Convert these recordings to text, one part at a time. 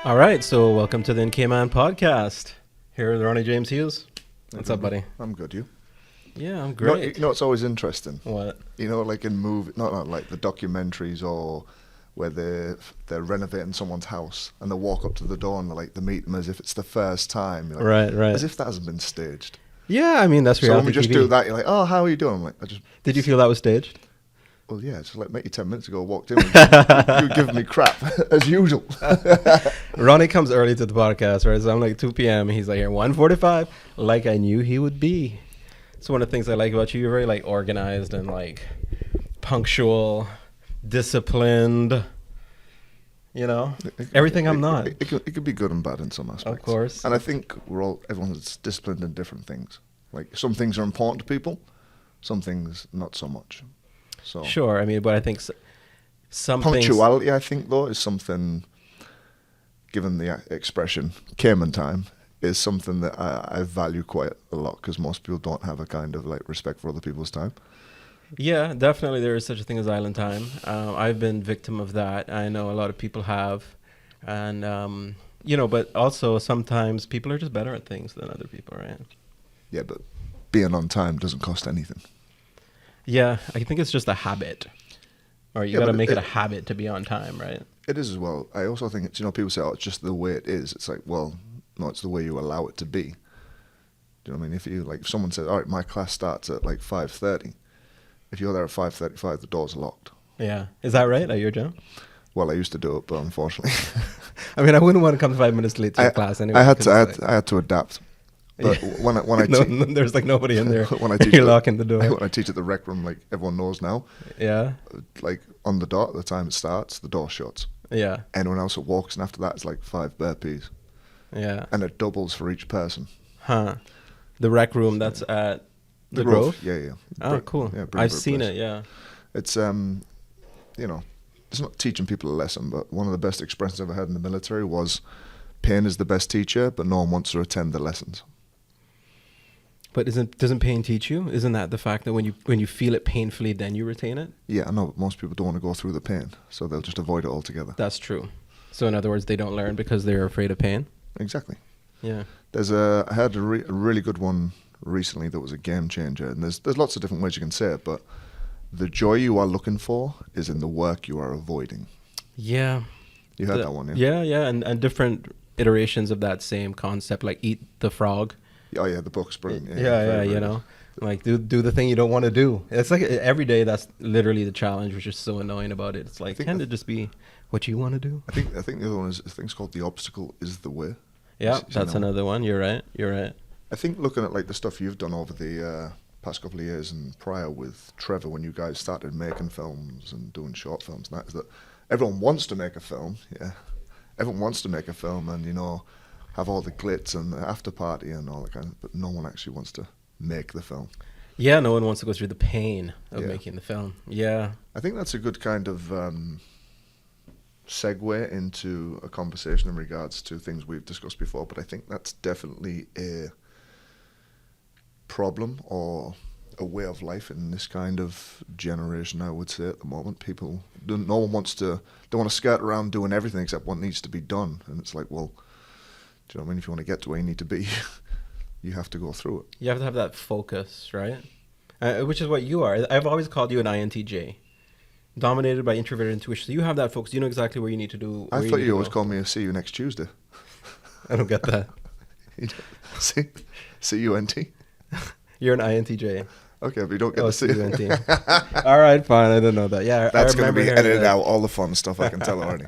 All right, so welcome to the Cayman podcast. Here with Ronnie James Hughes. What's up, buddy? I'm good. You? Yeah, I'm You know, great. it's always interesting. What? Like in not like the documentaries or where they're renovating someone's house and they walk up to the door and they meet them as if it's the first time. You're like, Right. As if that hasn't been staged. Yeah, I mean that's So reality when we just TV. do that, you're like, oh, how are you doing? I'm like, Did you feel that was staged? well, yeah, just like maybe 10 minutes ago, I walked in, and you giving me crap as usual. Ronnie comes early to the podcast, right? So I'm like 2 p.m. He's like here 1:45, like I knew he would be. It's one of the things I like about you. You're very like organized and like punctual, disciplined. You know, everything I'm not. It could be good and bad in some aspects. Of course. And I think everyone's disciplined in different things. Like some things are important to people, some things not so much. So Sure, I mean, but I think some punctuality, I think, though, is something, given the expression Cayman time, is something that I value quite a lot because most people don't have a kind of like respect for other people's time. Yeah, definitely there is such a thing as island time. I've been victim of that. I know a lot of people have. And, but also sometimes people are just better at things than other people, right? Yeah, but being on time doesn't cost anything. Yeah, I think it's just a habit. Or you got to make it a habit to be on time, right? It is as well. I also think it's, people say, oh, it's just the way it is. It's like, well, no, it's the way you allow it to be. Do you know what I mean? If someone says, all right, my class starts at like 5:30. If you're there at 5:35, the doors are locked. Yeah. Is that right at your job? Well, I used to do it, but unfortunately. I mean, I wouldn't want to come 5 minutes late to your class anyway. I had to adapt. But when I there's like nobody in there. when I teach, you're locking the door. When I teach at the rec room, like everyone knows now. Yeah. Like on the dot, the time it starts, the door shuts. Yeah. Anyone else that walks in after that is like 5 burpees. Yeah. And it doubles for each person. Huh. The rec room that's at the Grove? Yeah. Oh, cool. Yeah, I've seen it, yeah. It's, it's not teaching people a lesson, but one of the best experiences I've ever had in the military was pain is the best teacher, but no one wants to attend the lessons. But doesn't pain teach you? Isn't that the fact that when you feel it painfully, then you retain it? Yeah, I know, but most people don't want to go through the pain, so they'll just avoid it altogether. That's true. So in other words, they don't learn because they're afraid of pain? Exactly. Yeah. I had a really good one recently that was a game changer, and there's lots of different ways you can say it, but the joy you are looking for is in the work you are avoiding. Yeah. You heard that one, yeah? Yeah, and different iterations of that same concept, like eat the frog. Oh yeah, the book's brilliant. Yeah, like do the thing you don't want to do. It's like every day that's literally the challenge, which is so annoying about it. It's like, can it just be what you want to do? I think the other one is, I think it's called The Obstacle is the Way. Yeah, that's another one. You're right. I think looking at like the stuff you've done over the past couple of years and prior with Trevor, when you guys started making films and doing short films, and that is that everyone wants to make a film. Yeah, everyone wants to make a film, and have all the glitz and the after party and all that kind of, but no one actually wants to make the film. Yeah, no one wants to go through the pain of making the film. Yeah. I think that's a good kind of segue into a conversation in regards to things we've discussed before, but I think that's definitely a problem or a way of life in this kind of generation, I would say, at the moment. No one wants to, they want to skirt around doing everything except what needs to be done, and it's like, well, do you know what I mean? If you want to get to where you need to be, you have to go through it. You have to have that focus, right? Which is what you are. I've always called you an INTJ. Dominated by introverted intuition. So you have that focus. You know exactly where you need to do. I thought you always called me a see you next Tuesday. I don't get that. C-U-N-T? You're an INTJ. Okay, but you don't get the C-U-N-T. All right, fine. I didn't know that. Yeah, that's going to be edited out, all the fun stuff, I can tell already.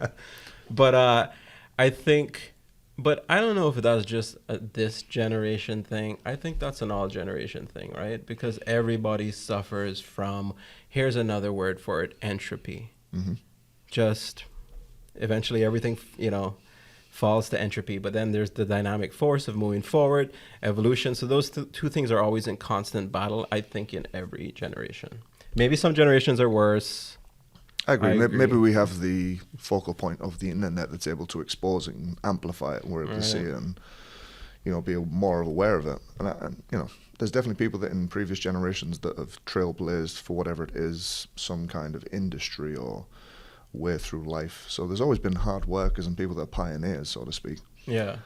But I think... But I don't know if that's just this generation thing. I think that's an all generation thing, right? Because everybody suffers from, here's another word for it, entropy. Mm-hmm. Just eventually everything, falls to entropy. But then there's the dynamic force of moving forward, evolution. So those two things are always in constant battle, I think, in every generation. Maybe some generations are worse. I agree. Maybe we have the focal point of the internet that's able to expose it and amplify it, and we're able to see it and, be more aware of it. And there's definitely people that in previous generations that have trailblazed for whatever it is, some kind of industry or way through life. So there's always been hard workers and people that are pioneers, so to speak. Yeah.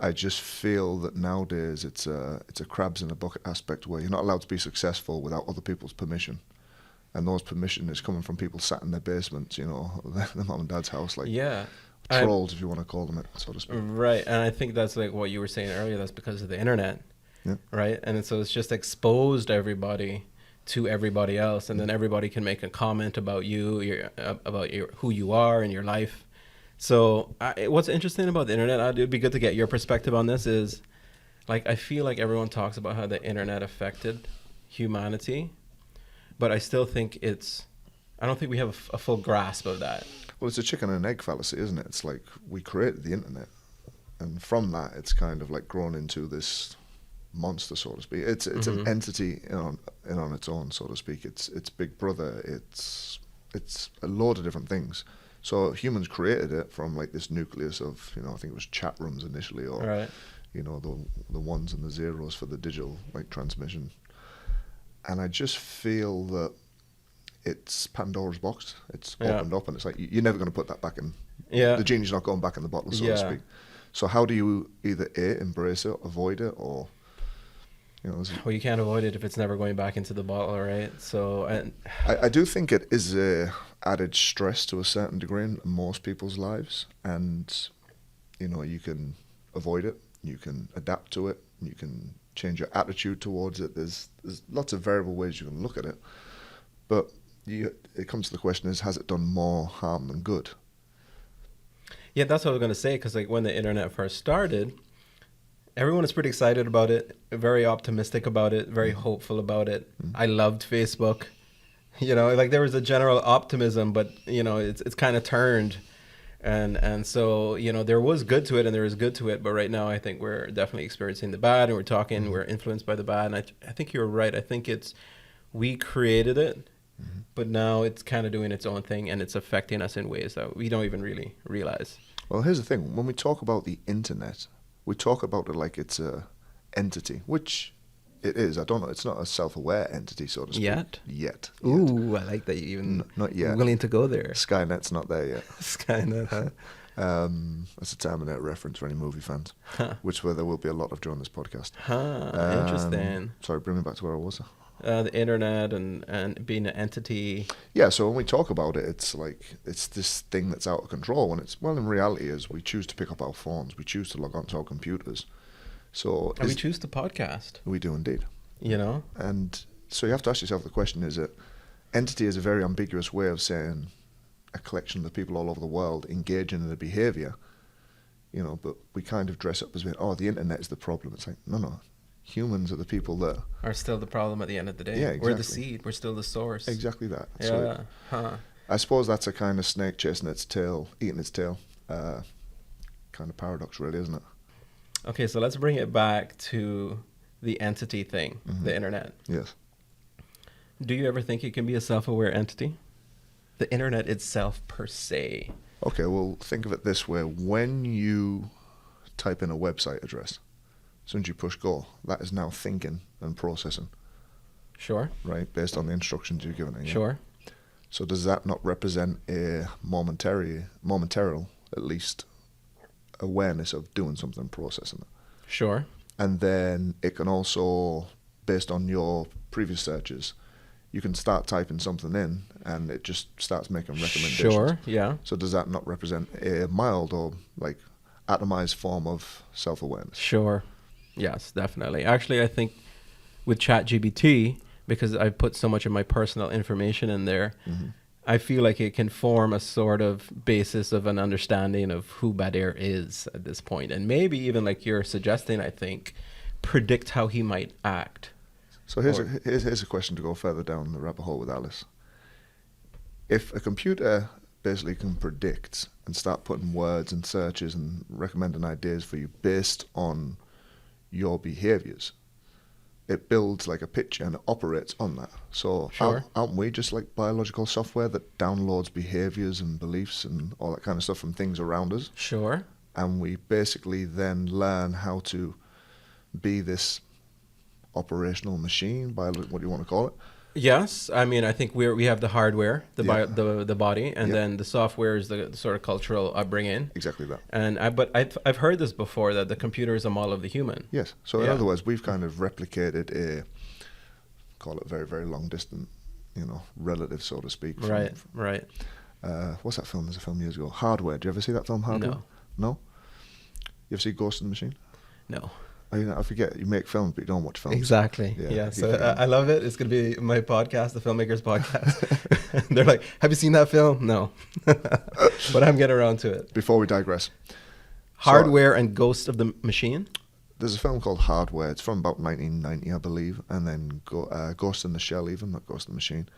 I just feel that nowadays it's a crabs in a bucket aspect where you're not allowed to be successful without other people's permission. And those permission is coming from people sat in their basements, you know, their mom and dad's house, like Yeah. trolls, if you want to call them it, so to speak. Right. And I think that's like what you were saying earlier. That's because of the internet. Yeah. Right. And so it's just exposed everybody to everybody else. And then everybody can make a comment about you, who you are in your life. So what's interesting about the internet, it'd be good to get your perspective on this, is like, I feel like everyone talks about how the internet affected humanity, but I still think I don't think we have a full grasp of that. Well, it's a chicken and egg fallacy, isn't it? It's like we created the internet, and from that, it's kind of like grown into this monster, so to speak. It's an entity in on its own, so to speak. It's Big Brother. It's a load of different things. So humans created it from like this nucleus of, you know, I think it was chat rooms initially, or Right. you know, the ones and the zeros for the digital like transmission. And I just feel that it's Pandora's box. It's opened up, and it's like you're never going to put that back in. Yeah. The genie's not going back in the bottle, so to speak. So how do you either embrace it, avoid it, or, you know? Well, you can't avoid it if it's never going back into the bottle, right? So I do think it is a added stress to a certain degree in most people's lives, and you know, you can avoid it, you can adapt to it, you can change your attitude towards it. There's lots of variable ways you can look at it, but it comes to the question is, has it done more harm than good? Yeah, that's what I was going to say, because like when the internet first started, everyone was pretty excited about it, very optimistic about it, very hopeful about it. I loved Facebook. You know, like there was a general optimism, but you know, it's kind of turned, and so, you know, there was good to it and there is good to it, but right now I think we're definitely experiencing the bad, and we're influenced by the bad, and I think you're right. I think we created it, but now it's kind of doing its own thing, and it's affecting us in ways that we don't even really realize. Well, here's the thing: when we talk about the internet, we talk about it like it's a entity, which it is. I don't know. It's not a self-aware entity, so to speak. Yet. Ooh, I like that you even not yet. Willing to go there. Skynet's not there yet. Skynet, huh? That's a Terminator reference for any movie fans, which there will be a lot of during this podcast. Interesting. Sorry, bring me back to where I was. The internet and being an entity. Yeah, so when we talk about it, it's like it's this thing that's out of control. And in reality is we choose to pick up our phones, we choose to log onto our computers. So And we choose to podcast. We do indeed. You know? And so you have to ask yourself the question, is it entity is a very ambiguous way of saying a collection of people all over the world engaging in a behavior, you know, but we kind of dress up as being, the internet is the problem. It's like, no. Humans are the people that are still the problem at the end of the day. Yeah, exactly. We're the seed. We're still the source. Exactly that. Yeah. So I suppose that's a kind of snake chasing its tail, eating its tail. Kind of paradox, really, isn't it? Okay, so let's bring it back to the entity thing, the internet. Yes. Do you ever think it can be a self-aware entity? The internet itself, per se. Okay, well, think of it this way. When you type in a website address, as soon as you push go, that is now thinking and processing. Sure. Right, based on the instructions you're given it. Yeah? Sure. So does that not represent a momentary, at least, awareness of doing something, processing it? Sure. And then it can also, based on your previous searches, you can start typing something in and it just starts making recommendations. Sure, yeah. So does that not represent a mild or like atomized form of self-awareness? Sure. Yes, definitely. Actually, I think with ChatGPT, because I put so much of my personal information in there, I feel like it can form a sort of basis of an understanding of who Badir is at this point. And maybe even, like you're suggesting, I think, predict how he might act. So here's a question to go further down the rabbit hole with Alice. If a computer basically can predict and start putting words and searches and recommending ideas for you based on your behaviors, it builds like a picture and it operates on that. So Sure. aren't we just like biological software that downloads behaviors and beliefs and all that kind of stuff from things around us? Sure. And we basically then learn how to be this operational machine, what do you want to call it, Yes, I mean I think we have the hardware, Yeah. the body, and Yeah. then the software is the sort of cultural upbringing. Exactly that. And I've heard this before that the computer is a model of the human. Yes. So in Yeah. other words, we've kind of replicated a, call it very, very long distant, relative, so to speak. Right. Right. What's that film? There's a film years ago. Hardware. Do you ever see that film, Hardware? No. No? You ever see Ghost in the Machine? No. I forget. You make films, but you don't watch films. Exactly. Yeah, Yeah. you So forget. I love it. It's gonna be my podcast, the filmmakers podcast. They're like, "Have you seen that film?" No, but I'm getting around to it. Before we digress, Hardware and Ghost of the Machine. there's a film called Hardware. It's from about 1990, I believe, and then Ghost in the Shell, even not Ghost in the Machine.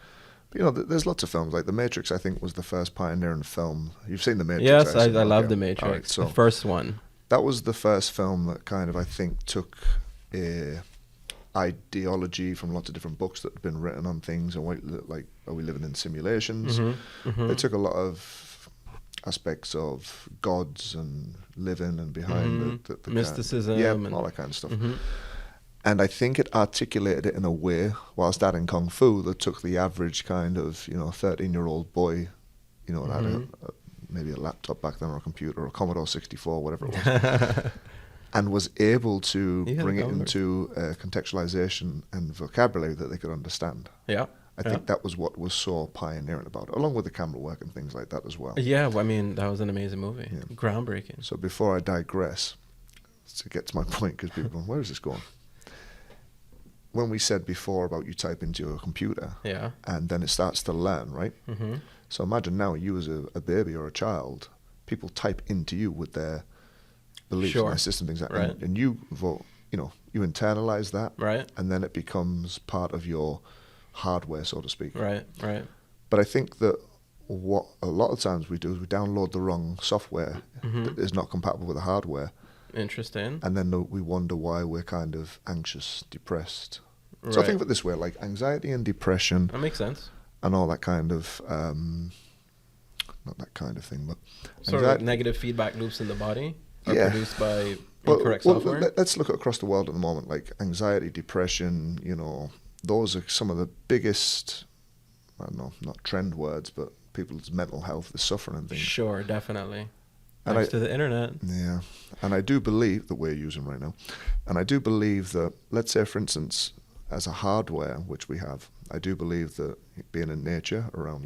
But there's lots of films like The Matrix. I think was the first pioneering film. You've seen The Matrix? Yes, I assume, love yeah. The Matrix. All right, so The first one. that was the first film that kind of I think took a ideology from lots of different books that had been written on things and like are we living in simulations? They took a lot of aspects of gods and living and behind the mysticism and all that kind of stuff. And I think it articulated it in a way, whilst adding kung fu, that took the average kind of 13-year-old boy, that had maybe a laptop back then or a computer or a Commodore 64, whatever it was. And was able to bring it into contextualization and vocabulary that they could understand. Yeah. I think that was what was so pioneering about it, along with the camera work and things like that as well. Yeah, I mean, that was an amazing movie. Yeah. Groundbreaking. So before I digress, to get to my point, because people are going, where is this going? When we said before about you type into your computer, and then it starts to learn, right? So imagine now you as a baby or a child, people type into you with their beliefs and their system, things like that. Right. And you vote, you internalize that, right? And then it becomes part of your hardware, so to speak. Right. But I think that what a lot of times we do is we download the wrong software that is not compatible with the hardware. Interesting. And then we wonder why we're kind of anxious, depressed. Right. So I think of it this way, like anxiety and depression. That makes sense. And all that kind of, not that kind of thing, but sort of negative feedback loops in the body are produced by incorrect software. Let's look across the world at the moment, like anxiety, depression, those are some of the biggest, I don't know, not trend words, but people's mental health is suffering and things. Sure, definitely. Thanks to the internet. Yeah. And I do believe that we're using right now. And I do believe that, let's say, for instance, as a hardware, which we have, I do believe that being in nature around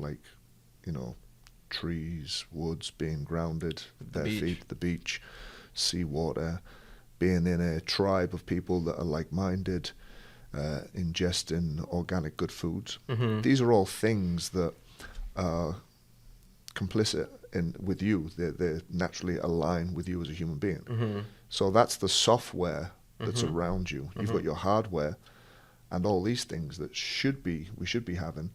trees, woods, being grounded, their feet, the beach, seawater, being in a tribe of people that are like-minded, ingesting organic good foods. These are all things that are complicit with you. They naturally align with you as a human being. So that's the software that's around you. You've got your hardware, and all these things that we should be having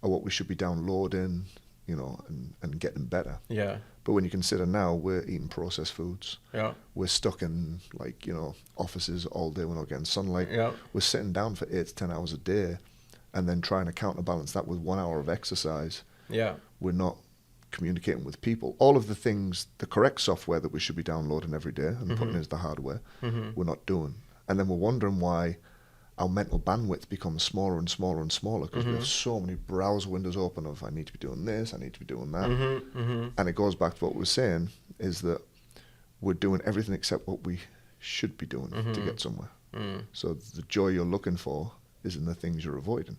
are what we should be downloading, and getting better. Yeah. But when you consider now we're eating processed foods. Yeah. We're stuck in offices all day. We're not getting sunlight. Yeah. We're sitting down for 8 to 10 hours a day, and then trying to counterbalance that with 1 hour of exercise. Yeah. We're not communicating with people. All of the things, the correct software that we should be downloading every day and putting as the hardware, we're not doing. And then we're wondering why our mental bandwidth becomes smaller and smaller and smaller because we have so many browser windows open of I need to be doing this, I need to be doing that. And it goes back to what we were saying, is that we're doing everything except what we should be doing to get somewhere. So the joy you're looking for is in the things you're avoiding.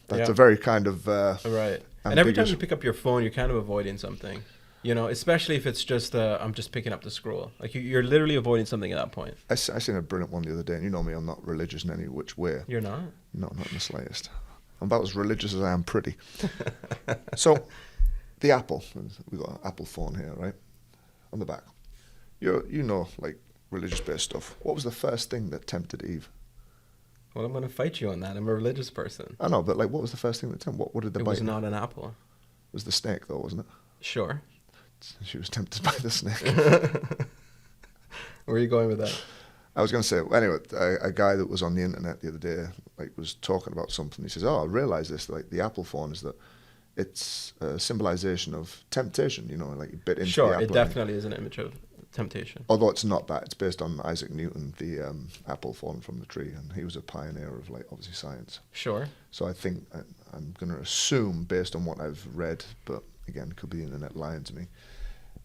That's a very kind of right. And every time you pick up your phone, you're kind of avoiding something. Especially if it's just I'm just picking up the scroll. Like you're literally avoiding something at that point. I seen a brilliant one the other day, and you know me, I'm not religious in any which way. You're not? No, not in the slightest. I'm about as religious as I am pretty. So, the Apple, we've got an Apple phone here, right? On the back. Like religious-based stuff. What was the first thing that tempted Eve? Well, I'm going to fight you on that. I'm a religious person. I know, but what was the first thing that tempted? What did the bite? It was not an apple. It was the snake, though, wasn't it? Sure. She was tempted by the snake. Where are you going with that? I was going to say, anyway, a guy that was on the internet the other day, was talking about something. He says, I realised this, the Apple phone is that it's a symbolization of temptation, like you bit into the apple. Sure, it definitely is an image of temptation. Although it's not that, it's based on Isaac Newton, the apple falling from the tree, and he was a pioneer of like obviously science. Sure. So I think I'm going to assume, based on what I've read, but again, could be the internet lying to me,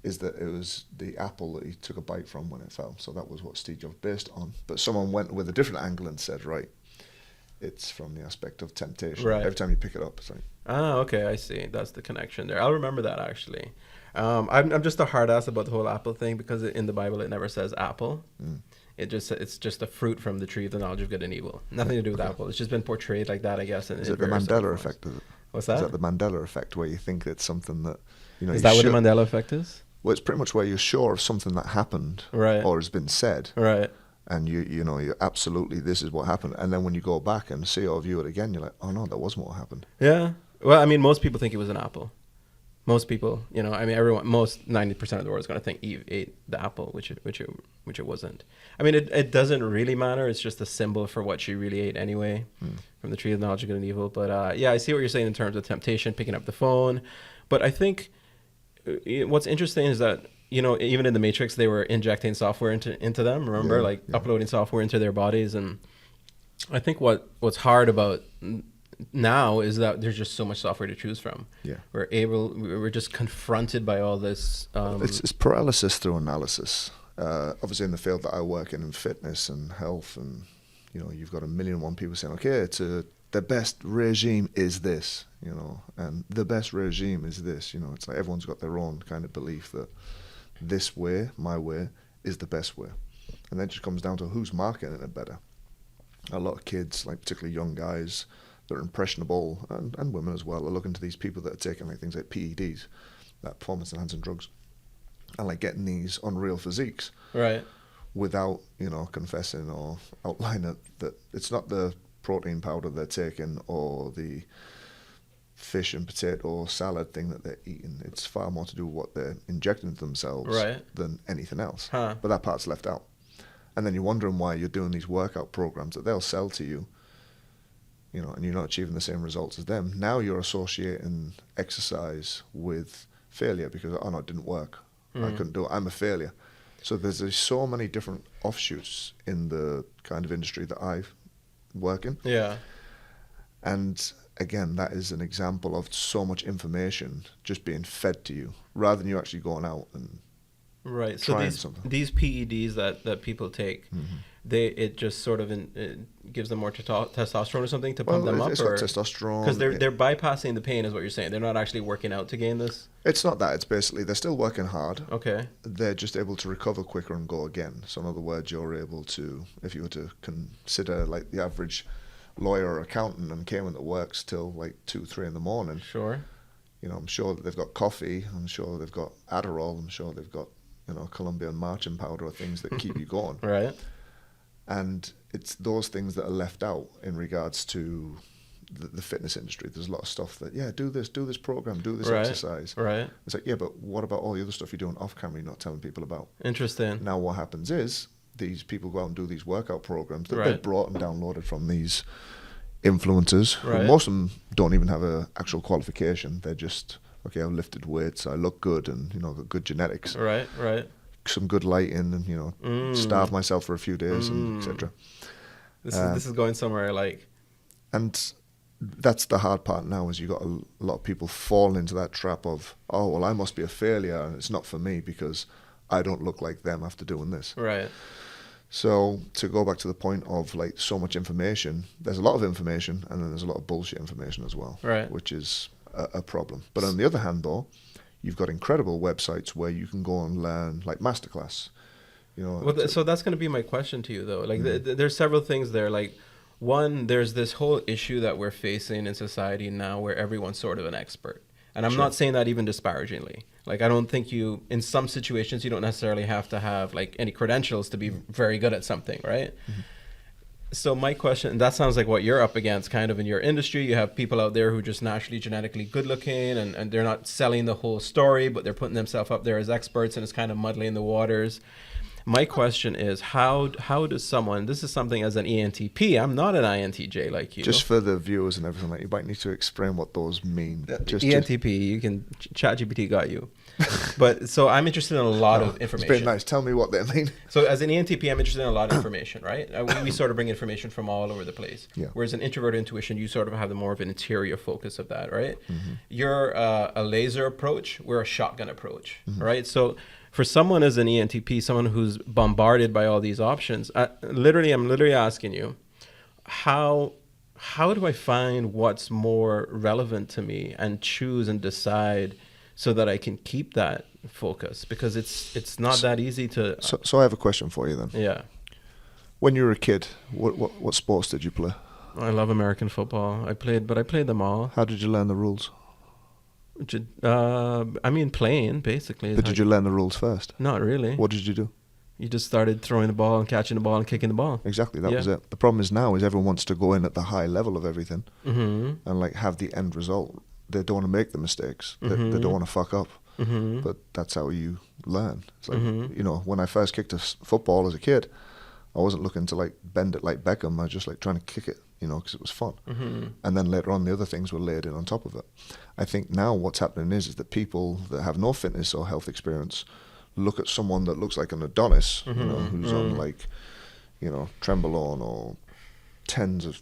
is that it was the apple that he took a bite from when it fell. So that was what Steve Jobs based on. But someone went with a different angle and said, right, it's from the aspect of temptation. Right. Every time you pick it up, it's like, Ah, okay, I see. That's the connection there. I'll remember that actually. I'm just a hard ass about the whole apple thing because in the Bible it never says apple. It's just a fruit from the tree of the knowledge of good and evil. Nothing to do with apple. It's just been portrayed like that, I guess. Is it the Mandela effect? Is it? What's that? Is that the Mandela effect, where you think it's something that, you know? Is that what the Mandela effect is? Well, it's pretty much where you're sure of something that happened, right, or has been said, right, and you know, you absolutely, this is what happened. And then when you go back and see or view it again, you're like, oh no, that wasn't what happened. Yeah. Well, I mean, most people think it was an apple. Most people, you know, I mean, most 90% of the world is going to think Eve ate the apple, which it wasn't. I mean, it doesn't really matter. It's just a symbol for what she really ate anyway, from the tree of the knowledge of good and evil. But yeah, I see what you're saying in terms of temptation, picking up the phone. But I think what's interesting is that, you know, even in the Matrix, they were injecting software into them. Remember, uploading software into their bodies. And I think what's hard about now is that there's just so much software to choose from. Yeah, we're just confronted by all this. It's paralysis through analysis. Obviously, in the field that I work in fitness and health, and you know, you've got 1,000,001 people saying, okay, the best regime is this, you know, and the best regime is this, you know. It's like everyone's got their own kind of belief that this way, my way, is the best way, and then it just comes down to who's marketing it better. A lot of kids, like particularly young guys, that are impressionable, and women as well, are looking to these people that are taking like things like PEDs, that performance enhancing drugs, and like getting these unreal physiques, right, without, you know, confessing or outlining that it's not the protein powder they're taking or the fish and potato salad thing that they're eating. It's far more to do with what they're injecting into themselves, right, than anything else. Huh. But that part's left out. And then you're wondering why you're doing these workout programs that they'll sell to you, you know, and you're not achieving the same results as them. Now you're associating exercise with failure because, oh no, it didn't work. I couldn't do it. I'm a failure. So there's so many different offshoots in the kind of industry that I work in. Yeah. And again, that is an example of so much information just being fed to you rather than you actually going out and right. So these PEDs that people take, it just sort of it gives them more testosterone or something to pump them up. It's got testosterone because they're bypassing the pain, is what you're saying. They're not actually working out to gain this. It's not that. It's basically they're still working hard. Okay. They're just able to recover quicker and go again. So in other words, you're able to, if you were to consider like the average lawyer or accountant in Cayman that works till like 2, 3 in the morning. Sure. You know, I'm sure that they've got coffee. I'm sure they've got Adderall. I'm sure they've got, you know, Colombian marching powder or things that keep you going. Right. And it's those things that are left out in regards to the fitness industry. There's a lot of stuff that, yeah, do this program, do this exercise. Right. It's like, yeah, but what about all the other stuff you're doing off camera you're not telling people about? Interesting. Now what happens is these people go out and do these workout programs that they've brought and downloaded from these influencers. Who most of them don't even have an actual qualification. They're just, okay, I've lifted weights, I look good, and, you know, got good genetics. Right. Some good lighting, and, you know, starve myself for a few days, and etc. This is going somewhere like. And that's the hard part now, is you got a lot of people fall into that trap of, oh, well, I must be a failure and it's not for me because I don't look like them after doing this. Right. So to go back to the point of like so much information, there's a lot of information and then there's a lot of bullshit information as well, right, which is a problem. But on the other hand, though, you've got incredible websites where you can go and learn, like Masterclass. You know. Well, so that's going to be my question to you, though. Like, there's several things there. Like, one, there's this whole issue that we're facing in society now where everyone's sort of an expert. And I'm not saying that even disparagingly. Like, I don't think in some situations, you don't necessarily have to have, like, any credentials to be very good at something, right? Mm-hmm. So my question, and that sounds like what you're up against kind of in your industry. You have people out there who are just naturally genetically good looking and they're not selling the whole story, but they're putting themselves up there as experts and it's kind of muddling the waters. My question is, how does someone? This is something as an ENTP. I'm not an INTJ like you. Just for the viewers and everything, like you might need to explain what those mean. ENTP, you can ChatGPT got you. But so I'm interested in a lot of information. It's been nice. Tell me what they mean. So as an ENTP, I'm interested in a lot of information, right? We sort of bring information from all over the place. Yeah. Whereas an introvert intuition, you sort of have the more of an interior focus of that, right? Mm-hmm. You're a laser approach. We're a shotgun approach, right? So for someone as an ENTP, someone who's bombarded by all these options, I'm literally asking you, how do I find what's more relevant to me and choose and decide so that I can keep that focus? Because it's not that easy to. So I have a question for you then. Yeah. When you were a kid, what sports did you play? I love American football. I played them all. How did you learn the rules? Playing basically. But did you learn the rules first? Not really. What did you do? You just started throwing the ball and catching the ball and kicking the ball. Exactly, that was it. The problem is now is everyone wants to go in at the high level of everything and like have the end result. They don't want to make the mistakes. They don't want to fuck up. But that's how you learn. It's like, when I first kicked a football as a kid, I wasn't looking to like bend it like Beckham. I was just like trying to kick it, because it was fun. And then later on, the other things were layered in on top of it. I think now what's happening is that people that have no fitness or health experience look at someone that looks like an Adonis, who's on like, Trembolone or tons of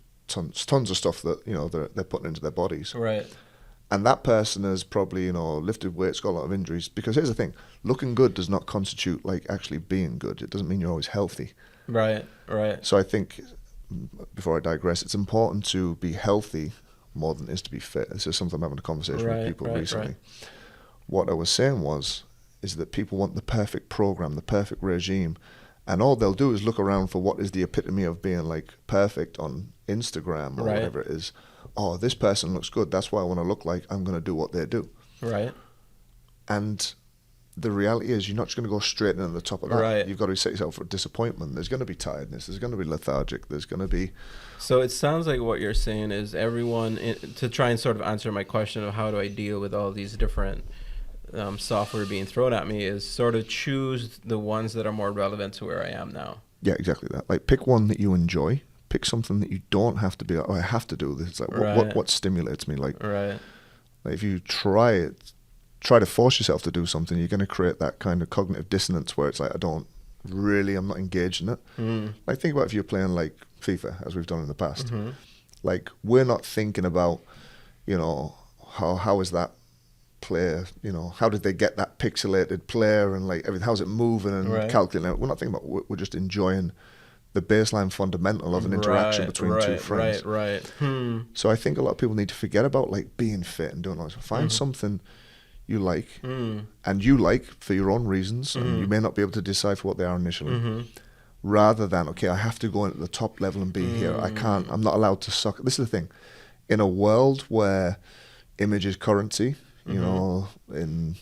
stuff that, they're putting into their bodies. Right. And that person has probably, lifted weights, got a lot of injuries. Because here's the thing, looking good does not constitute like actually being good. It doesn't mean you're always healthy. Right. So I think, before I digress, it's important to be healthy more than it is to be fit. This is something I'm having a conversation with people recently. Right. What I was saying is that people want the perfect program, the perfect regime, and all they'll do is look around for what is the epitome of being like perfect on Instagram or whatever it is. Oh, this person looks good. That's what I want to look like. I'm going to do what they do. Right. And the reality is you're not just going to go straight in at the top of that. Right. You've got to set yourself for disappointment. There's going to be tiredness. There's going to be lethargic. There's going to be... So it sounds like what you're saying is everyone, to try and sort of answer my question of how do I deal with all these different software being thrown at me, is sort of choose the ones that are more relevant to where I am now. Yeah, exactly that. Like pick one that you enjoy. Pick something that you don't have to be like, oh, I have to do this. It's like, what stimulates me? Like if you try to force yourself to do something, you're going to create that kind of cognitive dissonance where it's like, I'm not engaged in it. Like think about if you're playing like FIFA, as we've done in the past. Like we're not thinking about, how is that player, how did they get that pixelated player and like everything, how's it moving and calculating. We're not thinking about, we're just enjoying the baseline fundamental of an interaction between two friends. So I think a lot of people need to forget about like being fit and doing all this. Find something you like and you like for your own reasons, and you may not be able to decipher what they are initially, rather than, okay, I have to go in at the top level and be here. I'm not allowed to suck. This is the thing. In a world where image is currency, in the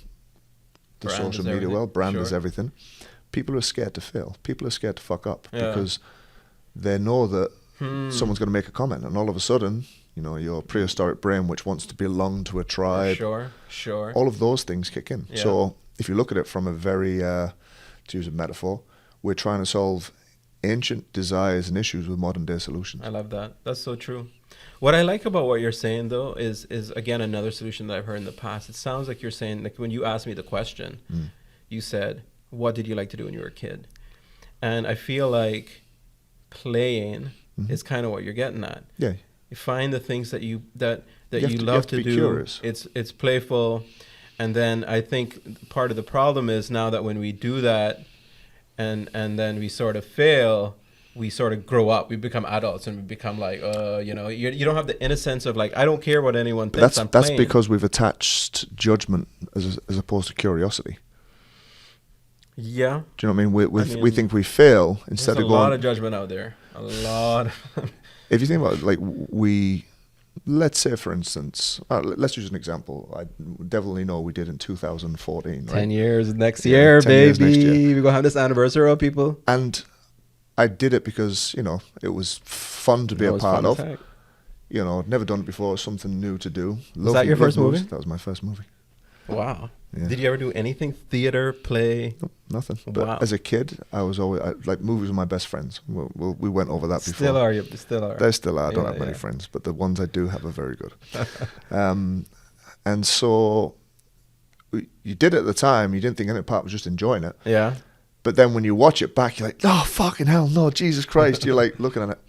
brand social media world, brand is everything. People are scared to fail. People are scared to fuck up because they know that someone's going to make a comment, and all of a sudden, your prehistoric brain, which wants to belong to a tribe, sure, all of those things kick in. Yeah. So if you look at it from a very, to use a metaphor, we're trying to solve ancient desires and issues with modern day solutions. I love that. That's so true. What I like about what you're saying, though, is again another solution that I've heard in the past. It sounds like you're saying, like when you asked me the question, you said, what did you like to do when you were a kid? And I feel like playing is kind of what you're getting at. Yeah. You find the things that you love to do. Curious. It's playful. And then I think part of the problem is now that when we do that and then we sort of fail, we sort of grow up. We become adults and we become like, you don't have the innocence of like, I don't care what anyone thinks. That's because we've attached judgment as opposed to curiosity. Yeah. Do you know what I mean? We think we fail instead of going... There's a lot of judgment out there. A lot. If you think about it, like let's say for instance, let's use an example. I definitely know we did in 2014, right? 10 years next year, baby. We're going to have this anniversary of people. And I did it because, it was fun to be a part of. I'd never done it before. It was something new to do. Was that your first movie? That was my first movie. Wow. Yeah. Did you ever do anything? Theater, play? Nope, nothing. Wow. But as a kid, I was always like movies were my best friends. We went over that before. Still are you? Still are. They still are. I don't Yeah, have many yeah. friends, but the ones I do have are very good. And so you did it at the time. You didn't think any part was just enjoying it. Yeah. But then when you watch it back, you're like, oh, fucking hell, no, Jesus Christ. You're like looking at it.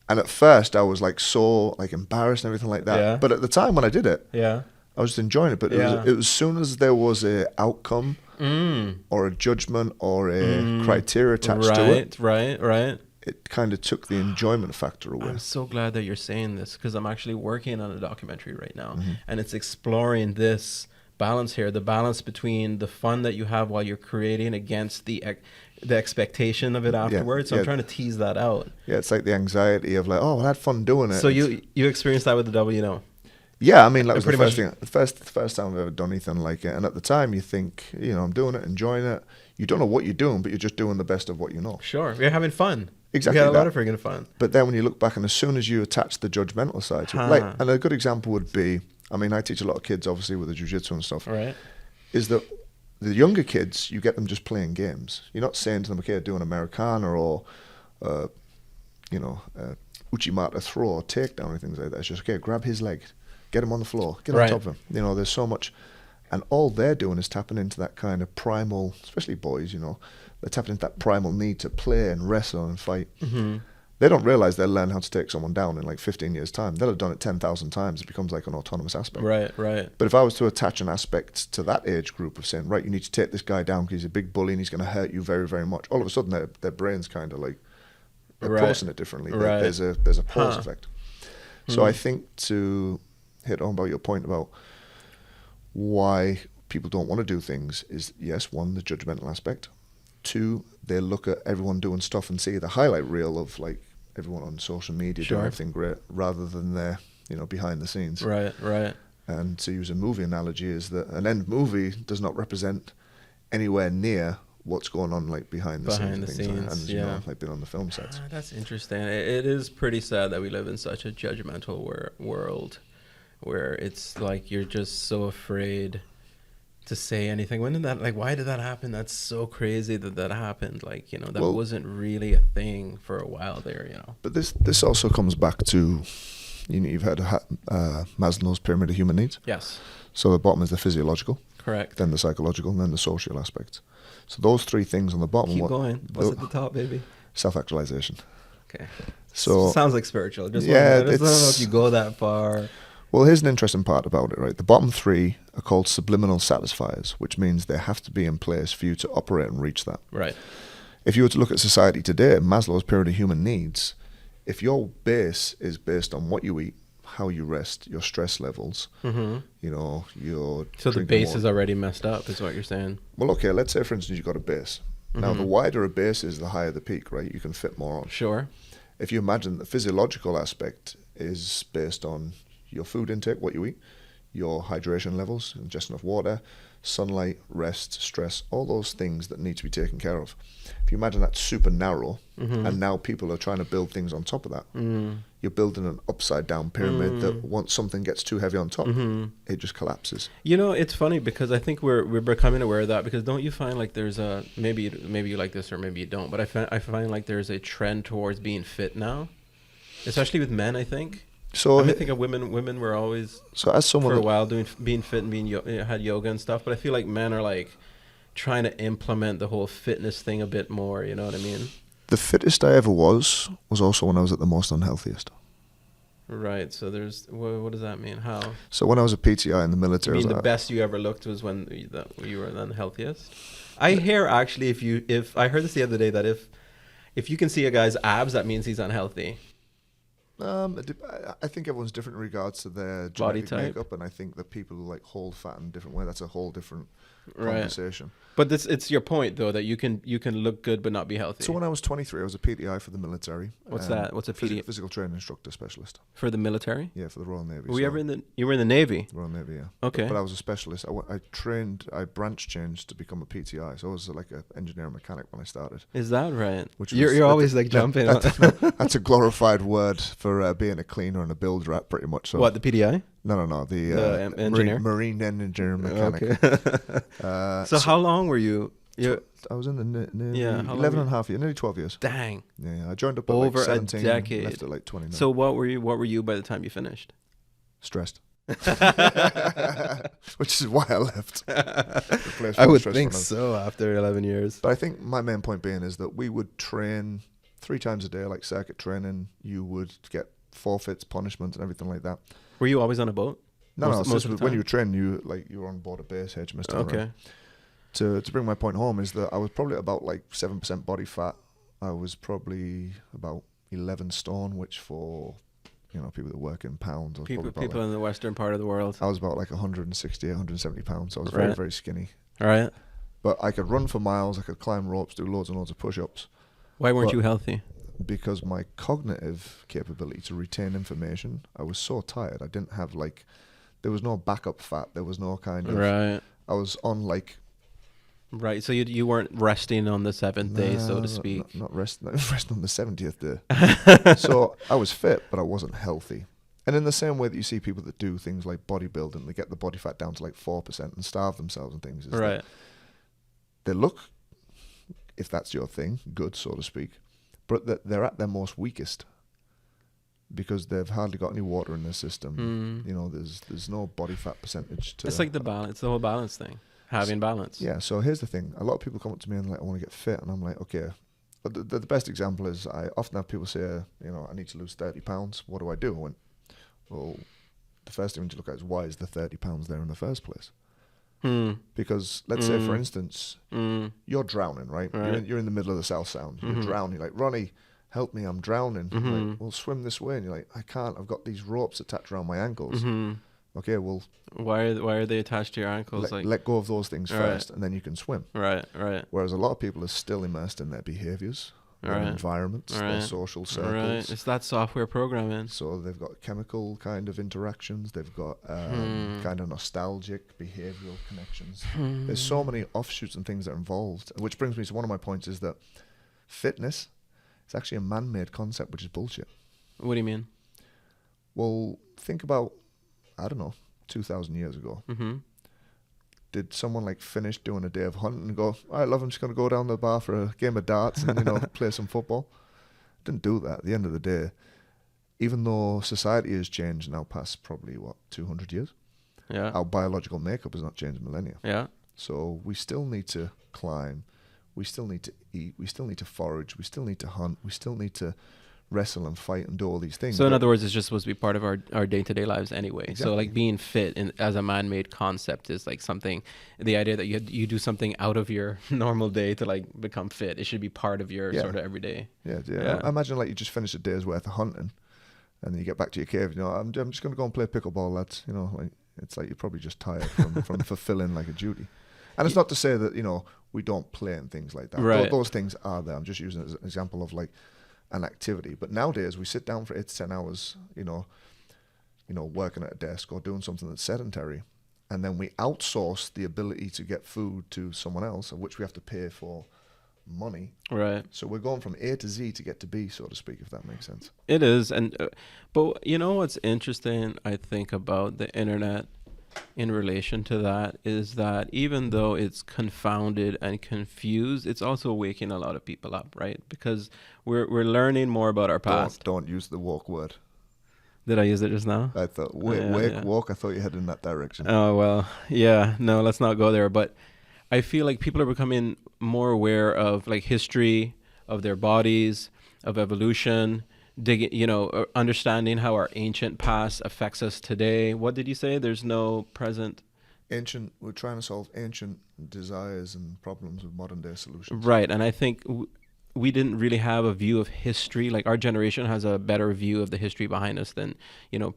And at first I was like so like embarrassed and everything like that. Yeah. But at the time when I did it, Yeah. I was just enjoying it. But Yeah. it was as soon as there was a outcome or a judgment or a criteria attached to it, Right. it kind of took the enjoyment factor away. I'm so glad that you're saying this because I'm actually working on a documentary right now, Mm-hmm. and it's exploring this balance here, the balance between the fun that you have while you're creating against the expectation of it afterwards. So I'm trying to tease that out. Yeah, it's like the anxiety of like, oh, I had fun doing it. So you experienced that with the W, Yeah, I mean, that was the pretty first thing. The first time I've ever done anything like it. And at the time, you think, I'm doing it, enjoying it. You don't know what you're doing, but you're just doing the best of what you know. Sure, you're having fun. Exactly. You had a lot of freaking fun. But then when you look back, and as soon as you attach the judgmental side to it, and a good example would be, I mean, I teach a lot of kids, obviously, with the jiu-jitsu and stuff. Right. Is that the younger kids, you get them just playing games. You're not saying to them, okay, do an Americana or, Uchimata throw or takedown or things like that. It's just, okay, grab his leg, get him on the floor, get on top of him. There's so much. And all they're doing is tapping into that kind of primal, especially boys, they're tapping into that primal need to play and wrestle and fight. Mm-hmm. They don't realize they'll learn how to take someone down in like 15 years' time. They'll have done it 10,000 times. It becomes like an autonomous aspect. Right. But if I was to attach an aspect to that age group of saying, right, you need to take this guy down because he's a big bully and he's going to hurt you very, very much, all of a sudden their brain's kind of like, they're processing it differently. Right. There's a pause effect. So I think to hit on about your point about why people don't want to do things is, yes, one, the judgmental aspect. Two, they look at everyone doing stuff and see the highlight reel of like everyone on social media doing everything great rather than their, behind the scenes. Right. And to use a movie analogy is that an end movie does not represent anywhere near what's going on like behind the scenes. And like being on the film sets. That's interesting. It is pretty sad that we live in such a judgmental world where it's like you're just so afraid to say anything. Why did that happen? That's so crazy that happened. Like, that wasn't really a thing for a while there, But this also comes back to, you've heard of Maslow's pyramid of human needs? Yes. So the bottom is the physiological. Correct. Then the psychological, and then the social aspects. So those three things on the bottom. Keep going. What's at the top, baby? Self-actualization. Okay. So sounds like spiritual. I don't know if you go that far. Well, here's an interesting part about it, right? The bottom three are called subliminal satisfiers, which means they have to be in place for you to operate and reach that. Right. If you were to look at society today, Maslow's pyramid of human needs, if your base is based on what you eat, how you rest, your stress levels, your so the base is already messed up, is what you're saying. Well, okay, let's say, for instance, you've got a base. Now, the wider a base is, the higher the peak, right? You can fit more on. Sure. If you imagine the physiological aspect is based on your food intake, what you eat, your hydration levels, ingestion of water, sunlight, rest, stress, all those things that need to be taken care of. If you imagine that's super narrow, and now people are trying to build things on top of that, you're building an upside down pyramid that once something gets too heavy on top, it just collapses. It's funny because I think we're becoming aware of that, because don't you find like there's a, maybe you like this or maybe you don't, but I find like there's a trend towards being fit now, especially with men, I think. So I think of women were always, so as someone for a while being fit and had yoga and stuff, but I feel like men are like trying to implement the whole fitness thing a bit more, you know what I mean? The fittest I ever was also when I was at the most unhealthiest. Right, so there's, what does that mean? How? So when I was a PTI in the military, the best you ever looked was when you were then healthiest? I hear actually, if I heard this the other day, that if you can see a guy's abs, that means he's unhealthy. I think everyone's different in regards to their body genetic type, makeup, and I think that people who like hold fat in a different way, that's a whole different Right. conversation. But it's your point though that you can look good but not be healthy. So when I was 23, I was a PTI for the military. What's that? What's a PD Physical training instructor specialist. for the military? Yeah, for the Royal Navy. Were you ever you were in the Navy? Royal Navy, yeah. Okay. But I was a specialist. I branch changed to become a PTI. So I was like an engineer mechanic when I started. Is that right? Which You're always like jumping. That's a glorified word for being a cleaner and a build rat, pretty much. So. What, the PDI? No. The engineer? marine engineer mechanic. Okay. So how long were you? I was in the Navy 11 and a half years, nearly 12 years. Dang. Yeah, I joined up at Over like 17, a decade. left at like 29. So what were you by the time you finished? Stressed. Which is why I left. I would think so after 11 years. But I think my main point being is that we would train 3 times a day, like circuit training. You would get forfeits, punishments, and everything like that. Were you always on a boat? No, most of the when time? you were training, you were on board a base, HMS. Okay. Right? To bring my point home is that I was probably about like 7% body fat. I was probably about 11 stone, which for people that work in pounds, people in the western part of the world. I was about like 160, 170 pounds. So I was very, very skinny. All right. But I could run for miles. I could climb ropes, do loads and loads of push-ups. Why weren't you healthy? Because my cognitive capability to retain information, I was so tired. I didn't have there was no backup fat. There was no kind of. Right. I was on like. Right, so you weren't resting on the 7th day, so to speak. Not resting. I was resting on the 70th day. So I was fit, but I wasn't healthy. And in the same way that you see people that do things like bodybuilding, they get the body fat down to like 4% and starve themselves and things. Right. They look, if that's your thing, good, so to speak, but they're at their most weakest because they've hardly got any water in their system. There's no body fat percentage to. It's like the whole balance thing. Having balance. Yeah, so here's the thing. A lot of people come up to me and like, I want to get fit. And I'm like, okay. But the best example is I often have people say, I need to lose 30 pounds. What do I do? I went, well, the first thing to look at is why is the 30 pounds there in the first place? Because let's say, for instance, you're drowning, right? You're in the middle of the South Sound. You're drowning. You're like, Ronnie, help me, I'm drowning. Like, well, swim this way. And you're like, I can't. I've got these ropes attached around my ankles. Okay, well, why are they attached to your ankles? Let go of those things first, and then you can swim. Right. Whereas a lot of people are still immersed in their behaviors, their environments, their social circles. Right, it's that software programming. So they've got chemical kind of interactions. They've got kind of nostalgic behavioral connections. There's so many offshoots and things that are involved, which brings me to one of my points is that fitness is actually a man-made concept, which is bullshit. What do you mean? Well, think about, I don't know, 2,000 years ago. Did someone like finish doing a day of hunting and go, all right, love, I'm just going to go down the bar for a game of darts and, play some football? Didn't do that. At the end of the day, even though society has changed now past probably, 200 years? Yeah. Our biological makeup has not changed millennia. Yeah. So we still need to climb. We still need to eat. We still need to forage. We still need to hunt. We still need to wrestle and fight and do all these things. So in other words, it's just supposed to be part of our day-to-day lives anyway. Exactly. So like being fit as a man-made concept is like something, the idea that you do something out of your normal day to like become fit. It should be part of your sort of everyday. Yeah. I imagine like you just finish a day's worth of hunting and then you get back to your cave. I'm just going to go and play pickleball, lads. Like it's like you're probably just tired from fulfilling like a duty. And it's not to say that, we don't play and things like that. Right. Those things are there. I'm just using it as an example of like an activity. But nowadays we sit down for 8 to 10 hours, working at a desk or doing something that's sedentary, and then we outsource the ability to get food to someone else, of which we have to pay for money. Right. So we're going from A to Z to get to B, so to speak, if that makes sense. It is, and but what's interesting, I think, about the internet in relation to that is that even though it's confounded and confused, it's also waking a lot of people up, right? Because we're learning more about our past. Don't use the woke word. Did I use it just now? I thought woke. I thought you headed in that direction. Oh well, yeah. No, let's not go there. But I feel like people are becoming more aware of like history, of their bodies, of evolution. Understanding how our ancient past affects us today. What did you say? There's no present. We're trying to solve ancient desires and problems with modern day solutions. Right, and I think we didn't really have a view of history. Like our generation has a better view of the history behind us than,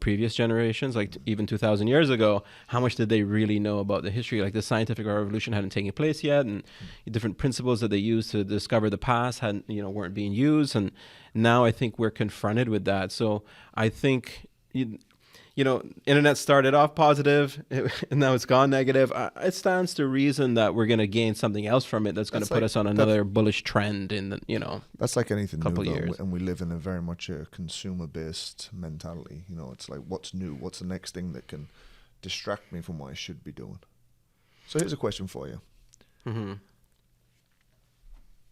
previous generations. Like even 2,000 years ago, how much did they really know about the history? Like the scientific revolution hadn't taken place yet, and different principles that they used to discover the past hadn't, weren't being used. And now I think we're confronted with that. So I think, internet started off positive and now it's gone negative. It stands to reason that we're going to gain something else from it that's going to put us on another bullish trend in the, that's like anything couple new, years. and we live in a very much a consumer-based mentality. It's like, what's new? What's the next thing that can distract me from what I should be doing? So here's a question for you. Mm-hmm.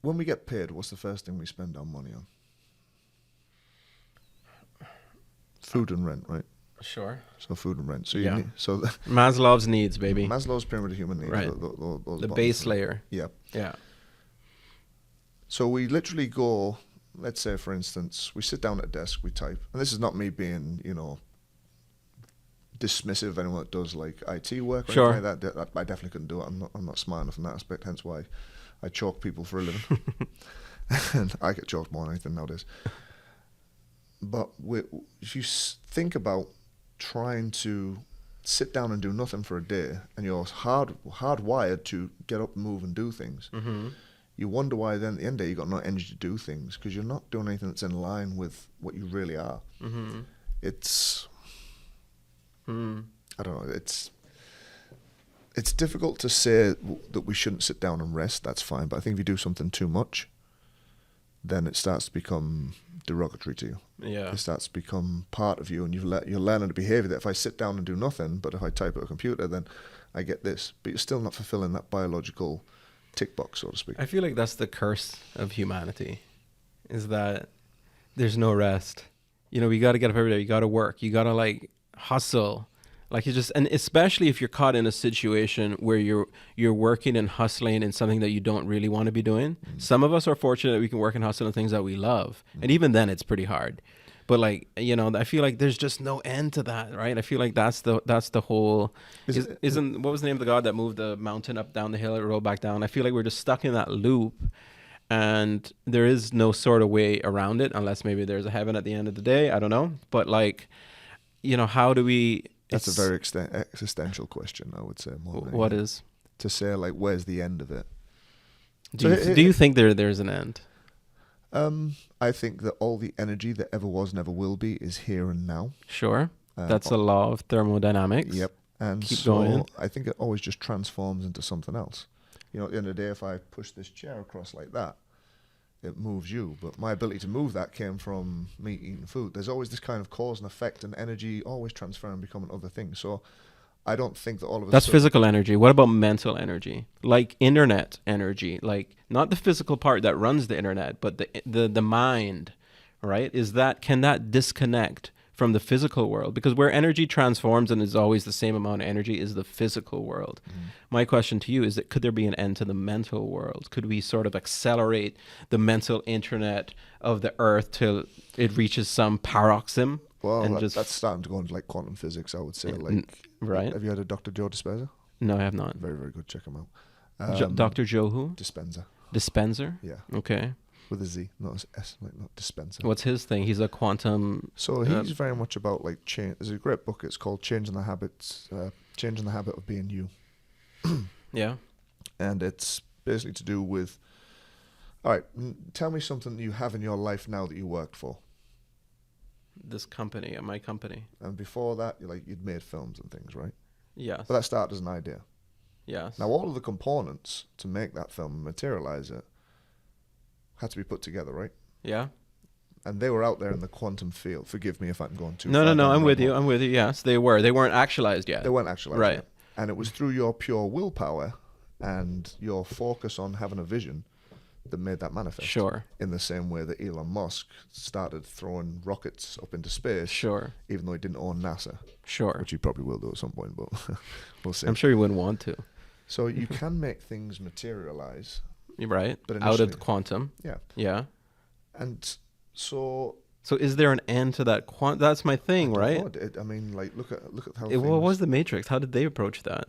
When we get paid, what's the first thing we spend our money on? Food and rent, right? Sure. So food and rent. So Yeah. so Maslow's needs, baby. Maslow's pyramid of human needs. Right. Those The buttons. base layer. Yeah. Yeah. So we literally go, let's say, for instance, we sit down at a desk, we type. And this is not me being, dismissive of anyone that does like IT work or Sure. anything like that. I definitely couldn't do it. I'm not smart enough in that aspect, hence why I chalk people for a living. And I get chalked more than anything nowadays. But if you think about trying to sit down and do nothing for a day, and you're hardwired to get up, move, and do things, Mm-hmm. you wonder why then at the end of the day you've got no energy to do things, because you're not doing anything that's in line with what you really are. Mm-hmm. It's, Mm. I don't know, it's difficult to say that we shouldn't sit down and rest. That's fine, but I think if you do something too much, then it starts to become derogatory to you. Yeah. It starts to become part of you, and you're learning a behavior that if I sit down and do nothing, but if I type at a computer, then I get this. But you're still not fulfilling that biological tick box, so to speak. I feel like that's the curse of humanity, is that there's no rest. We got to get up every day. You got to work. You got to like hustle. Like and especially if you're caught in a situation where you're working and hustling in something that you don't really want to be doing. Mm. Some of us are fortunate that we can work and hustle in things that we love. Mm. And even then it's pretty hard. But like, I feel like there's just no end to that, right? I feel like that's the whole, what was the name of the God that moved the mountain up, down the hill, it rolled back down? I feel like we're just stuck in that loop, and there is no sort of way around it, unless maybe there's a heaven at the end of the day. I don't know. But like, how do we... That's a very existential question, I would say. What is? To say, like, where's the end of it? Do you think there's an end? I think that all the energy that ever was, never will be, is here and now. Sure. That's a law of thermodynamics. Yep. And Keep so going. I think it always just transforms into something else. At the end of the day, if I push this chair across like that, it moves you. But my ability to move that came from me eating food. There's always this kind of cause and effect, and energy always transferring and becoming other things. So I don't think that all of That's physical energy. What about mental energy? Like internet energy, like not the physical part that runs the internet, but the mind, right? Can that disconnect from the physical world? Because where energy transforms and is always the same amount of energy is the physical world. Mm. My question to you is that could there be an end to the mental world? Could we sort of accelerate the mental internet of the earth till it reaches some paroxysm? Well, that's starting to go into like quantum physics, I would say. Right. Have you heard of Dr. Joe Dispenza? No, I have not. Very, very good. Check him out. Dr. Joe who? Dispenza. Dispenser? Yeah. Okay. With a Z, not an S, like not dispenser. What's his thing? He's a quantum... So he's very much about like change. There's a great book. It's called Changing the Habit of Being You. Yeah. And it's basically to do with, all right, tell me something that you have in your life now that you worked for. This company, my company. And before that, you'd made films and things, right? Yes. But that started as an idea. Yes. Now all of the components to make that film and materialize it had to be put together, right? Yeah. And they were out there in the quantum field. Forgive me if I'm going too far. No, I'm with you. Yes, they were. They weren't actualized yet. They weren't actualized right. yet. And it was through your pure willpower and your focus on having a vision that made that manifest. Sure. In the same way that Elon Musk started throwing rockets up into space. Sure. Even though he didn't own NASA. Sure. Which he probably will do at some point, but we'll see. I'm sure he wouldn't want to. So you can make things materialize. Right. But out of the quantum. Yeah. Yeah. And so is there an end to that that's my thing, right? I mean, like look at how what was the Matrix? How did they approach that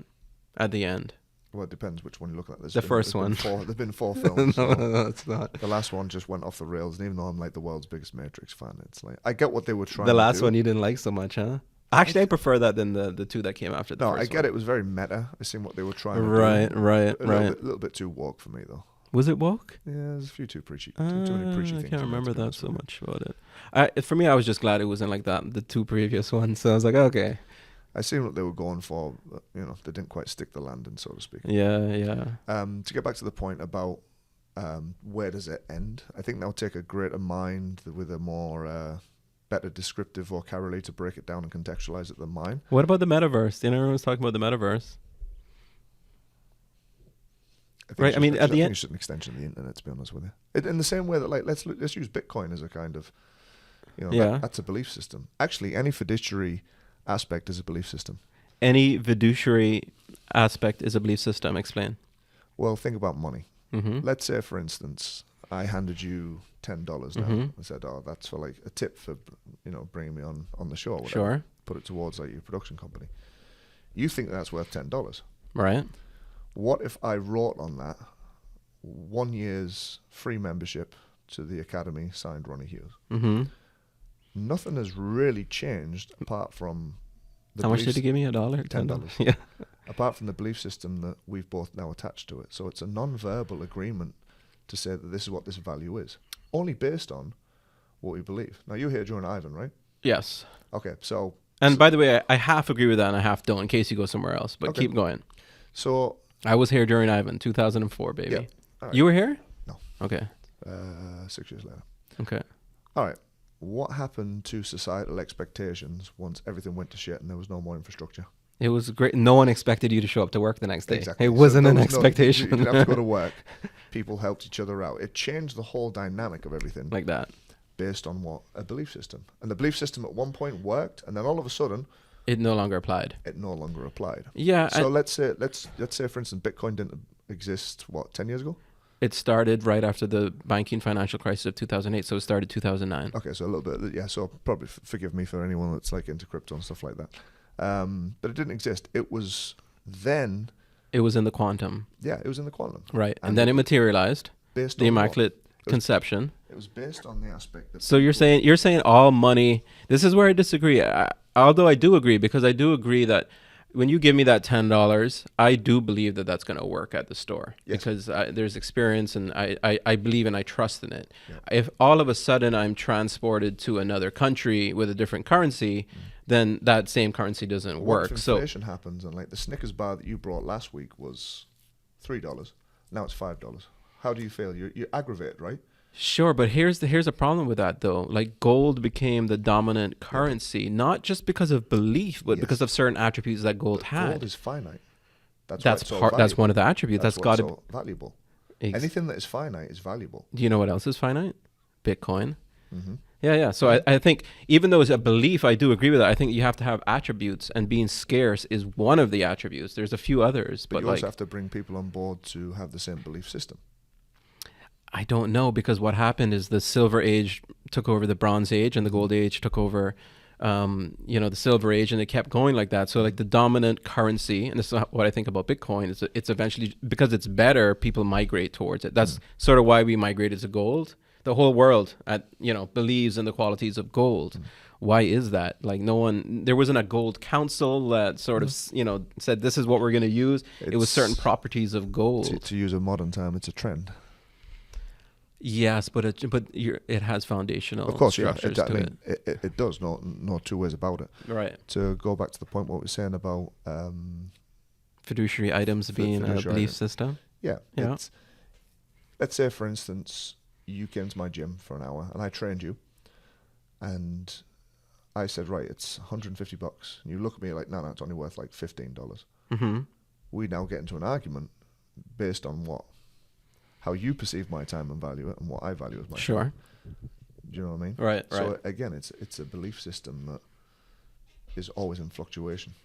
at the end? Well, it depends which one you're looking at. The first one. There's been 4 films. No, it's not. The last one just went off the rails, and even though I'm like the world's biggest Matrix fan, it's like I get what they were trying to do. The last one you didn't like so much, huh? Actually, I prefer that than the 2 that came after the No, first I get one. it was very meta. I seen what they were trying to do. Right. A little bit too woke for me, though. Was it woke? Yeah, there's a few too preachy, too many preachy things. I can't in remember to be that honest so with you. much about it. For me, I was just glad it wasn't like that, the 2 previous ones. So I was like, okay. I seen what they were going for. But, they didn't quite stick the landing, so to speak. Yeah. To get back to the point about where does it end, I think that'll take a greater mind with a more better descriptive vocabulary to break it down and contextualize it than mine. What about the metaverse? Everyone's talking about the metaverse. Right, I mean, at the end, it's just an extension of the internet. To be honest with you, in the same way that let's use Bitcoin as a kind of, that's a belief system. Actually, any fiduciary aspect is a belief system. Any fiduciary aspect is a belief system. Explain. Well, think about money. Mm-hmm. Let's say, for instance, I handed you $10 now. I said, "Oh, that's for like a tip for bringing me on the show." Or whatever. Sure. Put it towards like your production company. You think that's worth $10? Right. What if I wrote on that 1 year's free membership to the Academy, signed Ronnie Hughes? Mm-hmm. Nothing has really changed apart from the How much did he give me? $1? $10. Yeah. Apart from the belief system that we've both now attached to it. So it's a non-verbal agreement to say that this is what this value is, only based on what we believe. Now, you're here during Ivan, right? Yes. Okay, so... And by the way, I half agree with that and I half don't in case you go somewhere else. But Okay. keep going. So... I was here during Ivan, 2004, baby. Yeah. All right. You were here? No. Okay. 6 years later. Okay. All right. What happened to societal expectations once everything went to shit and there was no more infrastructure? It was great. No one expected you to show up to work the next day. Exactly. It wasn't there an was expectation. You didn't have to go to work. People helped each other out. It changed the whole dynamic of everything Like that. based on what? A belief system. And the belief system at one point worked, and then all of a sudden, It no longer applied. it no longer applied. Yeah. So let's say, for instance, Bitcoin didn't exist, 10 years ago? It started right after the banking financial crisis of 2008. So it started 2009. Okay, so a little bit, yeah. So probably forgive me for anyone that's like into crypto and stuff like that. But it didn't exist. It was then. It was in the quantum. Yeah, it was in the quantum. Right. And then it materialized. Based The on what? Immaculate Conception. It was based on the aspect that. So you're saying all money. This is where I disagree. Although I do agree, because I do agree that when you give me that $10, I do believe that that's going to work at the store. Yes. Because there's experience and I believe and I trust in it. Yeah. If all of a sudden I'm transported to another country with a different currency, then that same currency doesn't What work. if So inflation happens and like the Snickers bar that you brought last week was $3, now it's $5. How do you feel? You're aggravated, right? sure, but here's a problem with that though. Like gold became the dominant currency, not just because of belief, but Yes. because of certain attributes that gold But had. gold is finite. That's That's why it's so that's one valuable. of the attributes. That's why got it's to. so valuable. Ex- Anything that is finite is valuable. Do you know what else is finite? Bitcoin. Mm-hmm. Yeah. So I think even though it's a belief, I do agree with that. I think you have to have attributes, and being scarce is one of the attributes. There's a few others, But but you like also have to bring people on board to have the same belief system. I don't know, because what happened is the Silver Age took over the Bronze Age, and the Gold Age took over, the Silver Age, and it kept going like that. So like the dominant currency, and this is what I think about Bitcoin, is it's eventually, because it's better, people migrate towards it. That's sort of why we migrated to gold. The whole world, believes in the qualities of gold. Why is that? Like there wasn't a gold council that sort of, said this is what we're going to use. It was certain properties of gold. To use a modern term, it's a trend. Yes, but it has foundational Of course, yeah. structures to it. It does. No two ways about it. Right. To go back to the point what we were saying about Fiduciary items being a fiduciary belief item. system. Yeah. Yeah. Let's say, for instance, you came to my gym for an hour and I trained you, and I said, right, it's $150. And you look at me like, no, it's only worth like $15. Mm-hmm. We now get into an argument based on how you perceive my time and value it, and what I value as my time. Sure. Do you know what I mean? Right. So again, it's a belief system that is always in fluctuation.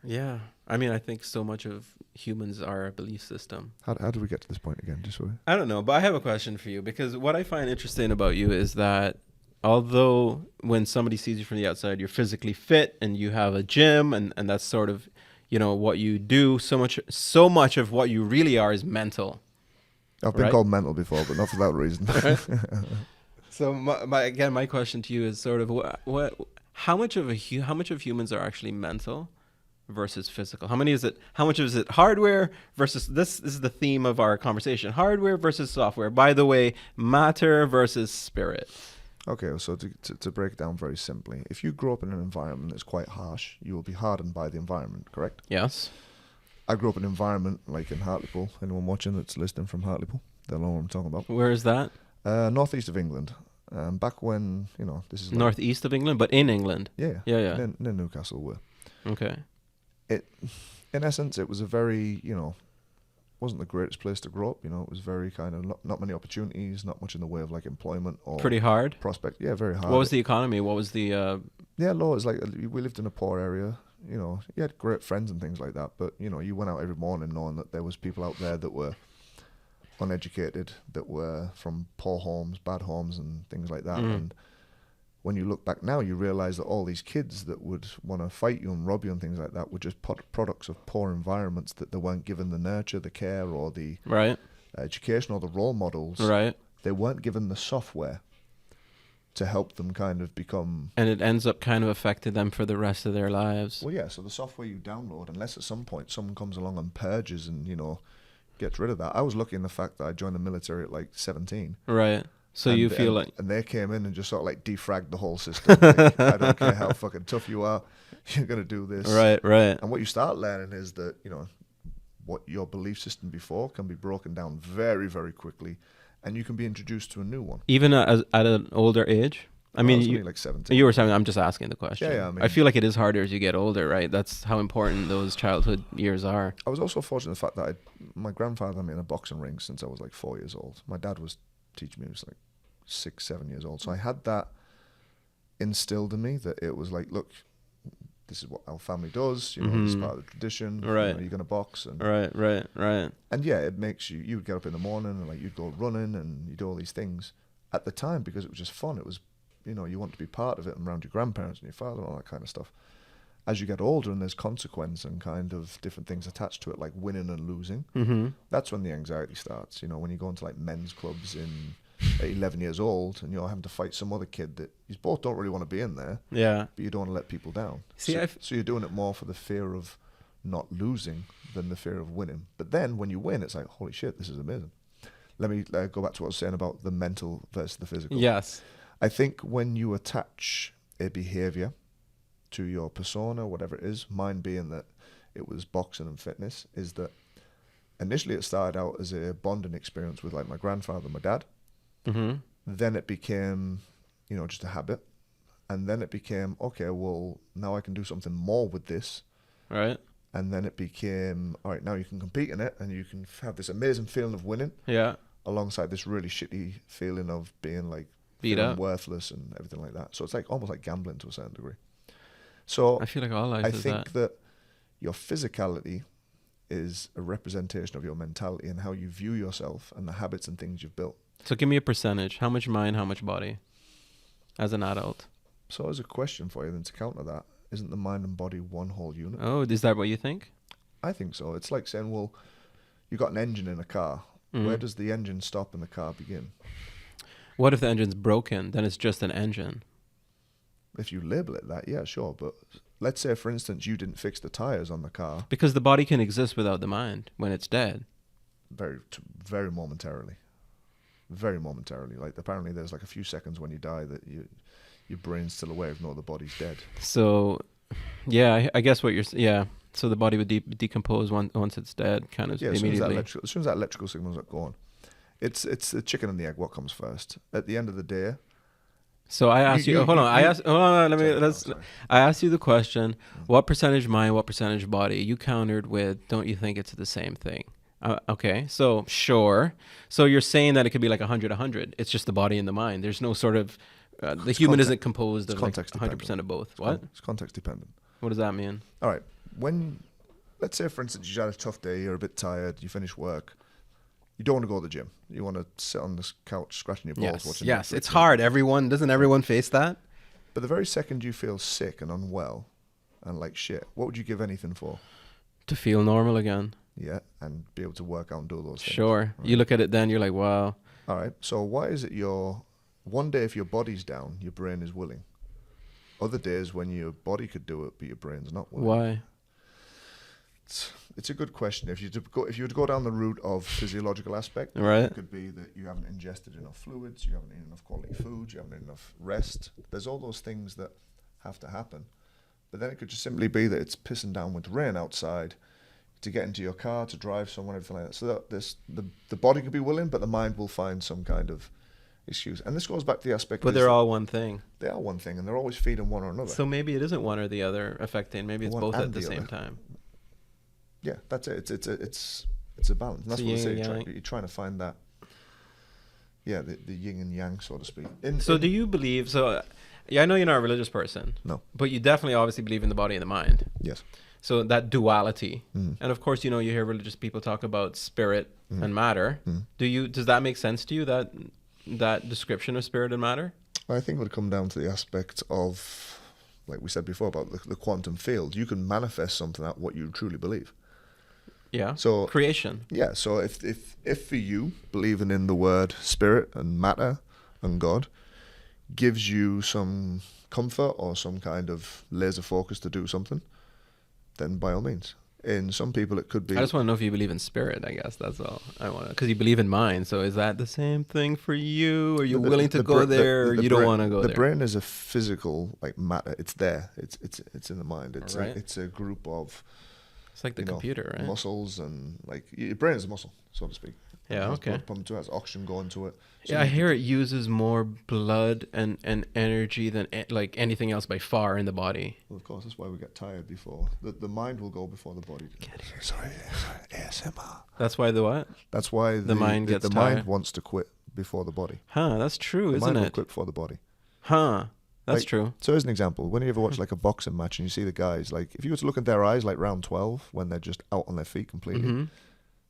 Yeah. I mean, I think so much of humans are a belief system. How did we get to this point again? Just so I don't know, but I have a question for you, because what I find interesting about you is that although when somebody sees you from the outside, you're physically fit and you have a gym and that's sort of, what you do. So much of what you really are is mental. I've been Right. called mental before, but not for that reason. So my question to you is sort of how much of humans are actually mental versus physical? How much is it hardware versus this is the theme of our conversation. Hardware versus software. By the way, matter versus spirit. Okay, so to break it down very simply, if you grow up in an environment that's quite harsh, you will be hardened by the environment, correct? Yes. I grew up in an environment like in Hartlepool. Anyone watching that's listening from Hartlepool, they'll know what I'm talking about. Where is that? Northeast of England. Back when, this is like... Northeast of England, but in England. Yeah. Yeah. Near Newcastle were. Okay. In essence, it was a very, wasn't the greatest place to grow up. It was very kind of not many opportunities, not much in the way of like employment or pretty hard prospect. Yeah, very hard. What was the economy? What was the low. It's like we lived in a poor area. You had great friends and things like that, but you went out every morning knowing that there was people out there that were uneducated, that were from poor homes, bad homes, and things like that. And when you look back now, you realize that all these kids that would want to fight you and rob you and things like that were just products of poor environments, that they weren't given the nurture, the care, or the education, or the role models. Right. They weren't given the software to help them kind of become... And it ends up kind of affecting them for the rest of their lives. Well, yeah, so the software you download, unless at some point someone comes along and purges and, gets rid of that. I was lucky in the fact that I joined the military at like 17. Right. So you feel like... And they came in and just sort of like defragged the whole system. Like, I don't care how fucking tough you are, you're going to do this. Right. And what you start learning is that, what your belief system before can be broken down very, very quickly, and you can be introduced to a new one. Even at an older age? I mean, you like 17. You were saying, I'm just asking the question. Yeah, I feel like it is harder as you get older, right? That's how important those childhood years are. I was also fortunate in the fact that my grandfather had me in a boxing ring since I was like 4 years old. My dad was teaching me when I was like 6, 7 years old. So I had that instilled in me, that it was like, look, this is what our family does, this is part of the tradition. Right. You're going to box. And Right. And yeah, it makes you would get up in the morning and like you'd go running and you do all these things. At the time, because it was just fun, it was, you want to be part of it and around your grandparents and your father and all that kind of stuff. As you get older and there's consequence and kind of different things attached to it, like winning and losing, that's when the anxiety starts. When you go into like men's clubs at 11 years old and you're having to fight some other kid that you both don't really want to be in there, yeah, but you don't want to let people down. See, so you're doing it more for the fear of not losing than the fear of winning. But then when you win, it's like, holy shit, this is amazing. Let me go back to what I was saying about the mental versus the physical. Yes. I think when you attach a behavior to your persona, whatever it is, mine being that it was boxing and fitness, is that initially it started out as a bonding experience with like my grandfather and my dad. Then it became, just a habit. And then it became, okay, well, now I can do something more with this. Right. And then it became, all right, now you can compete in it and you can have this amazing feeling of winning. Yeah. Alongside this really shitty feeling of being like beat up, worthless and everything like that. So it's like almost like gambling to a certain degree. So I feel like all life is that. I think that your physicality is a representation of your mentality and how you view yourself and the habits and things you've built. So give me a percentage. How much mind, how much body as an adult? So as a question for you then to counter that, isn't the mind and body one whole unit? Oh, is that what you think? I think so. It's like saying, well, you got an engine in a car. Where does the engine stop and the car begin? What if the engine's broken? Then it's just an engine. If you label it that, yeah, sure. But let's say, for instance, you didn't fix the tires on the car. Because the body can exist without the mind when it's dead. Very momentarily. Very momentarily. Like apparently there's like a few seconds when you die that your brain's still aware, no, the body's dead. So, yeah, I guess what you're... Yeah. So the body would decompose once it's dead, kind of immediately. As soon as that electrical signal's not gone. It's the chicken and the egg. What comes first? At the end of the day. So I asked you. Hold on. I asked you the question: what percentage mind, what percentage body? You countered with, "Don't you think it's the same thing?" Okay. So sure. So you're saying that it could be like 100-100. It's just the body and the mind. There's no sort of the human isn't composed of like 100% of both. What? It's context dependent. What does that mean? All right. Let's say, for instance, you had a tough day, you're a bit tired, you finish work, you don't want to go to the gym. You want to sit on this couch scratching your balls watching Netflix. Yes, it's hard. Doesn't everyone face that? But the very second you feel sick and unwell and like shit, what would you give anything for? To feel normal again. Yeah, and be able to work out and do those things. Sure. Right? You look at it then, you're like, wow. All right. So why is it one day if your body's down, your brain is willing? Other days when your body could do it, but your brain's not willing. Why? It's a good question. If you were to go down the route of physiological aspect, Right. it could be that you haven't ingested enough fluids, you haven't eaten enough quality food, you haven't had enough rest. There's all those things that have to happen. But then it could just simply be that it's pissing down with rain outside to get into your car, to drive somewhere, everything like that. So that the body could be willing, but the mind will find some kind of excuse. And this goes back to the aspect. But they're all one thing. They are one thing, and they're always feeding one or another. So maybe it isn't one or the other affecting. Maybe it's One both and at the the same other. time. Yeah, that's it. It's a balance. And that's So what they yin say. and yang. You're trying to find that. Yeah, the yin and yang, so to speak. So do you believe? So, yeah, I know you're not a religious person. No. But you definitely, obviously, believe in the body and the mind. Yes. So that duality, Mm. and of course, you hear religious people talk about spirit Mm. and matter. Mm. Does that make sense to you? That description of spirit and matter? I think it would come down to the aspect of, like we said before, about the quantum field. You can manifest something at what you truly believe. Yeah. So Creation. yeah. So if for you believing in the word spirit and matter and God gives you some comfort or some kind of laser focus to do something, then by all means. In some people, it could be. I just want to know if you believe in spirit. I guess that's all I want to. Because you believe in mind. So is that the same thing for you? Are you willing to go there, or you don't want to go there? The brain is a physical matter. It's there. It's in the mind. It's Right. it's a group of. It's like the computer, right? Muscles and your brain is a muscle, so to speak. Yeah, It has okay. blood pumping to it, has oxygen going to it. So Yeah, I hear it uses more blood and energy than like anything else by far in the body. Well, of course, that's why we get tired before. The mind will go before the body. Sorry, ASMR. That's why the what? That's why The mind gets the tired. mind wants to quit before the body. Huh, that's true, The isn't mind will it? quit before the body. Huh, that's Like, true. So as an example, when you ever watch like a boxing match and you see the guys, like if you were to look at their eyes like round 12 when they're just out on their feet completely, Hmm.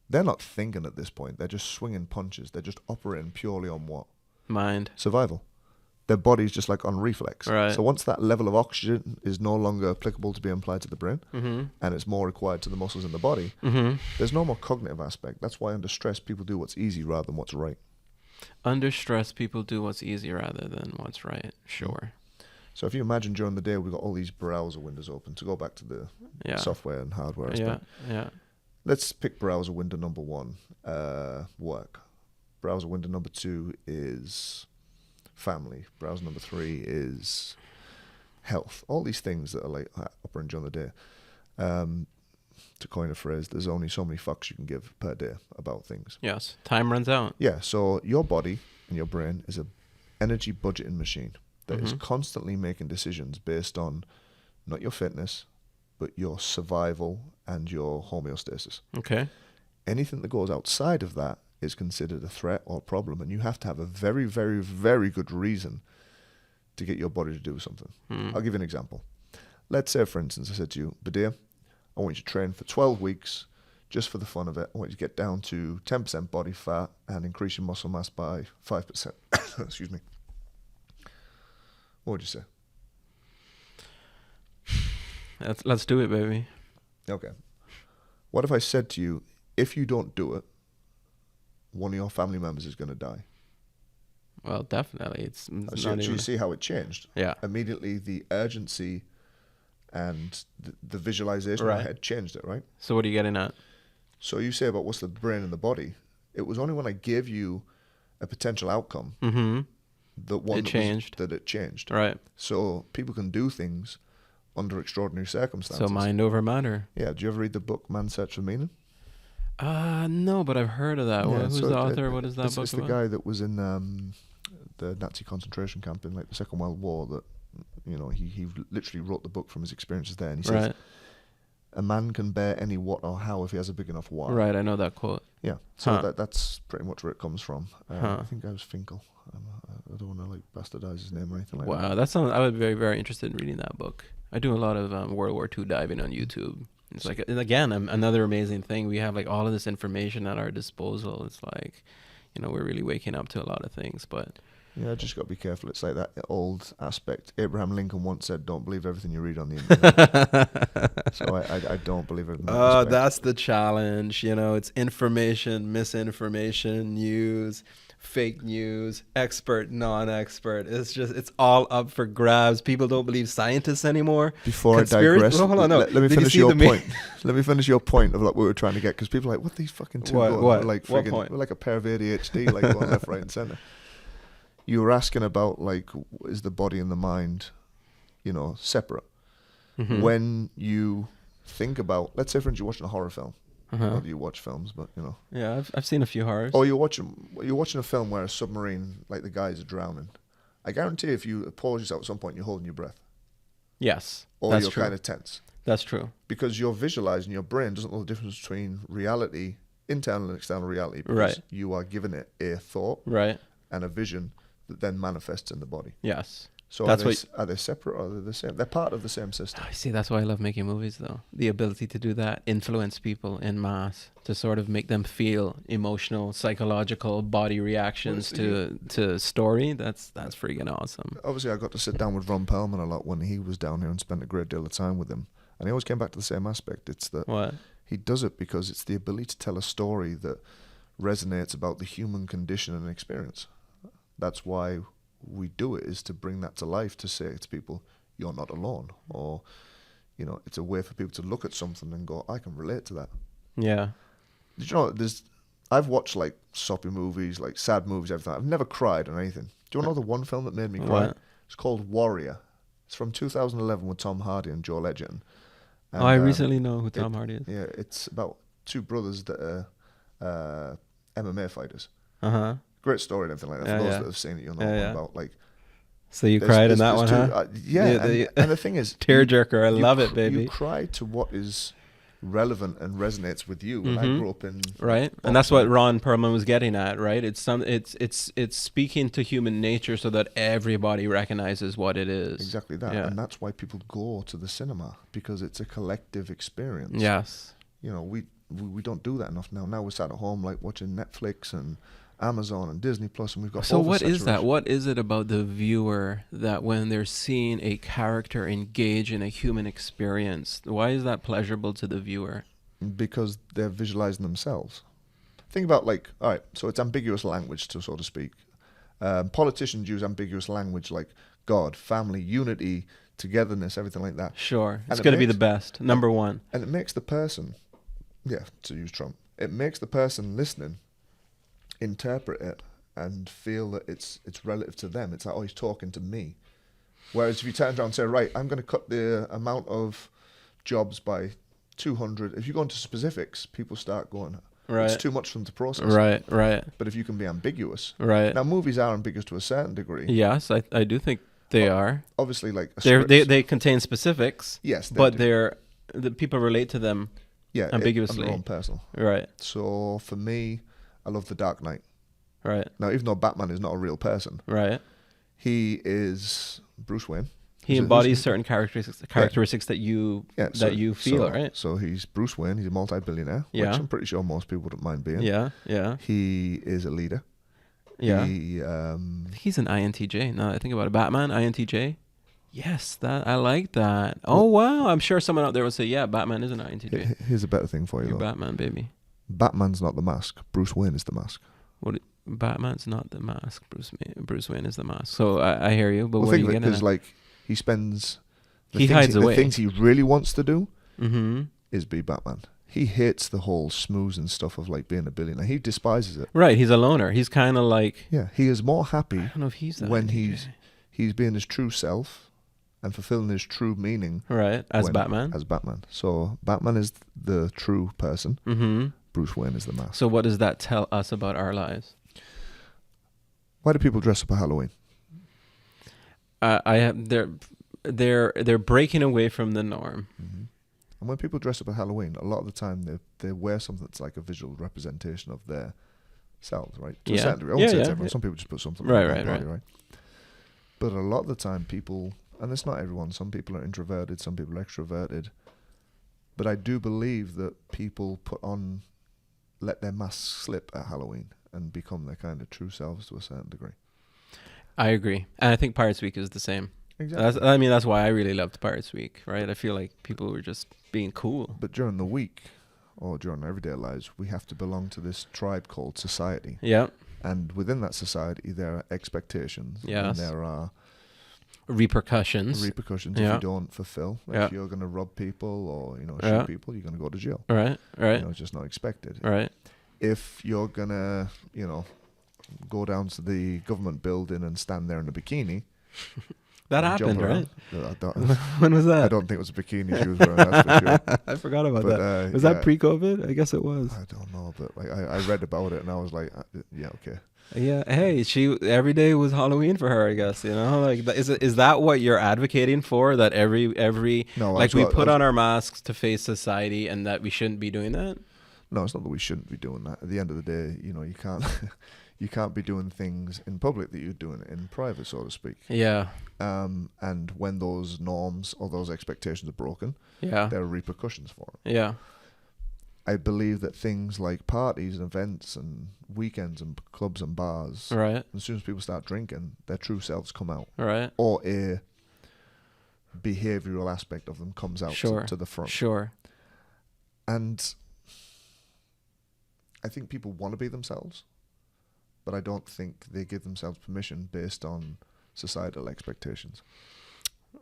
they're not thinking at this point. They're just swinging punches. They're just operating purely on what? Mind. Survival. Their body's just like on reflex. Right. So once that level of oxygen is no longer applicable to be applied to the brain Mm-hmm. and it's more required to the muscles in the body, Mm-hmm. there's no more cognitive aspect. That's why under stress people do what's easy rather than what's right. Under stress, people do what's easy rather than what's right. Sure. So if you imagine during the day we've got all these browser windows open, to go back to the Yeah. software and hardware Yeah. aspect. Yeah. Let's pick browser window number 1, work. Browser window number 2 is family. Browser number 3 is health. All these things that are like operating during the day. To coin a phrase, there's only so many fucks you can give per day about things. Yes. Time runs out. Yeah, so your body and your brain is a energy budgeting machine that is Mhm. constantly making decisions based on not your fitness, but your survival and your homeostasis. Okay. Anything that goes outside of that is considered a threat or a problem, and you have to have a very, very, very good reason to get your body to do something. Hmm. I'll give you an example. Let's say, for instance, I said to you, Badir, I want you to train for 12 weeks just for the fun of it. I want you to get down to 10% body fat and increase your muscle mass by 5%. Excuse me. What would you say? Let's do it, baby. Okay. What if I said to you, if you don't do it, one of your family members is going to die? Well, definitely. It's So not you even. see how it changed? Yeah. Immediately the urgency and the visualization in Right. my head changed it, right? So what are you getting at? So you say about what's the brain and the body. It was only when I gave you a potential outcome Mm-hmm. that one It changed. that it changed. Right. So people can do things under extraordinary circumstances. So mind over matter. Yeah. Do you ever read the book Man's Search for Meaning? No, but I've heard of that. Yeah, Who's so the author? What is that it's, book it's about? the guy that was in the Nazi concentration camp in like the Second World War. That he literally wrote the book from his experiences there, and he says Right. a man can bear any what or how if he has a big enough why. Right. I know that quote. Yeah. So Huh. that's pretty much where it comes from. Huh. I think I was Finkel. I don't want to like bastardize his name or anything like that. Wow, that sounds. I would be very, very interested in reading that book. I do a lot of World War II diving on YouTube. It's like, and again, another amazing thing. We have like all of this information at our disposal. It's like, we're really waking up to a lot of things. But Yeah, just got to be careful. It's like that old aspect. Abraham Lincoln once said, "Don't believe everything you read on the internet." So I don't believe it in that respect. That's the challenge. It's information, misinformation, news, fake news, expert, non-expert. It's all up for grabs. People don't believe scientists anymore. Before I digress, hold on, no. let me finish your point. Let me finish your point of what we were trying to get, because people are like, what are these fucking two going? What? We're like What friggin', point? we're like a pair of ADHD, like going left, right, and center. You were asking about, like, is the body and the mind, separate? Mm-hmm. When you think about, let's say, for instance, you're watching a horror film. Uh-huh. Not that you watch films, but Yeah, I've seen a few horrors. Or you're watching a film where a submarine, like the guys are drowning. I guarantee if you pause yourself at some point, you're holding your breath. Yes, Or that's you're true. kind of tense. That's true. Because you're visualizing, your brain doesn't know the difference between reality, internal and external reality. Because Right. you are giving it a thought Right. and a vision that then manifests in the body. Yes. So That's are they separate or are they the same? They're part of the same system. I see. That's why I love making movies, though. The ability to do that, influence people in mass, to sort of make them feel emotional, psychological, body reactions to story. That's freaking awesome. Obviously, I got to sit down with Ron Perlman a lot when he was down here and spent a great deal of time with him. And he always came back to the same aspect. It's that What? he does it because it's the ability to tell a story that resonates about the human condition and experience. That's why we do it, is to bring that to life, to say to people, you're not alone. Or, it's a way for people to look at something and go, I can relate to that. Yeah. Did you know, I've watched like soppy movies, like sad movies, everything. I've never cried on anything. Do you want to know the one film that made me cry? What? It's called Warrior. It's from 2011 with Tom Hardy and Joel Edgerton. And, I recently know who Tom Hardy is. Yeah, it's about two brothers that are MMA fighters. Uh-huh. Great story and everything like that. For those that have seen it, you'll know what I'm about. Like, so you cried in that one, huh? And the thing is, tearjerker. I love it, baby. You cry to what is relevant and resonates with you. And I grew up in right, and that's what Ron Perlman was getting at, right? It's speaking to human nature so that everybody recognizes what it is. Exactly that, Yeah. and that's why people go to the cinema, because it's a collective experience. Yes. We don't do that enough now. Now we're sat at home like watching Netflix and Amazon and Disney Plus, and we've got. So what is that? oversaturation. What is it about the viewer that when they're seeing a character engage in a human experience, why is that pleasurable to the viewer? Because they're visualizing themselves. Think about, like, all right, so it's ambiguous language, so to speak. Politicians use ambiguous language like God, family, unity, togetherness, everything like that. Sure, it's And it going to be the makes- best. Number one. And it makes the person, to use Trump, it makes the person listening interpret it and feel that it's relative to them. It's like, oh, he's talking to me. Whereas if you turn around and say, right, I'm going to cut the amount of jobs by 200, if you go into specifics, people start going, Right. it's too much for them to process. Right. Right. But if you can be ambiguous. Right. Now, movies are ambiguous to a certain degree. Yes, I do think they are. Obviously, like, They contain specifics. Yes, they but do. the people relate to them. ambiguously. On their own personal. Right. So for me, I love The Dark Knight. Right. Now, even though Batman is not a real person, Right. he is Bruce Wayne. He embodies certain characteristics that you feel, right? So he's Bruce Wayne. He's a multi-billionaire, which Yeah. I'm pretty sure most people wouldn't mind being. Yeah. Yeah. He is a leader. Yeah. He's an INTJ. Now that I think about it, Batman, INTJ. Yes, I like that. Oh wow, I'm sure someone out there would say, yeah, Batman is an INTJ. Here's a better thing for you, You're though. Batman, baby. Batman's not the mask. Bruce Wayne is the mask. Batman's not the mask. Bruce Wayne is the mask. So I hear you, but Well, what are think you of it, getting because at? like he spends. He hides away. The things he really wants to do Mm-hmm. is be Batman. He hates the whole smoozing stuff of like being a billionaire. He despises it. Right, he's a loner. He's kind of like, Yeah, he is more happy I don't know if he's that when INTJ. he's being his true self and fulfilling his true meaning right as Batman. As Batman. So Batman is the true person. Mm-hmm. Bruce Wayne is the mask. So what does that tell us about our lives? Why do people dress up at Halloween? They're breaking away from the norm. Mm-hmm. And when people dress up at Halloween, a lot of the time they wear something that's like a visual representation of their selves, right? To a certain degree. I won't say it's everyone. Some people just put something on their body, right? But a lot of the time people, and it's not everyone, some people are introverted, some people are extroverted. But I do believe that people let their masks slip at Halloween and become their kind of true selves to a certain degree. I agree, and I think Pirates Week is the same. Exactly. I mean, that's why I really loved Pirates Week, right? I feel like people were just being cool. But during the week, or during our everyday lives, we have to belong to this tribe called society. Yeah. And within that society, there are expectations. Yes. And there are repercussions if Yeah. you don't fulfill. Like Yeah. if you're going to rob people or, shoot Yeah. people, you're going to go to jail. Right. Right. It's just not expected. Right. If you're going to, go down to the government building and stand there in a bikini. That happened, right? When was I that? don't think it was a bikini she was wearing, that's for sure. I forgot about But, that. Was that pre-COVID? I guess it was. I don't know, but like I read about it and I was like, yeah, okay. Yeah. Hey, every day was Halloween for her, I guess. Like is that what you're advocating for? That every No, like we put on our masks to face society, and that we shouldn't be doing that? No, it's not that we shouldn't be doing that. At the end of the day, you can't you can't be doing things in public that you're doing in private, so to speak. Yeah. And when those norms or those expectations are broken, Yeah. there are repercussions for it. Yeah. I believe that things like parties and events and weekends and clubs and bars, Right. as soon as people start drinking, their true selves come out. Right. Or a behavioural aspect of them comes out to the front. Sure. And I think people want to be themselves, but I don't think they give themselves permission based on societal expectations.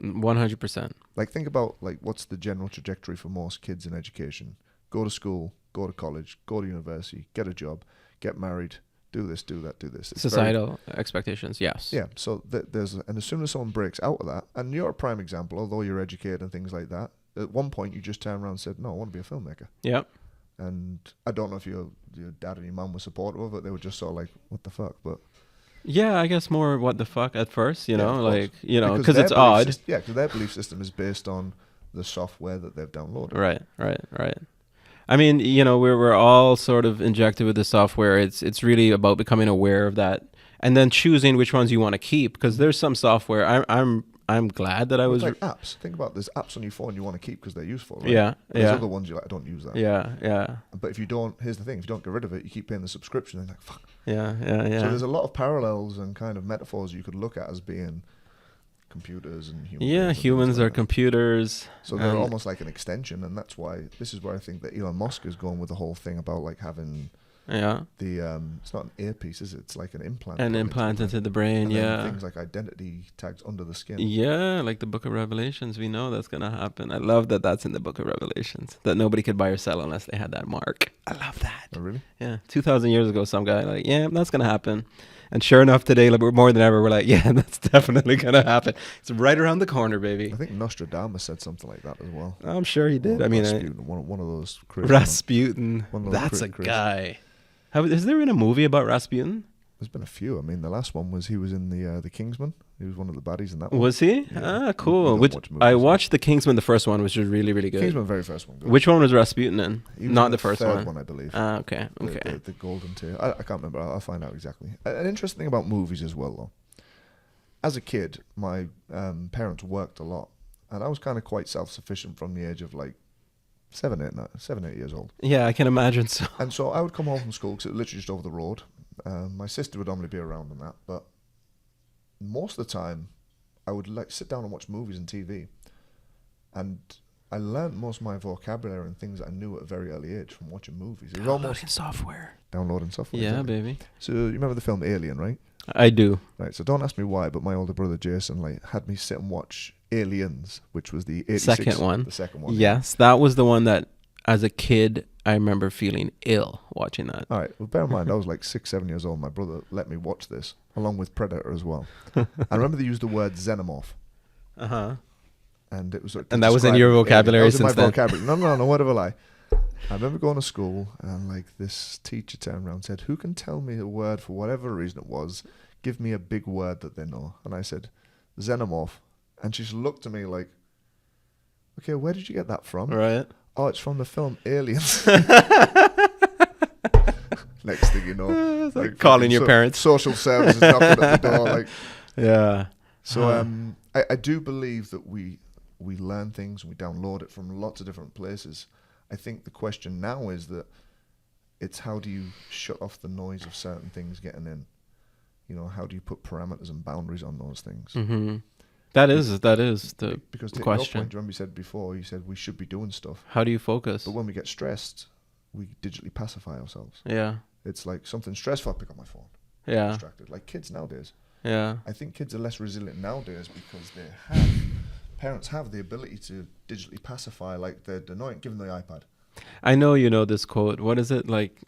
100%. Like, think about, like, what's the general trajectory for most kids in education? Go to school, go to college, go to university, get a job, get married, do this, do that, do this. It's societal expectations, yes. Yeah, so and as soon as someone breaks out of that, and you're a prime example, although you're educated and things like that, at one point you just turned around and said, no, I want to be a filmmaker. Yep. And I don't know if your dad and your mum were supportive of it. They were just sort of like, what the fuck? But yeah, I guess more what the fuck at first, because it's odd. Because their belief system is based on the software that they've downloaded. Right. I mean, we're all sort of injected with the software. It's really about becoming aware of that, and then choosing which ones you want to keep. Because there's some software. I'm glad that I was like apps. Think about there's apps on your phone you want to keep because they're useful. Right? Yeah. There's other ones you're like, I don't use that. Yeah. But if you don't, here's the thing: if you don't get rid of it, you keep paying the subscription. And like, fuck. Yeah. So there's a lot of parallels and kind of metaphors you could look at as being computers and humans. Yeah, humans are computers. So they're almost like an extension, and that's why this is where I think that Elon Musk is going with the whole thing about like having the it's not an earpiece, is it? It's like an implant. An implant into the brain, and things like identity tags under the skin. Yeah, like the Book of Revelations. We know that's gonna happen. I love that that's in the Book of Revelations. That nobody could buy or sell unless they had that mark. I love that. Oh, really? Yeah, 2,000 years ago, some guy that's gonna happen. And sure enough, today, like, we're more than ever, we're like, yeah, that's definitely going to happen. It's right around the corner, baby. I think Nostradamus said something like that as well. I'm sure he did. Rasputin, one of those crazy Rasputin. That's a guy. Has there been a movie about Rasputin? There's been a few. I mean, the last one was he was in the Kingsman. He was one of the baddies in that one. Was he? Yeah. Cool. I watched the Kingsman, the first one, which was really, really good. Kingsman, very first one. Good. Which one was Rasputin in? Not the first third one, I believe. Okay. The golden tier. I can't remember. I'll find out exactly. An interesting thing about movies as well, though. As a kid, my parents worked a lot, and I was kind of quite self-sufficient from the age of like 7, 8 years old. Yeah, I can imagine so. And so I would come home from school because it was literally just over the road. My sister would normally be around and that, but most of the time I would like sit down and watch movies and TV, and I learned most of my vocabulary and things that I knew at a very early age from watching movies. It was Downloading software. Yeah, exactly. Baby. So you remember the film Alien, right? I do. Right, so don't ask me why, but my older brother Jason had me sit and watch Aliens, which was the 86th, second one. The second one. Yes, that was the one that, as a kid, I remember feeling ill watching that. All right, well, bear in mind, I was like 6, 7 years old. My brother let me watch this, along with Predator as well. I remember they used the word xenomorph. Uh-huh. And it was. And that was in your vocabulary since then? Vocabulary. No, what of a lie. I remember going to school, and like this teacher turned around and said, "Who can tell me a word for whatever reason it was? Give me a big word that they know." And I said, "Xenomorph." And she just looked at me like, "Okay, where did you get that from?" Right. "Oh, it's from the film Aliens." Next thing you know, like calling your parents. Social services knocking at the door. Like, yeah. So I do believe that we learn things and we download it from lots of different places. I think the question now is that it's how do you shut off the noise of certain things getting in? how do you put parameters and boundaries on those things? Mm-hmm. That is the Because to your question. point, do you remember you said before, you said we should be doing stuff. How do you focus? But when we get stressed, we digitally pacify ourselves. Yeah. It's like something stressful, I pick up my phone. Yeah. Distracted. Like kids nowadays. Yeah. I think kids are less resilient nowadays because parents have the ability to digitally pacify, like they're not giving the iPad. I know you know this quote. What is it? Like,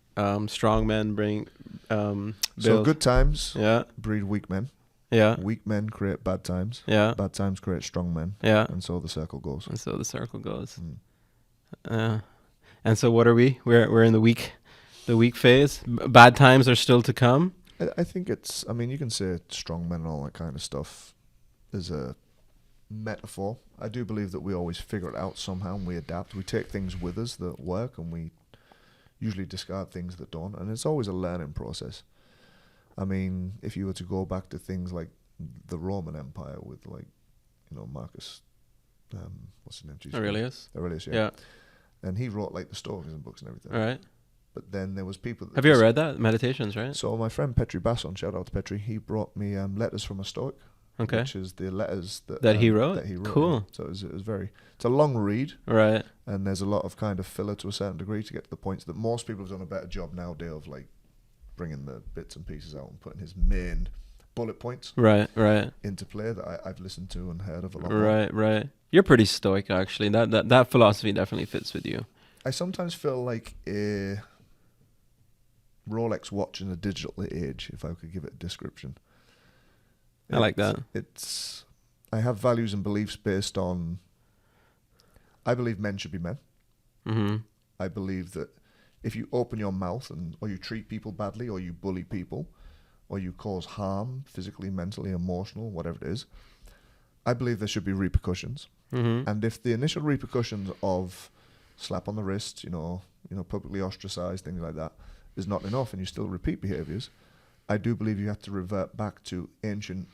strong men bring So build. good times Yeah. breed weak men. Yeah. Weak men create bad times. Yeah. Bad times create strong men. Yeah. And so the circle goes. And so the circle goes. Mm. And so what are we? We're in the weak phase. Bad times are still to come. I think it's, I mean, you can say strong men and all that kind of stuff is a metaphor. I do believe that we always figure it out somehow and we adapt. We take things with us that work and we usually discard things that don't. And it's always a learning process. I mean, if you were to go back to things like the Roman Empire with Marcus, what's his name? Aurelius. Aurelius, yeah. Yeah. And he wrote like the stories and books and everything. All right. But then there was people that Have you ever read that? Meditations, right? So my friend Petri Basson, shout out to Petri, he brought me letters from a Stoic. Okay. Which is the letters that he wrote. Cool. So it was it's a long read. Right. And there's a lot of kind of filler to a certain degree to get to the points that most people have done a better job nowadays of like bringing the bits and pieces out and putting his main bullet points right into play that I've listened to and heard of a lot right. You're pretty stoic, actually. That philosophy definitely fits with you. I sometimes feel like a Rolex watch in a digital age, if I could give it a description. I like that. I have values and beliefs based on, I believe men should be men. Mm-hmm. I believe that if you open your mouth or you treat people badly or you bully people or you cause harm physically, mentally, emotional, whatever it is, I believe there should be repercussions. Mm-hmm. And if the initial repercussions of slap on the wrist, publicly ostracized, things like that, is not enough and you still repeat behaviors, I do believe you have to revert back to ancient,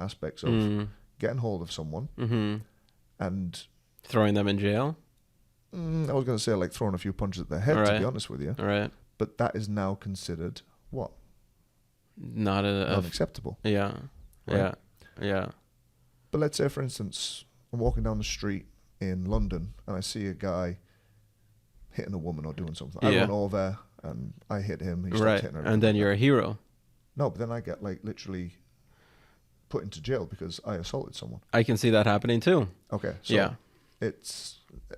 aspects of getting hold of someone and throwing them in jail. I was going to say like throwing a few punches at their head, to be honest with you. Right. But that is now considered what? Not unacceptable. Yeah. Right? Yeah. But let's say, for instance, I'm walking down the street in London and I see a guy hitting a woman or doing something. I run over and I hit him. He starts hitting her. And then you're a hero. No, but then I get like literally put into jail because I assaulted someone. I can see that happening too. Okay. So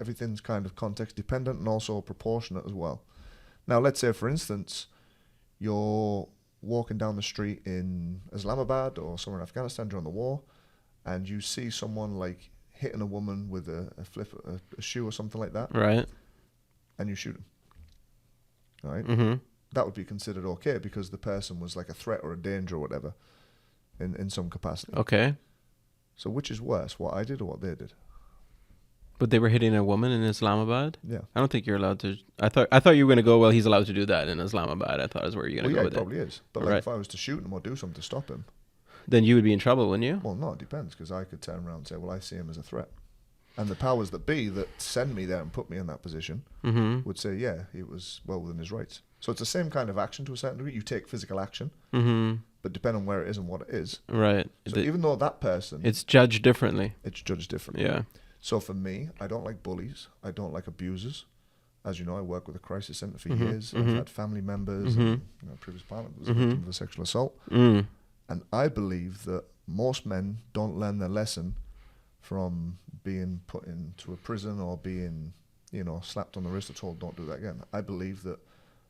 everything's kind of context dependent and also proportionate as well. Now, let's say, for instance, you're walking down the street in Islamabad or somewhere in Afghanistan during the war and you see someone like hitting a woman with a shoe or something like that. Right. And you shoot him. Right? Mm-hmm. That would be considered okay because the person was like a threat or a danger or whatever in some capacity. Okay. So which is worse, what I did or what they did? But they were hitting a woman in Islamabad? Yeah. I don't think you're allowed to. I thought you were going to go, well, he's allowed to do that in Islamabad. I thought is where you're going to go with it. Well, yeah, he probably is. But like if I was to shoot him or do something to stop him, then you would be in trouble, wouldn't you? Well, no, it depends because I could turn around and say, well, I see him as a threat. And the powers that be that send me there and put me in that position would say, yeah, he was well within his rights. So it's the same kind of action to a certain degree. You take physical action, but depending on where it is and what it is. Right. So even though that person... It's judged differently. It's judged differently. Yeah. So for me, I don't like bullies. I don't like abusers. As you know, I work with a crisis centre for years. I've had family members. And, previous partner was a victim of a sexual assault. And I believe that most men don't learn their lesson from being put into a prison or being, slapped on the wrist or told don't do that again. I believe that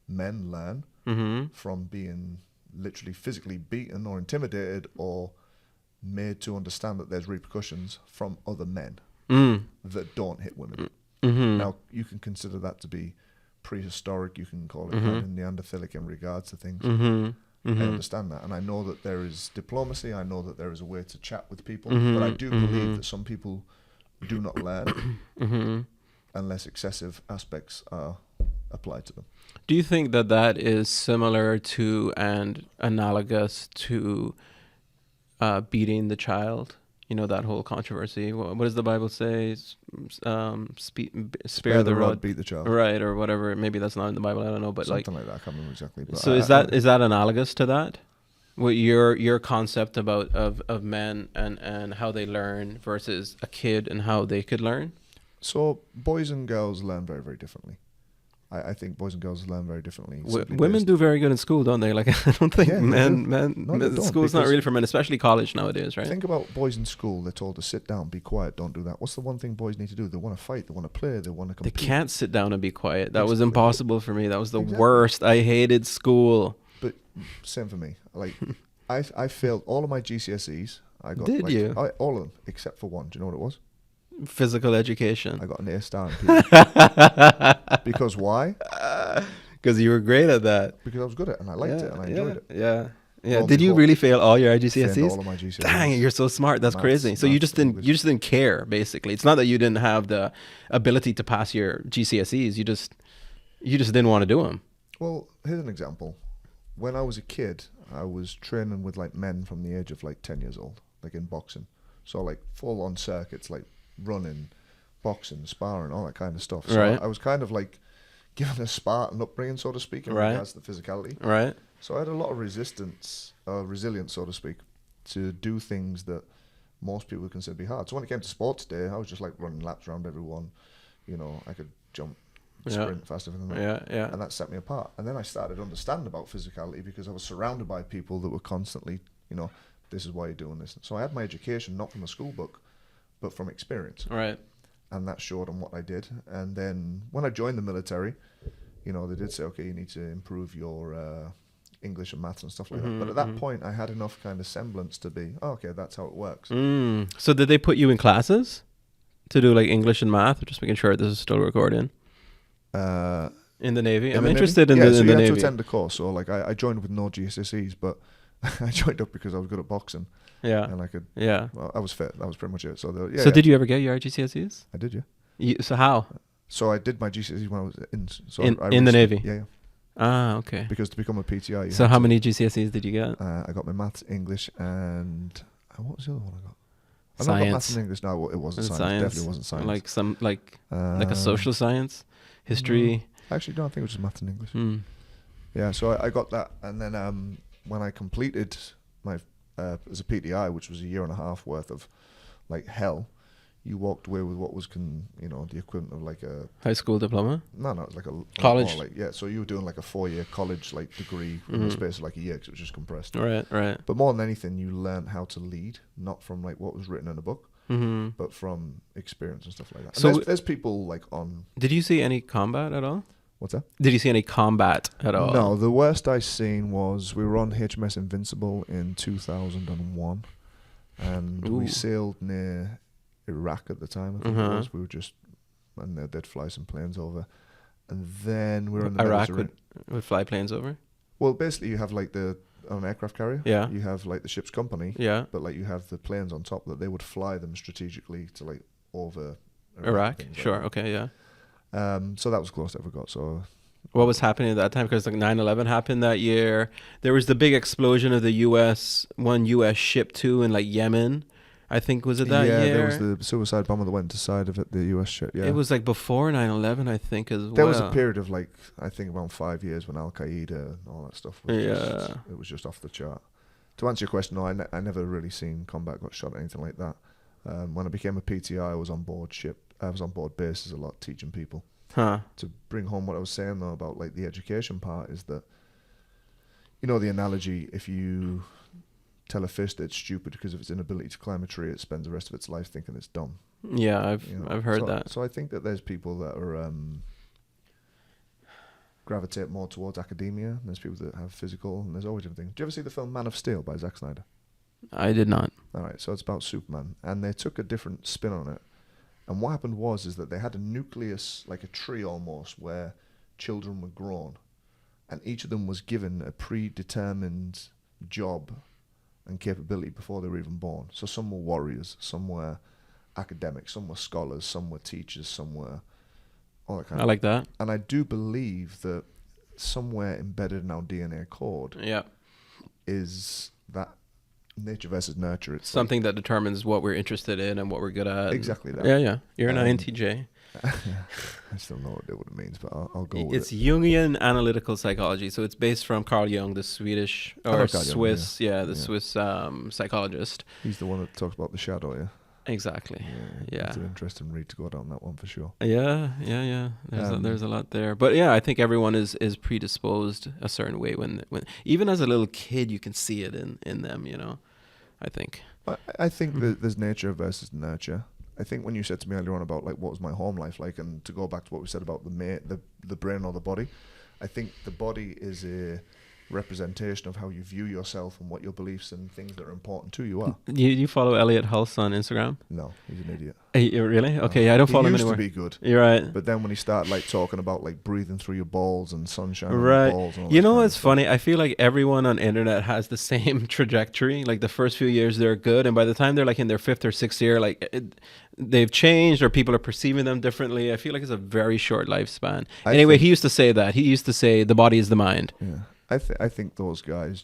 men learn from being literally physically beaten or intimidated or made to understand that there's repercussions from other men that don't hit women. Now, you can consider that to be prehistoric. You can call it kind of Neanderthalic in regards to things. I understand that. And I know that there is diplomacy. I know that there is a way to chat with people. But I do believe that some people do not learn unless excessive aspects are applied to them. Do you think that is similar to and analogous to beating the child? That whole controversy. What does the Bible say? Spare the rod, beat the child. Right, or whatever. Maybe that's not in the Bible. I don't know, but something like that. I can't remember exactly. But so is that analogous to that? What your concept about of men and how they learn versus a kid and how they could learn? So boys and girls learn very, very differently. I think boys and girls learn very differently. Simply Women based. do very good in school, don't they? Like I don't think Yeah, they do. No, they don't, school's not because really for men, especially college nowadays, right? think about boys in school. They're told to sit down, be quiet, don't do that. What's the one thing boys need to do? They want to fight, they want to play, they want to They compete. can't sit down and be quiet. That was Exactly. impossible for me. That was the Exactly. worst. I hated school. But same for me. Like I failed all of my GCSEs. I got Did you? all of them except for one. Do you know what it was? Physical education. I got an A star in PE. Because why? Because you were great at that. Because I was good at it and I liked it and I enjoyed it. Yeah. Yeah. Lo and Did you behold, really fail all your failed GCSEs? all of my GCSEs. Dang, you're so smart. That's Maths, crazy. So you maths, just didn't English. you just didn't care, basically. It's not that you didn't have the ability to pass your GCSEs. You just didn't want to do them. Well, here's an example. When I was a kid, I was training with like men from the age of like 10 years old, like in boxing. So like full on circuits, like running, boxing, sparring, all that kind of stuff. So Right. I was kind of like given a Spartan upbringing, so to speak, in Right. regards to the physicality. Right? So I had a lot of resilience, so to speak, to do things that most people would consider to be hard. So when it came to sports day, I was just like running laps around everyone. You know, I could jump, Yeah. sprint faster than that. Yeah. And that set me apart. And then I started to understand about physicality because I was surrounded by people that were constantly, you know, this is why you're doing this. So I had my education not from a school book, but from experience. Right. And that showed on what I did. And then when I joined the military, you know, they did say, okay, you need to improve your English and maths and stuff like that. But at that point, I had enough kind of semblance to be, oh, okay, that's how it works. So did they put you in classes to do like English and math? Just making sure this is still recording. In the Navy? I'm interested in yeah, the, so in you the had to Navy. attend the course. So like I joined with no GCSEs, but I joined up because I was good at boxing Yeah. and I could. Yeah. Well, I was fit. That was pretty much it. So So did you ever get your GCSEs? I did, yeah. So how? So I did my GCSEs when I was in. So In- I in the Navy? Yeah, yeah. Ah, okay. Because to become a PTI, So how many GCSEs did you get? I got my maths, English, and what was the other one I got? I know I got maths Science. and English. No, it wasn't Was it science. Definitely wasn't science. Like some like a Uh, social science, history. Actually, no, I think it was just maths and English. Hmm. Yeah, so I got that, and then when I completed my as a PTI, which was a year and a half worth of like hell, you walked away with what was the equivalent of like a High school diploma. no, it was like a College. more like, yeah. So you were doing like a 4-year college like degree in the space of like a year because it was just compressed. Right. Right. But more than anything, you learn how to lead, not from like what was written in a book, Hmm. but from experience and stuff like that. So And there's people like on Did you see any combat at all? what's that? Did you see any combat at all? No, the worst I seen was we were on HMS Invincible in 2001, and Ooh. we sailed near Iraq at the time. I think it Uh-huh. was. We were just, and they'd fly some planes over, and then we were in the Iraq Mediterranean. would fly planes over. Well, basically, you have like on an aircraft carrier. Yeah. You have like the ship's company, Yeah. but like you have the planes on top that they would fly them strategically to like over Iraq. things like Sure. that. Okay. Yeah. So that was the closest I ever got. So What was happening at that time? Because like 9/11 happened that year. There was the big explosion of the one U.S. ship too in like Yemen. I think was it that yeah, year? there was the suicide bomber that went inside of it, the US ship. Yeah, It was like before 9/11, I think, as well. there was a period of like I think around 5 years when Al Qaeda and all that stuff was just, Yeah. it was just off the chart. To answer your question, no, I never really seen combat, got shot or anything like that. When I became a PTI, I was on board ship. I was on board bases a lot, teaching people. Huh. To bring home what I was saying though about like the education part is that, you know, the analogy, if you tell a fish that it's stupid because of its inability to climb a tree, it spends the rest of its life thinking it's dumb. Yeah, You know? I've heard so, that. So I think that there's people that are gravitate more towards academia, and there's people that have physical, and there's always different things. Do you ever see the film Man of Steel by Zack Snyder? I did not. All right, so it's about Superman, and they took a different spin on it. And what happened is that they had a nucleus, like a tree almost, where children were grown, and each of them was given a predetermined job and capability before they were even born. So some were warriors, some were academics, some were scholars, some were teachers, some were all that kind I of. like that. And I do believe that somewhere embedded in our DNA code Yeah. is that nature versus nurture. It's something that determines what we're interested in and what we're good at. Exactly that. Yeah, yeah. You're an INTJ. I still know what it means, but I'll go with It's it. Jungian analytical psychology. So it's based from Carl Jung, the Swedish or Swiss, Swiss psychologist. He's the one that talks about the shadow, yeah? Exactly. Yeah. It's an interesting read to go down that one for sure. Yeah. There's a lot there, but yeah, I think everyone is predisposed a certain way when even as a little kid you can see it in them. I think. I think that there's nature versus nurture. I think when you said to me earlier on about like what was my home life like, and to go back to what we said about the brain or the body, I think the body is a representation of how you view yourself and what your beliefs and things that are important to you are. You follow Elliot Hulse on Instagram? No, he's an idiot. Really? Okay, I don't follow him anymore. He used to be good. You're right. But then when he started like talking about like breathing through your balls and sunshine right. on your balls and all you know what's funny? I feel like everyone on internet has the same trajectory. Like the first few years they're good, and by the time they're like in their 5th or 6th year, they've changed or people are perceiving them differently. I feel like it's a very short lifespan. Anyway, he used to say that. He used to say the body is the mind. Yeah. I think those guys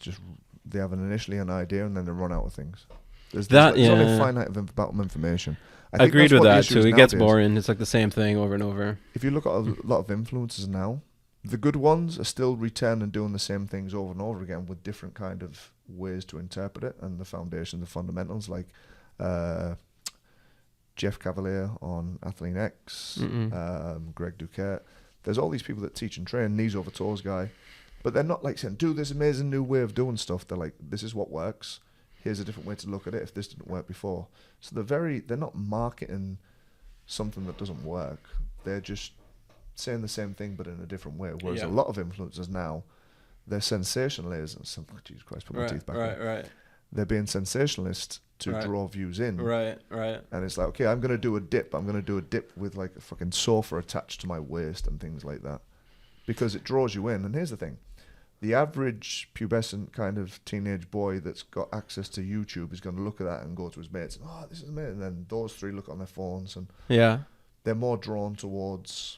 they have initially an idea and then they run out of things. There's only a finite amount of information. I agreed with that too. It gets boring. It's like the same thing over and over. If you look at a lot of influencers now, the good ones are still returning and doing the same things over and over again with different kind of ways to interpret it and the foundation, the fundamentals, like Jeff Cavalier on Athlean X, Greg Duquette. There's all these people that teach and train. Knees over toes guy. But they're not like saying, do this amazing new way of doing stuff. They're like, this is what works. Here's a different way to look at it if this didn't work before. So they're not marketing something that doesn't work. They're just saying the same thing but in a different way. Whereas a lot of influencers now, they're sensationalists. Jesus Christ, put my teeth back in. Right. They're being sensationalists to draw views in. Right. And it's like, okay, I'm going to do a dip. I'm going to do a dip with like a fucking sofa attached to my waist and things like that. Because it draws you in. And here's the thing. The average pubescent kind of teenage boy that's got access to YouTube is going to look at that and go to his mates and, oh, this is amazing. And then those three look on their phones and they're more drawn towards,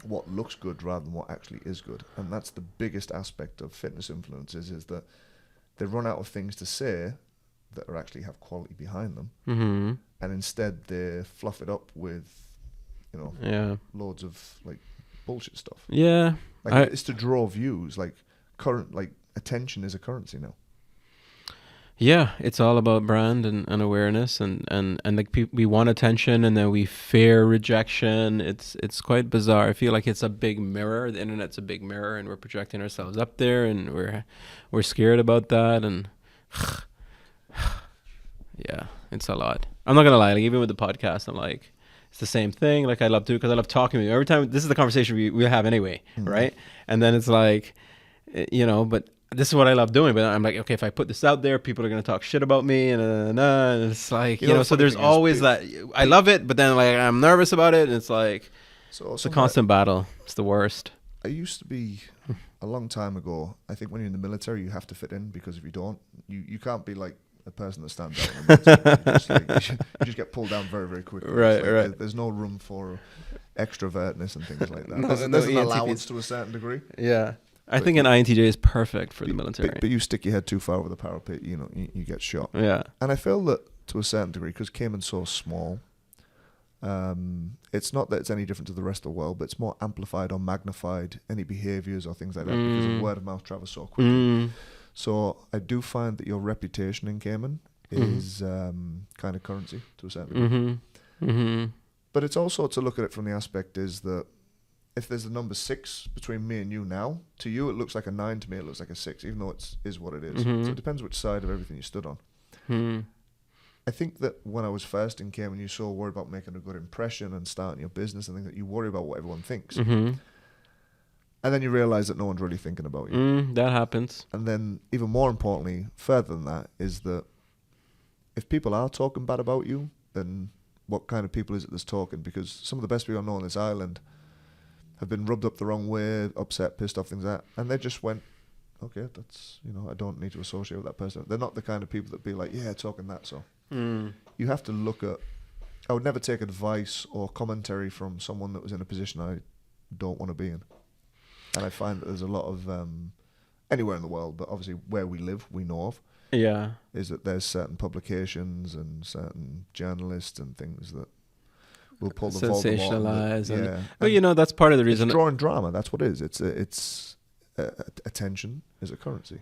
what looks good rather than what actually is good. And that's the biggest aspect of fitness influencers is that they run out of things to say that are actually have quality behind them. Mm-hmm. And instead they fluff it up with, loads of like bullshit stuff. Yeah. It's to draw views. Attention is a currency now. Yeah, it's all about brand and awareness and like we want attention and then we fear rejection. It's quite bizarre. I feel like it's a big mirror. The internet's a big mirror and we're projecting ourselves up there and we're scared about that and yeah, it's a lot. I'm not gonna lie. Like even with the podcast, I'm like. It's the same thing. Like I love to because I love talking to you. Every time, this is the conversation we have anyway, right? And then it's like, but this is what I love doing. But I'm like, okay, if I put this out there, people are going to talk shit about me. And it's like, so there's always that. I love it, but then like I'm nervous about it. And it's like, it's a constant battle. It's the worst. I used to be, a long time ago, I think when you're in the military, you have to fit in because if you don't, you can't be like, a person that stands out in the military. You just get pulled down very, very quickly. Right. There's no room for extrovertness and things like that. There's an allowance to a certain degree. Yeah. I think an INTJ is perfect for the military. But you stick your head too far over the parapet, you get shot. Yeah. And I feel that to a certain degree, because Cayman's so small, it's not that it's any different to the rest of the world, but it's more amplified or magnified any behaviors or things like that because of word of mouth travels so quickly. So I do find that your reputation in Cayman is kind of currency to a certain degree. But it's also to look at it from the aspect is that if there's a number 6 between me and you now, to you it looks like a 9, to me it looks like a 6, even though it is what it is. So it depends which side of everything you stood on. I think that when I was first in Cayman, you're so worried about making a good impression and starting your business and things that you worry about what everyone thinks. And then you realise that no one's really thinking about you. That happens. And then even more importantly, further than that, is that if people are talking bad about you, then what kind of people is it that's talking? Because some of the best people I know on this island have been rubbed up the wrong way, upset, pissed off, things like that. And they just went, okay, that's, I don't need to associate with that person. They're not the kind of people that be like, yeah, talking that. So you have to look at, I would never take advice or commentary from someone that was in a position I don't want to be in. And I find that there's a lot of, anywhere in the world, but obviously where we live, we know of, Yeah. is that there's certain publications and certain journalists and things that will pull the Voldemort. Sensationalize Yeah. but you know, that's part of the It's reason. drawing drama. That's what it is. It's attention is a currency.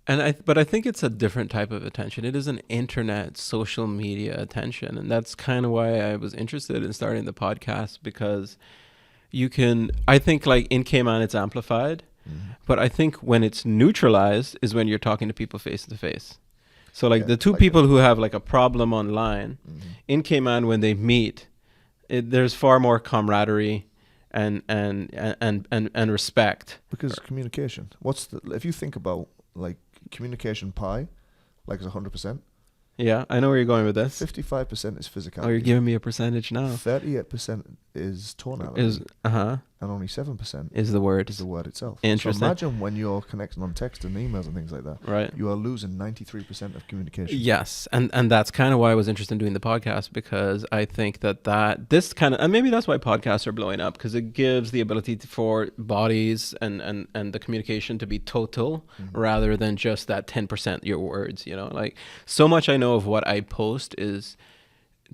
But I think it's a different type of attention. It is an internet, social media attention, and that's kind of why I was interested in starting the podcast, because you can. I think like in Cayman it's amplified, but I think when it's neutralized is when you're talking to people face to face. So like the two people who have like a problem online in Cayman, when they meet, there's far more camaraderie and respect. Because communication. If you think about like communication pie, like it's 100%. Yeah, I know where you're going with this. 55% is physicality. Oh, you're giving me a percentage now. 38% is tonality. And only 7% is the word. Is the word itself. Interesting. So imagine when you're connecting on text and emails and things like that. Right. You are losing 93% of communication. Yes, and that's kind of why I was interested in doing the podcast, because I think that this kind of, and maybe that's why podcasts are blowing up, because it gives the ability for bodies and the communication to be total rather than just that 10% your words. You know, like so much I know of what I post is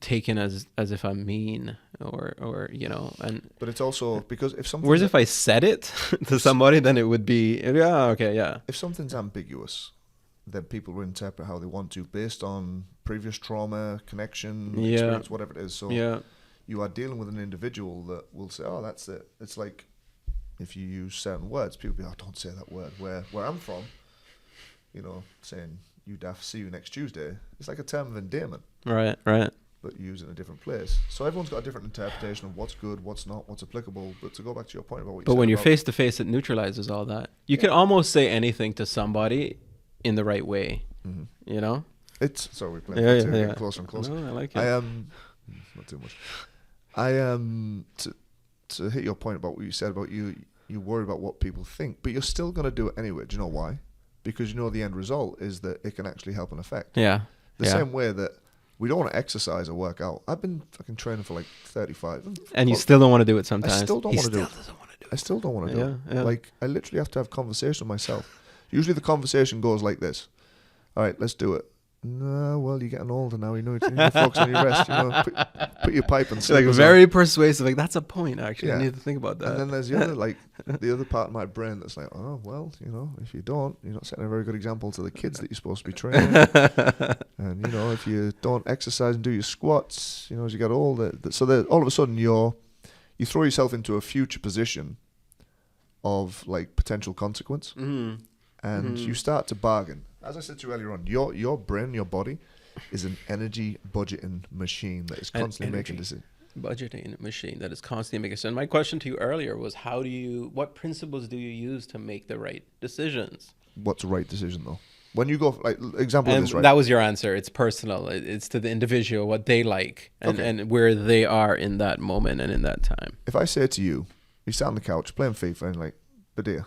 taken as if I'm mean or you know, and but it's also because if something, whereas if I said it to somebody, then it would be if something's ambiguous, then people will interpret how they want to based on previous trauma, connection, experience, whatever it is. So you are dealing with an individual that will say, oh, that's it. It's like if you use certain words, people be like, oh, don't say that word. Where I'm from, you know, saying you daft, see you next Tuesday, it's like a term of endearment, right, but used in a different place. So everyone's got a different interpretation of what's good, what's not, what's applicable. But to go back to your point about what you said, but when you're face to face, it neutralizes all that. You can almost say anything to somebody in the right way. You know, it's so we're playing getting closer and closer. No, I like it. I not too much. I to hit your point about what you said about you worry about what people think, but you're still gonna do it anyway. Do you know why? Because you know the end result is that it can actually help and affect. Yeah. The same way that we don't want to exercise or work out. I've been fucking training for like 35. And you still don't want to do it sometimes. I still don't want to do it. Doesn't want to do it. I still don't want to do it. Yeah. Like, I literally have to have conversation with myself. Usually the conversation goes like this. All right, let's do it. No, well, you're getting older now. You need to focus on your rest. You know, put your pipe and like very persuasive. Like that's a point. Actually, I need to think about that. And then there's the other, like the other part of my brain that's like, oh well, you know, if you don't, you're not setting a very good example to the kids that you're supposed to be training. And you know, if you don't exercise and do your squats, you know, as you get older, so that all of a sudden you throw yourself into a future position of like potential consequence, and you start to bargain. As I said to you earlier on, your brain, your body, is an energy budgeting machine that is constantly making decisions. Budgeting machine that is constantly making decisions. And my question to you earlier was, what principles do you use to make the right decisions? What's the right decision though? When you go, like, example of this, right? That was your answer. It's personal. It's to the individual, what they like, and where they are in that moment and in that time. If I say to you, you sat on the couch playing FIFA and like, Badir,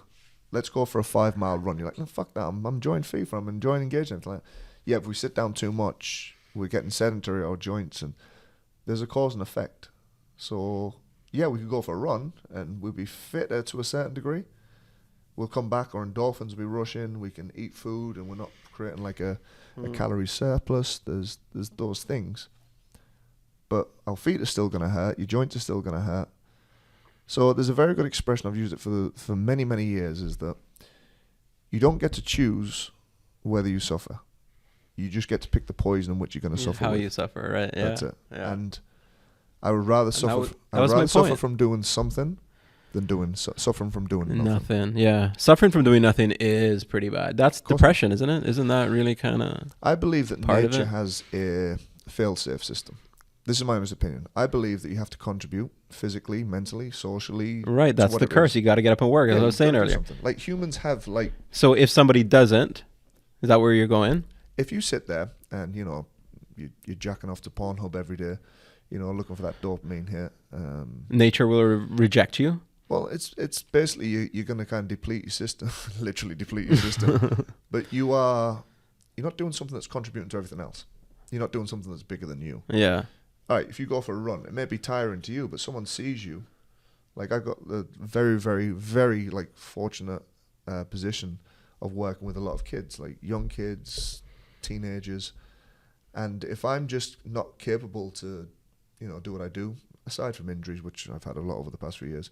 let's go for a 5-mile run. You're like, no, fuck that. I'm enjoying FIFA. I'm enjoying engagement. Like, yeah, if we sit down too much, we're getting sedentary, our joints, and there's a cause and effect. So, yeah, we could go for a run, and we'll be fitter to a certain degree. We'll come back, our endorphins will be rushing, we can eat food, and we're not creating like a calorie surplus. There's those things. But our feet are still going to hurt, your joints are still going to hurt. So there's a very good expression, I've used it for many, many years, is that you don't get to choose whether you suffer. You just get to pick the poison in which you're going to suffer. How with. You suffer, right? Yeah. That's it. Yeah. And I would rather suffer from doing something than suffering from doing nothing. Yeah. Suffering from doing nothing is pretty bad. That's depression, isn't it? Isn't that really kind of I believe that nature has a fail-safe system. This is my honest opinion. I believe that you have to contribute physically, mentally, socially. Right, that's the curse. You got to get up and work, as I was saying earlier. Like humans have like... So if somebody doesn't, is that where you're going? If you sit there and, you know, you're jacking off to Pornhub every day, you know, looking for that dopamine hit. Nature will reject you? Well, it's basically you're going to kind of deplete your system, literally deplete your system. But you're not doing something that's contributing to everything else. You're not doing something that's bigger than you. Yeah. All right, if you go for a run, it may be tiring to you, but someone sees you. Like, I got the very, very, very, like, fortunate position of working with a lot of kids, like young kids, teenagers. And if I'm just not capable to, do what I do, aside from injuries, which I've had a lot over the past few years,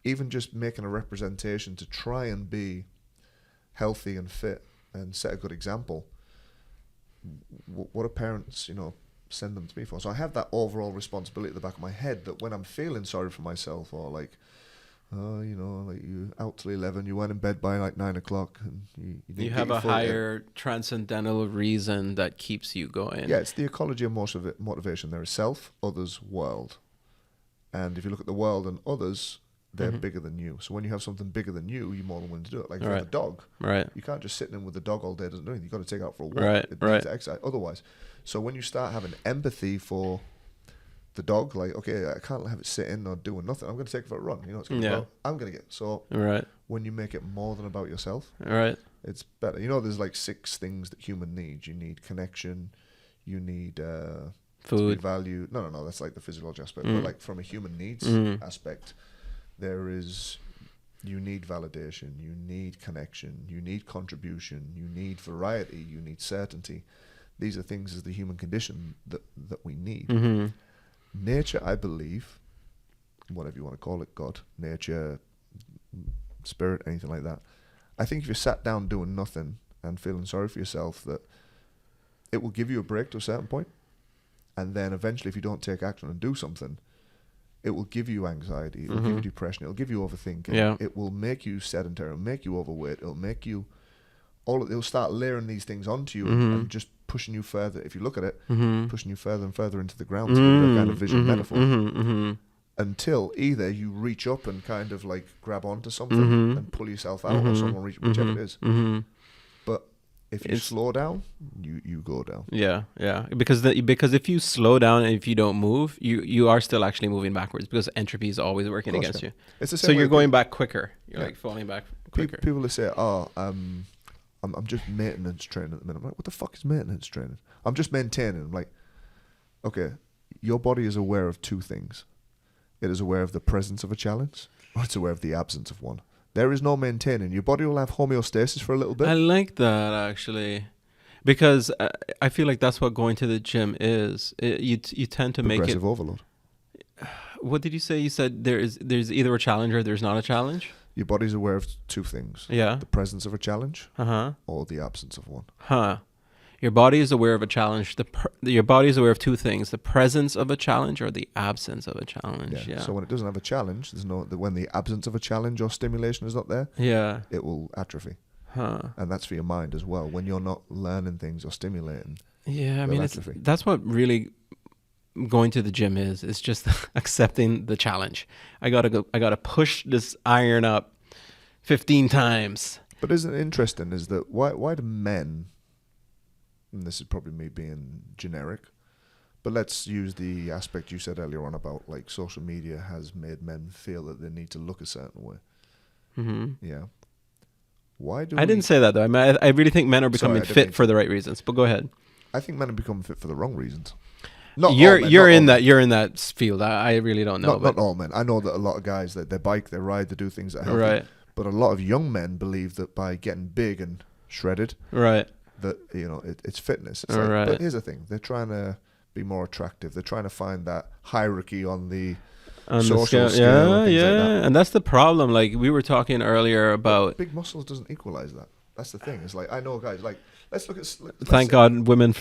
even just making a representation to try and be healthy and fit and set a good example, what do parents, send them to me for? So I have that overall responsibility at the back of my head that when I'm feeling sorry for myself, or like, like you out till 11, you went in bed by like 9 o'clock, and you have a higher transcendental reason that keeps you going. Yeah, it's the ecology of motivation. There is self, others, world. And if you look at the world and others, they're bigger than you. So when you have something bigger than you, you're more than willing to do it. Like if you have a dog, you can't just sit in with the dog all day, doesn't do anything. You've got to take it out for a walk. It needs to exercise. Otherwise, so when you start having empathy for the dog, like, okay, I can't have it sitting or doing nothing. I'm going to take it for a run. It's going to go. I'm going to get. So when you make it more than about yourself, it's better. There's like 6 things that human needs. You need connection. You need food, value. No. That's like the physiological aspect. But like from a human needs aspect, you need validation, you need connection, you need contribution, you need variety, you need certainty. These are things as the human condition that we need. Nature, I believe, whatever you want to call it, God, nature, spirit, anything like that. I think if you're sat down doing nothing and feeling sorry for yourself, that it will give you a break to a certain point. And then eventually, if you don't take action and do something, it will give you anxiety, it will give you depression, it will give you overthinking, it will make you sedentary, it will make you overweight, it will make you, it'll start layering these things onto you and just pushing you further, if you look at it, pushing you further and further into the ground, to give you a kind of visual metaphor, until either you reach up and kind of like grab onto something and pull yourself out, or someone reach, whichever it is. But if you slow down, you go down. Yeah. Because if you slow down and if you don't move, you are still actually moving backwards, because entropy is always working against you. It's the same so you're going back quicker. You're like falling back quicker. People will say, I'm just maintenance training at the minute. I'm like, what the fuck is maintenance training? I'm just maintaining. I'm like, okay, your body is aware of 2 things. It is aware of the presence of a challenge, or it's aware of the absence of one. There is no maintaining. Your body will have homeostasis for a little bit. I like that, actually, because I feel like that's what going to the gym is. You tend to make it progressive overload. What did you say? You said there's either a challenge or there's not a challenge. Your body's aware of 2 things. Yeah. The presence of a challenge, or the absence of one. Your body is aware of a challenge. Your body is aware of 2 things: the presence of a challenge or the absence of a challenge. Yeah. So when it doesn't have a challenge, when the absence of a challenge or stimulation is not there, it will atrophy. And that's for your mind as well. When you're not learning things or stimulating, I mean, that's what really going to the gym is. It's just accepting the challenge. I gotta push this iron up 15 times. But isn't it interesting? Is that why do men? And this is probably me being generic, but let's use the aspect you said earlier on about like social media has made men feel that they need to look a certain way. Yeah. Why do I didn't say that though. I mean, I really think men are becoming fit for the right reasons. But go ahead. I think men are becoming fit for the wrong reasons. You're in that field. I really don't know. Not all men. I know that a lot of guys that they bike, they ride, they do things that help. Right. But a lot of young men believe that by getting big and shredded, that it's fitness. It's but here's the thing: they're trying to be more attractive. They're trying to find that hierarchy on the social scale. Yeah. And that's the problem. Like we were talking earlier about big muscles doesn't equalize that. That's the thing. It's like I know guys like. Let's look at. Thank women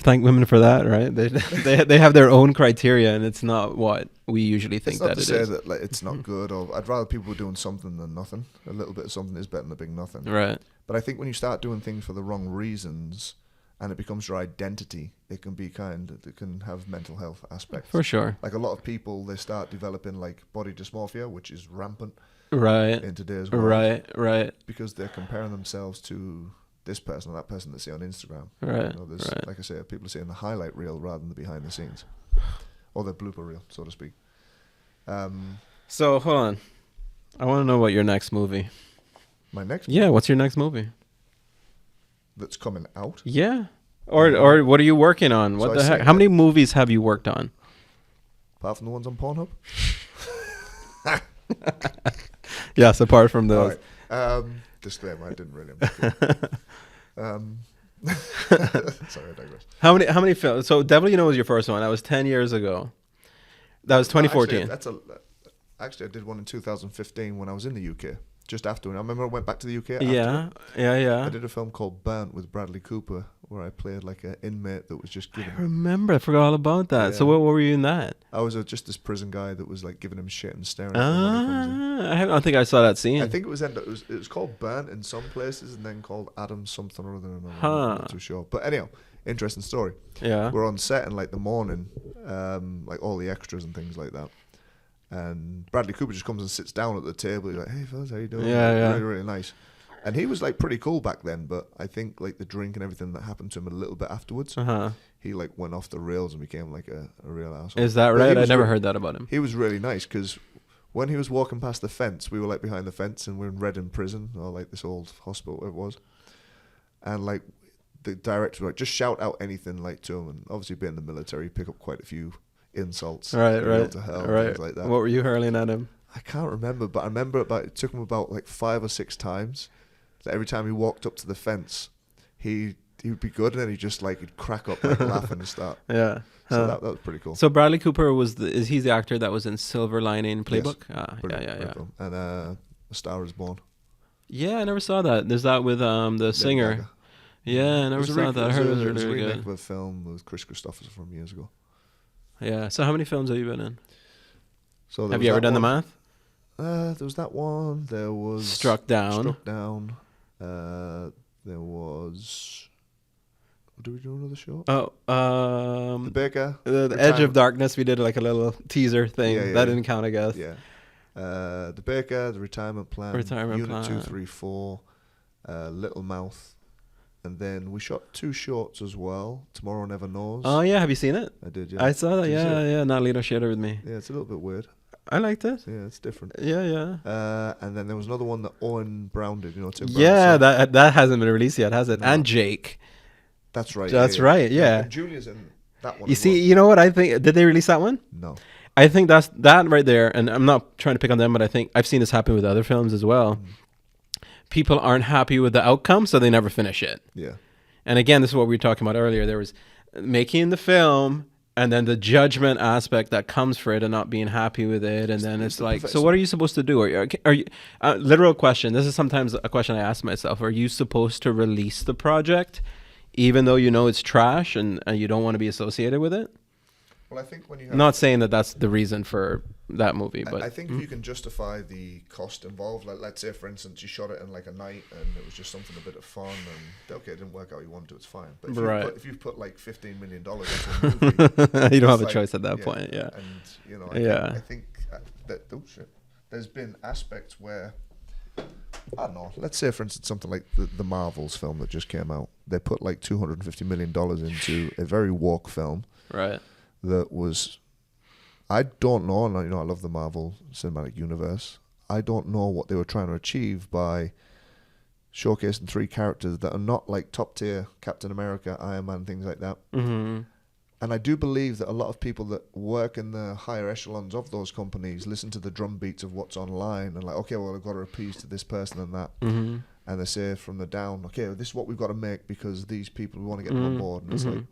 for that, right? They have their own criteria, and it's not what we usually think that it is. It's not to say that like, it's not good, or I'd rather people were doing something than nothing. A little bit of something is better than a big nothing. Right. But I think when you start doing things for the wrong reasons, and it becomes your identity, it can have mental health aspects. For sure. Like a lot of people, they start developing like body dysmorphia, which is rampant. Right. In today's world. Right. Because they're comparing themselves to this person or that person they see on Instagram. Right. Like I say, people are seeing the highlight reel rather than the behind the scenes, or the blooper reel, so to speak. So hold on, I want to know about your next movie. My next? Yeah. What's your next movie? That's coming out. Yeah. Or what are you working on? What the heck? How many movies have you worked on? Apart from the ones on Pornhub. Yes, apart from those. All right. Disclaimer, I didn't really. Sorry, I digress. How many films? So Devil You Know was your first one. That was 10 years ago. That was 2014. Actually, I did one in 2015 when I was in the UK. Just after, and I remember I went back to the UK. After Yeah, it. yeah. I did a film called Burnt with Bradley Cooper, where I played like an inmate that was just giving. I remember. I forgot all about that. Yeah. So what were you in that? I was just this prison guy that was like giving him shit and staring at him when he comes in. I don't think I saw that scene. I think it was called Burnt in some places and then called Adam something or other. I'm not too sure. But anyhow, interesting story. Yeah. We're on set in like the morning, like all the extras and things like that. And Bradley Cooper just comes and sits down at the table. He's like, "Hey fellas, how you doing?" Yeah. Really, really nice. And he was like pretty cool back then, but I think like the drink and everything that happened to him a little bit afterwards, he like went off the rails and became like a real asshole. Is that right? I never heard that about him. He was really nice because when he was walking past the fence, we were like behind the fence and we're in Reading prison or like this old hospital it was, and like the director was like, just shout out anything like to him, and obviously being in the military, pick up quite a few insults, right, to hell, things like that. What were you hurling at him? I can't remember, but I remember it took him about like 5 or 6 times. That every time he walked up to the fence, he would be good, and then he'd crack up like laughing and start. Yeah. So that was pretty cool. So Bradley Cooper is he the actor that was in Silver Lining Playbook? Yes. Yeah. And A Star Is Born. Yeah, I never saw that. There's that with the singer. Gaga. Yeah, I never saw that. I heard it was really, really good. Of a film with Chris Christopherson from years ago. Yeah. So how many films have you been in? So have you ever done the math? There was that one. There was Struck Down. There was. Do we do another show? The Baker. The Edge of Darkness. We did like a little teaser thing. Yeah. That didn't count, I guess. Yeah. The Baker, the Retirement Plan, Unit 2, 3, 4, Little Mouth. And then we shot 2 shorts as well. Tomorrow Never Knows. Oh yeah, have you seen it? I did. Yeah, I saw that. Yeah. Natalie shared it with me. Yeah, it's a little bit weird. I liked it. Yeah, it's different. Yeah. And then there was another one that Owen Brown did. Tim Brown's yeah, son. that hasn't been released yet, has it? No. And Jake. That's right. That's right. Yeah. And Julia's in that one. You see, you know what I think? Did they release that one? No. I think that's that right there. And I'm not trying to pick on them, but I think I've seen this happen with other films as well. People aren't happy with the outcome, so they never finish it. Yeah. And again, this is what we were talking about earlier. There was making the film and then the judgment aspect that comes for it and not being happy with it. And then it's like, so what are you supposed to do? Are you literal question. This is sometimes a question I ask myself. Are you supposed to release the project even though you know it's trash and you don't want to be associated with it? Well, I think when you have... Not saying that that's the reason for that movie, but... I think if you can justify the cost involved, like let's say, for instance, you shot it in like a night and it was just something a bit of fun and, okay, it didn't work out you wanted to, it's fine. But if you've put like $15 million into a movie... you don't have a choice at that point, yeah. And, I think that... Oh, shit. There's been aspects where... I don't know. Let's say, for instance, something like the Marvels film that just came out. They put like $250 million into a very woke film. Right. That was, I don't know, and I love the Marvel Cinematic Universe. I don't know what they were trying to achieve by showcasing 3 characters that are not like top tier Captain America, Iron Man, things like that. Mm-hmm. And I do believe that a lot of people that work in the higher echelons of those companies listen to the drum beats of what's online and like, okay, well, I've got to appease to this person and that. Mm-hmm. And they say from the down, okay, this is what we've got to make because these people, we want to get them on board. And it's like,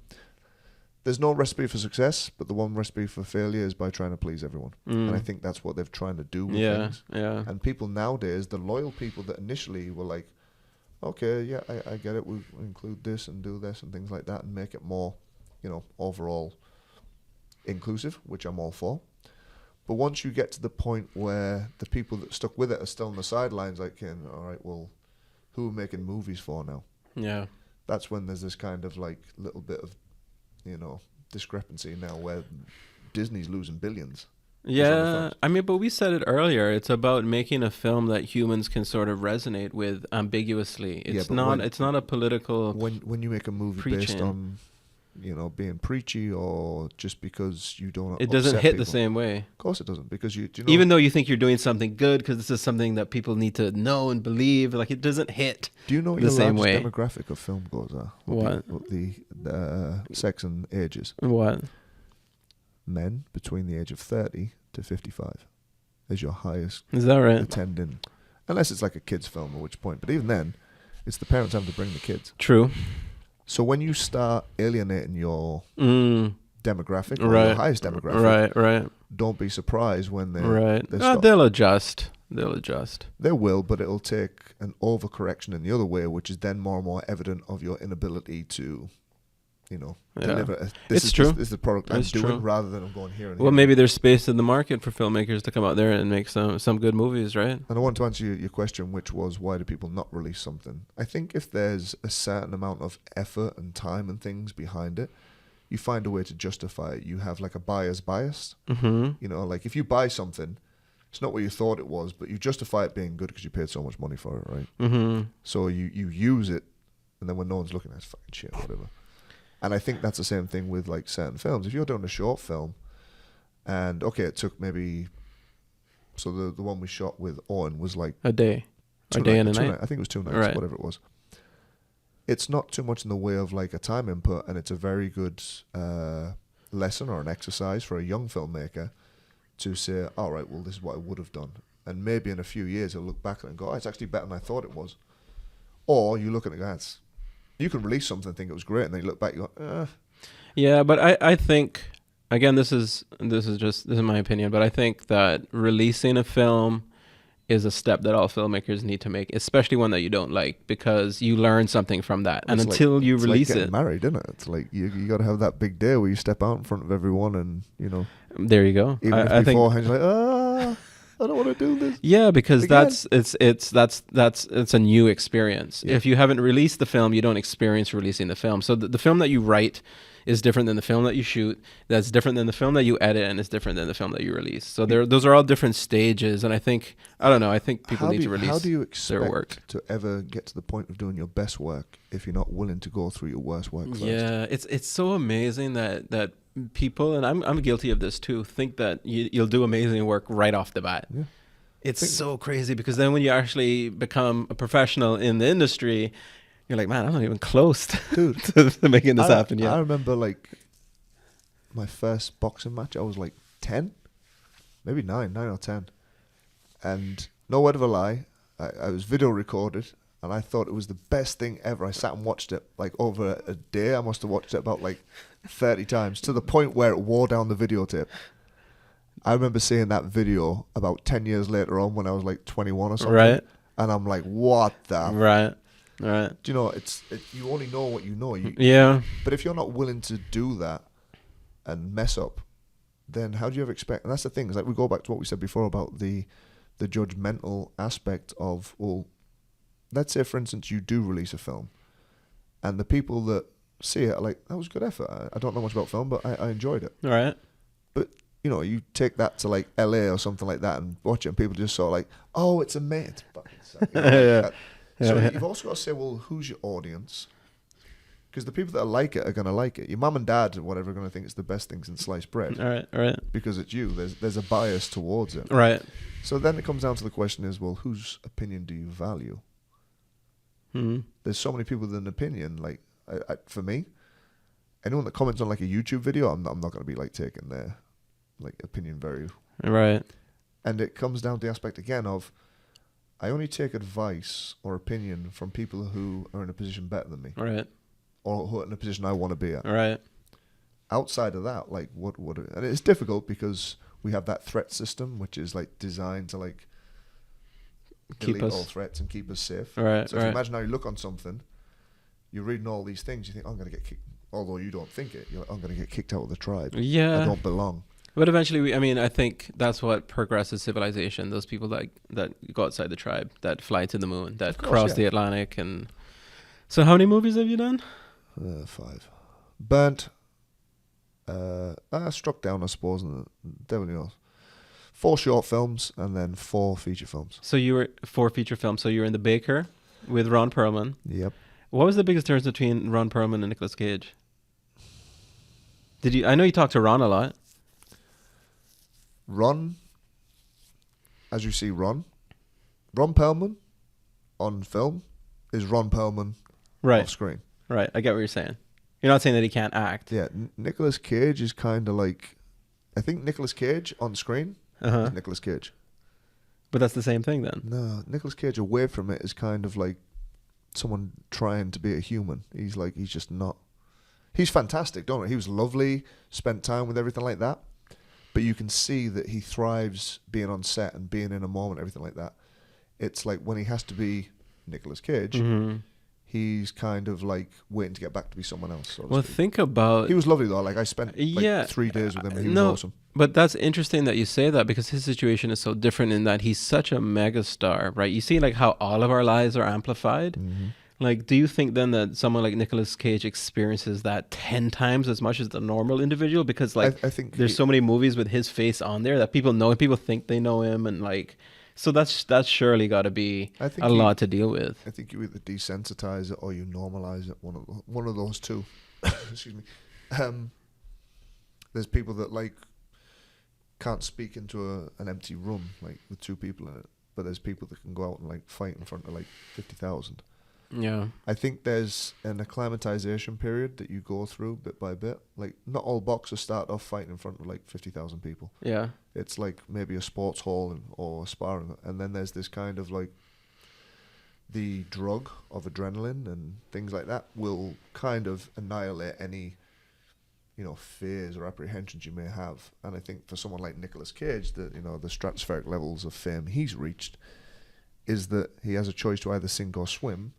there's no recipe for success, but the one recipe for failure is by trying to please everyone. And I think that's what they're trying to do with things. Yeah. And people nowadays, the loyal people that initially were like, okay, yeah, I get it, we'll include this and do this and things like that and make it more, overall inclusive, which I'm all for. But once you get to the point where the people that stuck with it are still on the sidelines, like, all right, well, who are we making movies for now? Yeah. That's when there's this kind of like little bit of discrepancy now where Disney's losing billions. Yeah, I mean, but we said it earlier. It's about making a film that humans can sort of resonate with ambiguously. It's not a political. When you make a movie based on, being preachy or just because you don't, it doesn't hit people. The same way. Of course, it doesn't because even though you think you're doing something good because this is something that people need to know and believe, like it doesn't hit. Do you know what the your same largest way? Demographic of film goes are? What? The sex and ages. What? Men between the age of 30 to 55 is your highest. Is that right? Attending, unless it's like a kids' film, at which point. But even then, it's the parents having to bring the kids. True. So when you start alienating your Mm, demographic or your right. highest demographic, Right. don't be surprised when Right. they stop. They'll adjust. They'll adjust. They will, but it'll take an overcorrection in the other way, which is then more and more evident of your inability to, Yeah. deliver. It's true. This is the product I'm It's doing, true. rather than I'm going here and Well, here. maybe there's space in the market for filmmakers to come out there and make some good movies, right? And I want to answer your question, which was, why do people not release something? I think if there's a certain amount of effort and time and things behind it, you find a way to justify it. You have like a buyer's bias. Mm-hmm. Like if you buy something, it's not what you thought it was, but you justify it being good because you paid so much money for it, right? Mm-hmm. So you use it, and then when no one's looking at it, it's fucking shit, whatever. And I think that's the same thing with like certain films. If you're doing a short film, and okay, it took maybe, so the one we shot with Owen was like A day and a night. I think it was 2 nights, Right. whatever it was. It's not too much in the way of like a time input, and it's a very good lesson or an exercise for a young filmmaker to say, all right, well, this is what I would have done. And maybe in a few years, he'll look back at it and go, oh, it's actually better than I thought it was. Or you look at it and go, you can release something and think it was great, and then you look back and go, Yeah, but I think, again, this is my opinion, but I think that releasing a film is a step that all filmmakers need to make, especially one that you don't like, because you learn something from that. And until you release it's like it, getting married, isn't it? It's like you got to have that big day where you step out in front of everyone, and there you go. even I if think, beforehand you're like, I don't want to do this. yeah, because Again. it's a new experience. Yeah. If you haven't released the film, you don't experience releasing the film. So the film that you write is different than the film that you shoot. That's different than the film that you edit, and it's different than the film that you release. So those are all different stages. And I think people need to release How do you their work. expect to ever get to the point of doing your best work if you're not willing to go through your worst work first? Yeah, it's so amazing that people, and I'm guilty of this too, think that you'll do amazing work right off the bat. Yeah. It's so crazy, because then when you actually become a professional in the industry, you're like, man, I'm not even close Dude, to making this happen yet. I remember like my first boxing match, I was like 10, maybe 9 or 10. And no word of a lie, I was video recorded, and I thought it was the best thing ever. I sat and watched it like over a day. I must have watched it about like 30 times, to the point where it wore down the videotape. I remember seeing that video about 10 years later on when I was like 21 or something. Right. And I'm like, what the? Right. Right. Do you know, you only know what you know. Yeah. But if you're not willing to do that and mess up, then how do you ever expect? And that's the thing. Is like we go back to what we said before about the judgmental aspect of, well, let's say, for instance, you do release a film, and the people that see it are like, that was good effort. I don't know much about film, but I enjoyed it. All right. But, you take that to like LA or something like that and watch it, and people just sort of like, oh, it's a mate. Yeah. So Yeah. you've also got to say, well, who's your audience? Because the people that like it are going to like it. Your mum and dad and whatever are going to think it's the best thing since sliced bread. All right. All right. Because it's you. There's a bias towards it. Right. So then it comes down to the question is, well, whose opinion do you value? Mm-hmm. There's so many people with an opinion. Like, for me, anyone that comments on like a YouTube video, I'm not going to be like taking their like opinion very. Right. And it comes down to the aspect again of, I only take advice or opinion from people who are in a position better than me, Right. or who are in a position I want to be at. Right. Outside of that, like what, and it's difficult because we have that threat system, which is like designed to like Keep delete us- all threats and keep us safe. Right. So if you Right. imagine how you look on something, you're reading all these things, you think, I'm going to get kicked. Although you don't think it, you're like, I'm going to get kicked out of the tribe. I Yeah. don't belong. But eventually, I think that's what progresses civilization. Those people that go outside the tribe, that fly to the moon, that course, cross yeah. the Atlantic. And so, how many movies have you done? 5. Burnt. Struck Down, I suppose, and devil knows. 4 short films and then 4 feature films. So you were 4 feature films. So you were in The Baker with Ron Perlman. Yep. What was the biggest difference between Ron Perlman and Nicolas Cage? I know you talked to Ron a lot. Ron, as you see Ron Perlman on film is Ron Perlman Right. off screen. Right. I get what you're saying. You're not saying that he can't act. Yeah, Nicolas Cage is kind of like, I think Nicolas Cage on screen Uh-huh. is Nicolas Cage. But that's the same thing then. No, Nicolas Cage away from it is kind of like someone trying to be a human. He's just not. He's fantastic, don't he? He was lovely, spent time with everything like that. But you can see that he thrives being on set and being in a moment, everything like that. It's like when he has to be Nicolas Cage, he's kind of like waiting to get back to be someone else. So Well, think about... He was lovely though. Like I spent like 3 days with him. And he was awesome. But that's interesting that you say that, because his situation is so different in that he's such a megastar, right? You see like how all of our lives are amplified. Like, do you think then that someone like Nicolas Cage experiences that 10 times as much as the normal individual? Because like, I think there's so many movies with his face on there that people know and people think they know him, and like, so that's surely got to be a lot to deal with. I think you either desensitize it or you normalize it. One of those two. Excuse me. There's people that like can't speak into an empty room like with 2 people in it, but there's people that can go out and like fight in front of like 50,000. Yeah. I think there's an acclimatization period that you go through bit by bit. Like, not all boxers start off fighting in front of like 50,000 people. Yeah. It's like maybe a sports hall or sparring. And then there's this kind of like the drug of adrenaline and things like that will kind of annihilate any, fears or apprehensions you may have. And I think for someone like Nicolas Cage, the stratospheric levels of fame he's reached is that he has a choice to either sink or swim.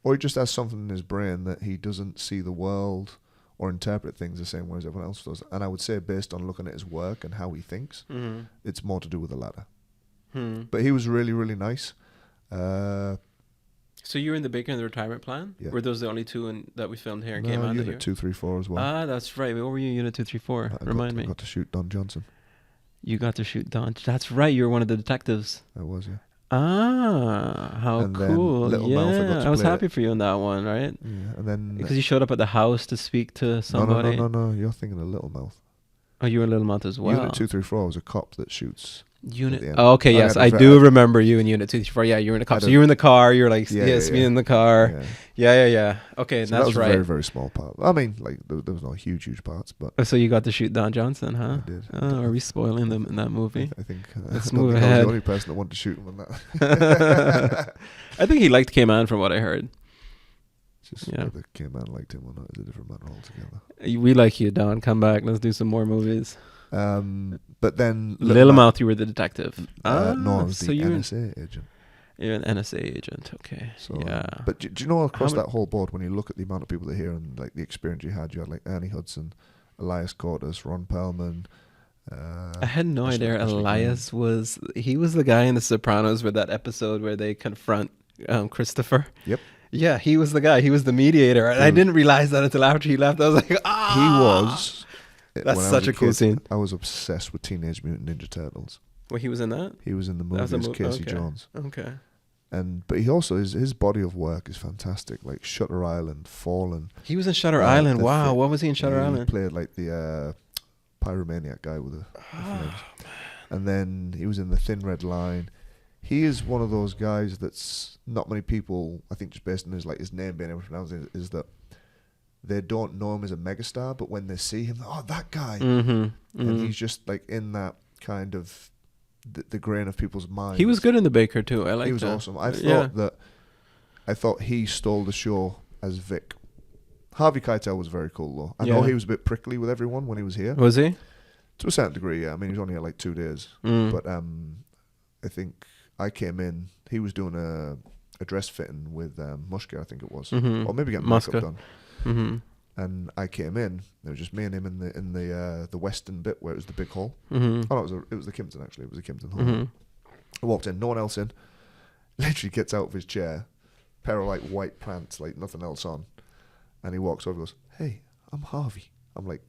Or he just has something in his brain that he doesn't see the world or interpret things the same way as everyone else does. And I would say, based on looking at his work and how he thinks, it's more to do with the latter. But he was really, really nice. So you were in the Baker and the Retirement Plan? Yeah. Were those the only 2 that we filmed here in Cayman? No, Unit 234 as well. Ah, that's right. What were you in Unit 234? Remind me. I got to shoot Don Johnson. You got to shoot Don. That's right. You were one of the detectives. I was, yeah. Ah, how and cool. Yeah, I was happy for you on that one, right? Yeah, and then... Because you showed up at the house to speak to somebody. No, you're thinking of Little Mouth. Oh, you were in Little Mouth as well. Unit 234 was a cop that shoots... Oh, okay, yes. I do remember you in Unit 234. Yeah, you were in a cop. So you were in the car. You were like, me in the car. Yeah. Okay, so that's that was right. a very, very small part. I mean, like, there was no huge parts, but... So you got to shoot Don Johnson, huh? I did. Are we spoiling them in that movie? I think... Let's I move think ahead. I was the only person that wanted to shoot him on that. I think he liked Cayman from what I heard. Just whether Cayman liked him or not is a different matter altogether. We like you, Don. Come back. Let's do some more movies. But then... Little Mouth, you were the detective. No, I was the NSA agent. You're an NSA agent, okay. So, yeah. But do you know, across that whole board, when you look at the amount of people that are here and like the experience you had like Ernie Hudson, Elias Cordes, Ron Perlman... I had no idea Elias was... He was the guy in The Sopranos with that episode where they confront Christopher. Yep. Yeah, he was the guy. He was the mediator. And I didn't realize that until after he left. I was like, ah! He was... That's such a cool scene. I was obsessed with Teenage Mutant Ninja Turtles. Well, he was in that? He was in the movie as Casey Jones. Okay. But he also, his body of work is fantastic. Like Shutter Island, Fallen. He was in Shutter Island. Wow. What was he in Shutter Island? He played like the pyromaniac guy with the names. And then he was in The Thin Red Line. He is one of those guys that's not many people, I think just based on his name being able to pronounce it, is that they don't know him as a megastar, but when they see him, that guy. And he's just like in that kind of the grain of people's minds. He was good in The Baker too. I liked He was that. awesome. I thought he stole the show as Vic. Harvey Keitel was very cool though. I know he was a bit prickly with everyone when he was here. Was he? To a certain degree, yeah. I mean, he was only here like 2 days. But I think I came in, he was doing a dress fitting with Mushka, I think it was. Or maybe getting makeup done. And I came in. It was just me and him in the western bit where it was the big hall. Oh, no, it was the Kimpton actually. It was the Kimpton hall. I walked in, no one else in. Literally gets out of his chair, pair of like white pants, like nothing else on, and he walks over and goes, "Hey, I'm Harvey." I'm like,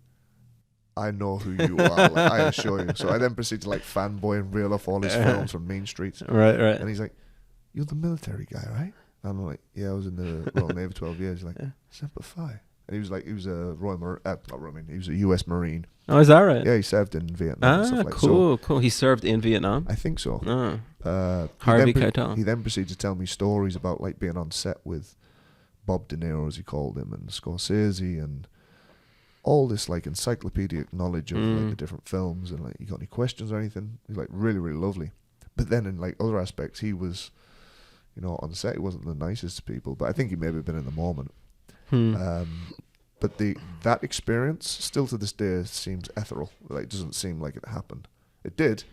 I know who you are. Like, I assure you. So I then proceed to like fanboy and reel off all his films from Mean Streets. Right. And he's like, "You're the military guy, right?" And I'm like, "Yeah, I was in the Royal Navy for 12 years." He's like, "Semper Fi." And he was a he was a U.S. Marine. Oh, is that right? Yeah, he served in Vietnam and stuff like cool, so, cool. He served in Vietnam? I think so. Harvey Keitel. He then proceeded to tell me stories about like being on set with Bob De Niro, as he called him, and Scorsese, and all this like encyclopedic knowledge of like the different films, and like, you got any questions or anything? He's like really, really lovely. But then in like other aspects, he was, you know, on set he wasn't the nicest of people, but I think he maybe been in the moment. Hmm. But that experience still to this day seems ethereal. Like, it doesn't seem like it happened. It did,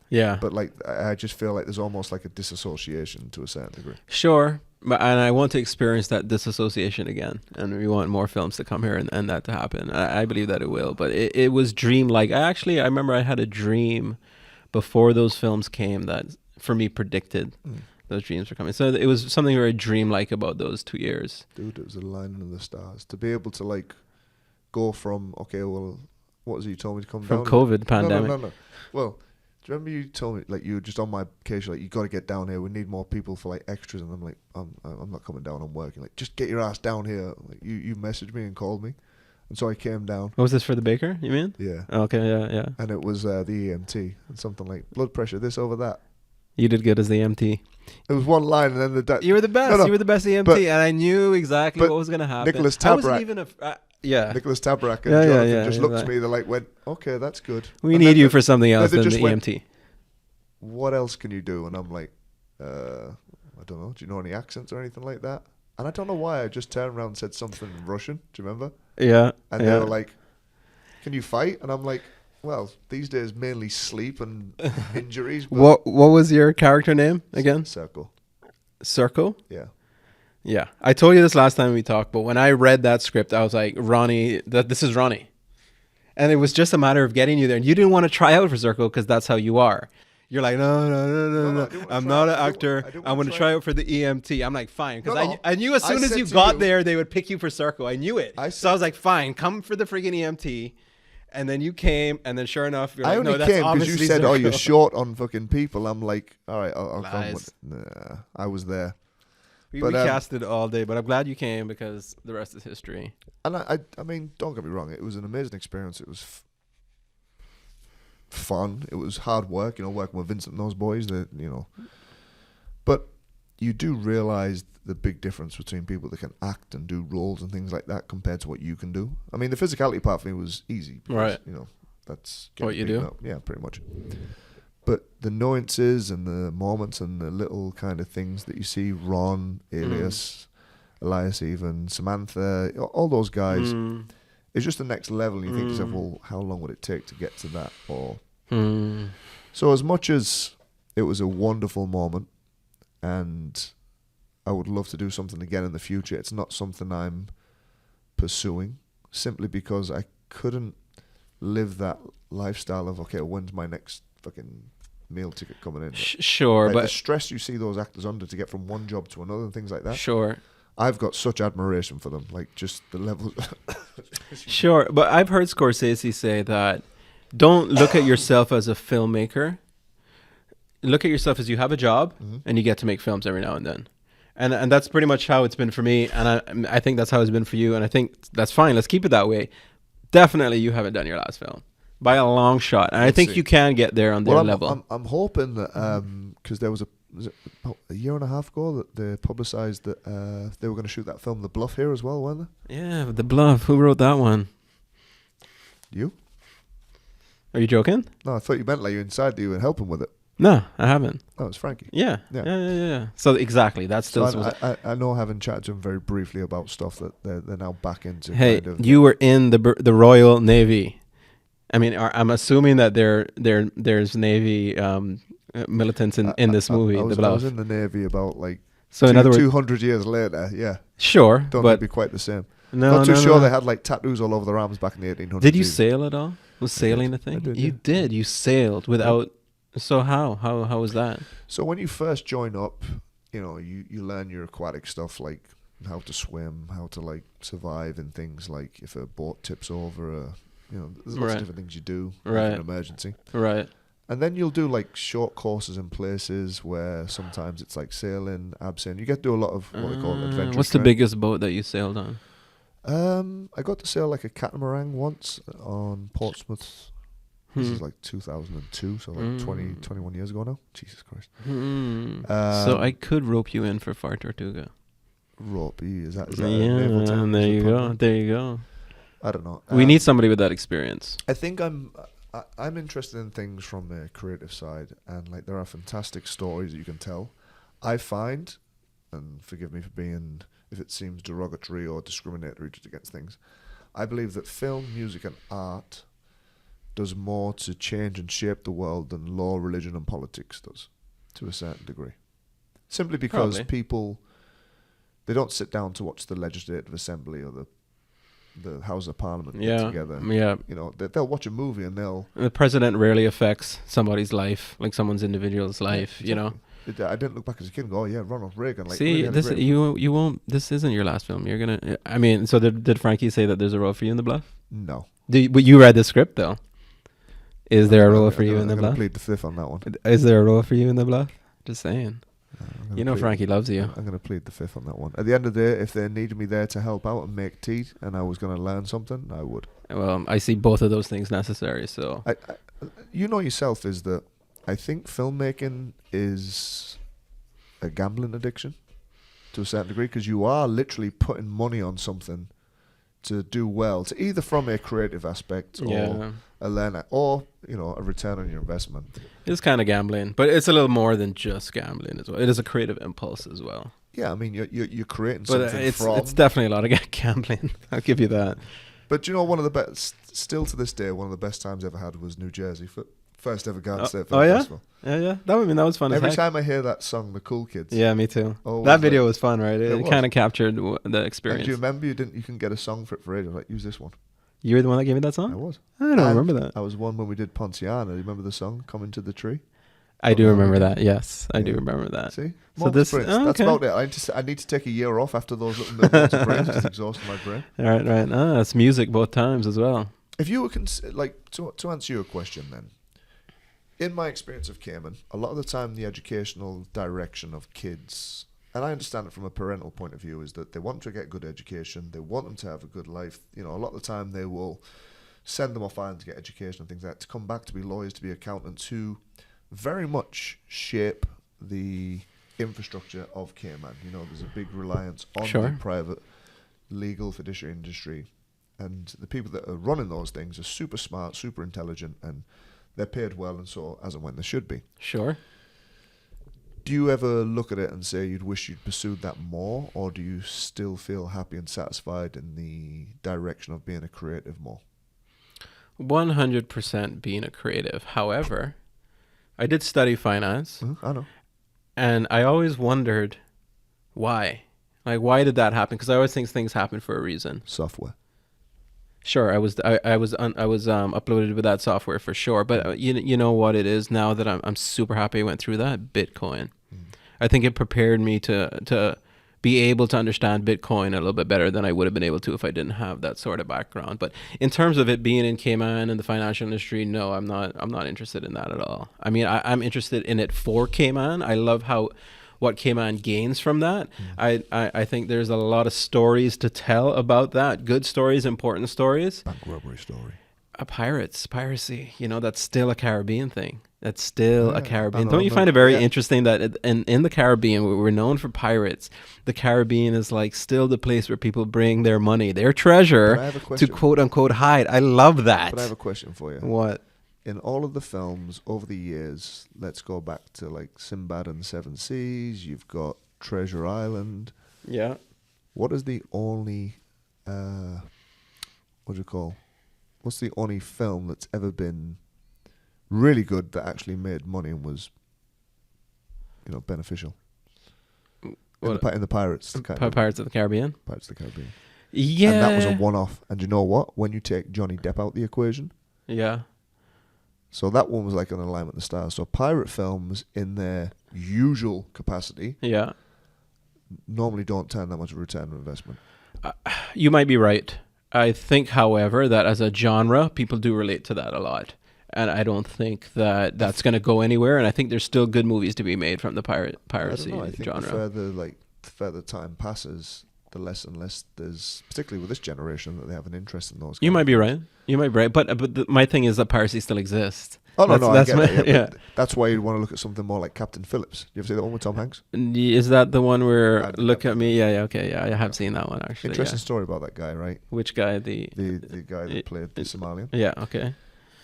Yeah. but like I just feel like there's almost like a disassociation to a certain degree. Sure. But and I want to experience that disassociation again, and we want more films to come here and that to happen. I believe that it will, but it was dreamlike. I remember I had a dream before those films came that for me predicted those dreams were coming. So it was something very dreamlike about those 2 years. Dude, it was a line of the stars to be able to like go from okay, well, what was it you told me to come From down? COVID pandemic. No. Well, do you remember you told me like you were just on my case, like you got to get down here. We need more people for like extras, and I'm like, I'm not coming down. I'm working. Like, just get your ass down here. Like, you messaged me and called me, and so I came down. What was this for the baker? You mean? Yeah. Okay. Yeah. And it was the EMT and something like blood pressure, this over that. You did good as the EMT. It was one line, and then You were the best. No, you were the best EMT, but- and I knew exactly but what was going to happen. Nicholas I wasn't Tabrak- even yeah. Nicholas Tabrak and Yeah, Jonathan just looked yeah. at me. They're like, went, okay, that's good. We And need then you they- for something else they than just the went- EMT. What else can you do? And I'm like, I don't know. Do you know any accents or anything like that? And I don't know why. I just turned around and said something in Russian. Do you remember? Yeah. And they were like, can you fight? And I'm like, well, these days mainly sleep and injuries. But What was your character name again? Circle. Circle? Yeah. Yeah. I told you this last time we talked, but when I read that script, I was like, Ronnie, this is Ronnie. And it was just a matter of getting you there. And you didn't want to try out for Circle because that's how you are. You're like, no. I didn't wanna I'm try not out. an actor. I didn't I'm wanna going to try try out for the EMT. I'm like, fine. Because No. I knew as I soon as said you to got you- there, they would pick you for Circle. I knew it. I So I was like, fine, come for the freaking EMT. And then you came, and then sure enough, you're I like, only no, that's came because obviously you said, "Oh, you're Circle." short on fucking people." I'm like, "All right, I'll come Lies. with it." Nah, I was there, We But, casted all day, but I'm glad you came because the rest is history. and I mean, don't get me wrong. It was an amazing experience. It was fun. It was hard work, you know, working with Vincent and those boys. That you know, but you do realize the big difference between people that can act and do roles and things like that compared to what you can do. I mean, the physicality part for me was easy, because, Right. You know, that's What you beaten do? up. Yeah, pretty much. But the nuances and the moments and the little kind of things that you see, Ron, Elias, Elias, even Samantha, all those guys, it's just the next level. And you think to yourself, well, how long would it take to get to that? Or so, as much as it was a wonderful moment, and I would love to do something again in the future, it's not something I'm pursuing simply because I couldn't live that lifestyle of, okay, when's my next fucking meal ticket coming in? Sure, Like, the but stress you see those actors under to get from one job to another and things like that. sure. I've got such admiration for them, like just the level. Sure, but I've heard Scorsese say that don't look at yourself as a filmmaker. Look at yourself as you have a job and you get to make films every now and then. And that's pretty much how it's been for me. And I think that's how it's been for you. And I think that's fine. Let's keep it that way. Definitely you haven't done your last film by a long shot. And I think see. you can get there on their level. I'm hoping that because there was about a year and a half ago that they publicised that they were going to shoot that film, The Bluff, here as well, weren't Yeah, The Bluff. Who wrote that one? they? You? Are you joking? No, I thought you meant like you inside that you were helping with it. No, I haven't. Oh, it's Frankie. Yeah. Yeah. Yeah. So exactly. That's So still. I know, having chatted to him very briefly about stuff that they're now back into. Hey, kind of, you were in the Royal Navy. I mean, I'm assuming that there's Navy militants in this movie, I was, The I Bluff. was in the Navy about like So in other words, 200 years later. Yeah, sure, don't think but it'd be quite the same. no, Not too no, sure no. they had like tattoos all over their arms back in the 1800s. Did you either. sail at all? Was sailing a thing? I did, You yeah. did. You sailed without. So how was that? So when you first join up, you know, you learn your aquatic stuff, like how to swim, how to like survive in things like if a boat tips over, you know, there's lots Right. of different things you do in Right. an emergency. Right. And then you'll do like short courses in places where sometimes it's like sailing, abseiling. You get to do a lot of what they call adventure. What's the biggest boat that you sailed on? I got to sail like a catamaran once on Portsmouth. This is like 2002, so like 21 years ago now. Jesus Christ. So I could rope you in for Far Tortuga. Rope, is that a Yeah, naval term? and there Is it you proper? go. There you go. I don't know. We need somebody with that experience. I think I'm interested in things from a creative side, and like there are fantastic stories that you can tell. I find, and forgive me for being, if it seems derogatory or discriminatory against things, I believe that film, music, and art does more to change and shape the world than law, religion, and politics does, to a certain degree. Simply because Probably. people, they don't sit down to watch the Legislative Assembly or the House of Parliament get Yeah. together. Yeah. You know, they'll watch a movie and they'll... The president rarely affects somebody's life, like someone's individual's life, you know. I didn't look back as a kid and go, oh yeah, Ronald Reagan. Like, See, really had a this great- you won't. This isn't your last film. You're gonna. I mean, so did Frankie say that there's a role for you in The Bluff? No. But you read the script though. Is there a role I'm for you gonna- in The I'm gonna Bluff? plead the fifth on that one. Is there a role for you in The Bluff? Just saying. I'm gonna You know plead- Frankie loves you. I'm going to plead the fifth on that one. At the end of the day, if they needed me there to help out and make tea and I was going to learn something, I would. Well, I see both of those things necessary. So You know yourself is that I think filmmaking is a gambling addiction to a certain degree because you are literally putting money on something to do well, to either from a creative aspect or yeah, a learner or, you know, a return on your investment. it's kind of gambling, but it's a little more than just gambling as well. It is a creative impulse as well. Yeah, I mean, you're creating But something it's definitely a lot of gambling. I'll give you that. But you know, one of the best, still to this day, one of the best times I ever had was New Jersey for first ever Garden State Film yeah? Festival. Yeah. That was fun. Every as heck. time I hear that song, The Cool Kids. Yeah, me too. Always That video like- was fun, right? It It was. kind of captured the And do experience. you remember you couldn't get a song for it for ages? Like, use this one. You were the one that gave me that I song? was. I don't And remember that. I was one when we did Ponciana. You remember the song "Coming to the Tree"? I do Oh, remember okay. that. Yes, I do Yeah. remember that. See, So this- Prince. oh, That's okay. about it. I need to take a year off after those little moments of brains, just exhausting my brain. Right. It's music both times as well. If you were to answer your question, then, in my experience of Cayman, a lot of the time the educational direction of kids, and I understand it from a parental point of view, is that they want to get good education, they want them to have a good life. You know, a lot of the time they will send them off island to get education and things like that, to come back to be lawyers, to be accountants, who very much shape the infrastructure of Cayman. You know, there's a big reliance on Sure. the private legal fiduciary industry. And the people that are running those things are super smart, super intelligent, and they're paid well, and so as and when they should be. Sure. Do you ever look at it and say you'd wish you'd pursued that more, or do you still feel happy and satisfied in the direction of being a creative more? 100% being a creative. However, I did study finance, I know. and I always wondered why. Like, why did that happen? Because I always think things happen for a reason. Software. Sure, I was uploaded with that software for sure, but you know what it is now that I'm super happy I went through that Bitcoin. I think it prepared me to be able to understand Bitcoin a little bit better than I would have been able to if I didn't have that sort of background. But in terms of it being in Cayman and the financial industry, no, I'm not interested in that at all. I mean, I'm interested in it for Cayman. I love what Cayman gains from that. I think there's a lot of stories to tell about that. Good stories, important stories. Bank robbery story. Piracy, that's still a Caribbean thing. That's still Yeah, a Caribbean. I Don't you know, find it very yeah. interesting that in the Caribbean, we're known for pirates. The Caribbean is like still the place where people bring their money, their treasure, But I have a to question. quote unquote hide. I love that. But I have a question for you. What? In all of the films over the years, let's go back to like Sinbad and the Seven Seas, you've got Treasure Island. Yeah. What is the only, what's the only film that's ever been really good that actually made money and was, beneficial? In the Pirates. Pirates of the Caribbean. Pirates of the Caribbean. Yeah. And that was a one-off. And you know what? When you take Johnny Depp out the equation, Yeah. so that one was like an alignment of the stars. So pirate films, in their usual capacity, Yeah. normally don't turn that much of a return on investment. You might be right. I think, however, that as a genre, people do relate to that a lot. And I don't think that that's going to go anywhere. And I think there's still good movies to be made from the piracy I think genre. the further time passes, the less and less there's, particularly with this generation, that they have an interest in those. You kind might of be things. right. You might be right. But my thing is that piracy still exists. Oh no, I That's get my- it. yeah. But that's why you'd want to look at something more like Captain Phillips. You ever see that one with Tom Hanks? Is that the one where I did Look that at Me? Yeah, okay. Yeah, I have seen that one actually. Interesting Yeah. story about that guy, right? Which guy? The The guy that played the Somalian. Yeah, okay.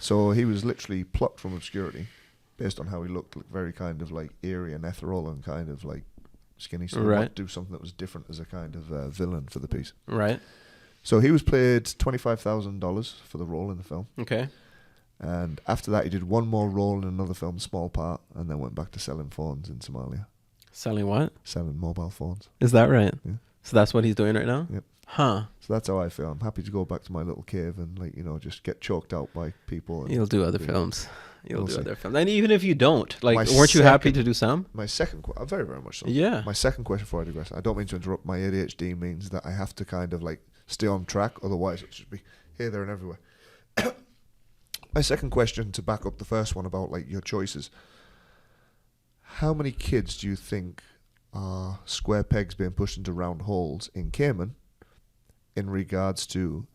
So he was literally plucked from obscurity, based on how he looked very kind of like eerie and ethereal and kind of like skinny. So he Right. wanted to do something that was different as a kind of villain for the piece. Right. So he was paid $25,000 for the role in the film. Okay. And after that, he did one more role in another film, small part, and then went back to selling phones in Somalia. Selling what? Selling mobile phones. Is that right? Yeah. So that's what he's doing right now? Yep. Huh. So that's how I feel. I'm happy to go back to my little cave and, like, you know, just get choked out by people. And You'll do other films. You'll We'll do see. other films. And even if you don't, like, My weren't you happy second- to do some? My second question, very, very much so. Yeah. My second question before I digress, I don't mean to interrupt. My ADHD means that I have to kind of like stay on track, otherwise it should be here, there, and everywhere. My second question to back up the first one about like your choices. How many kids do you think are square pegs being pushed into round holes in Cayman in regards to,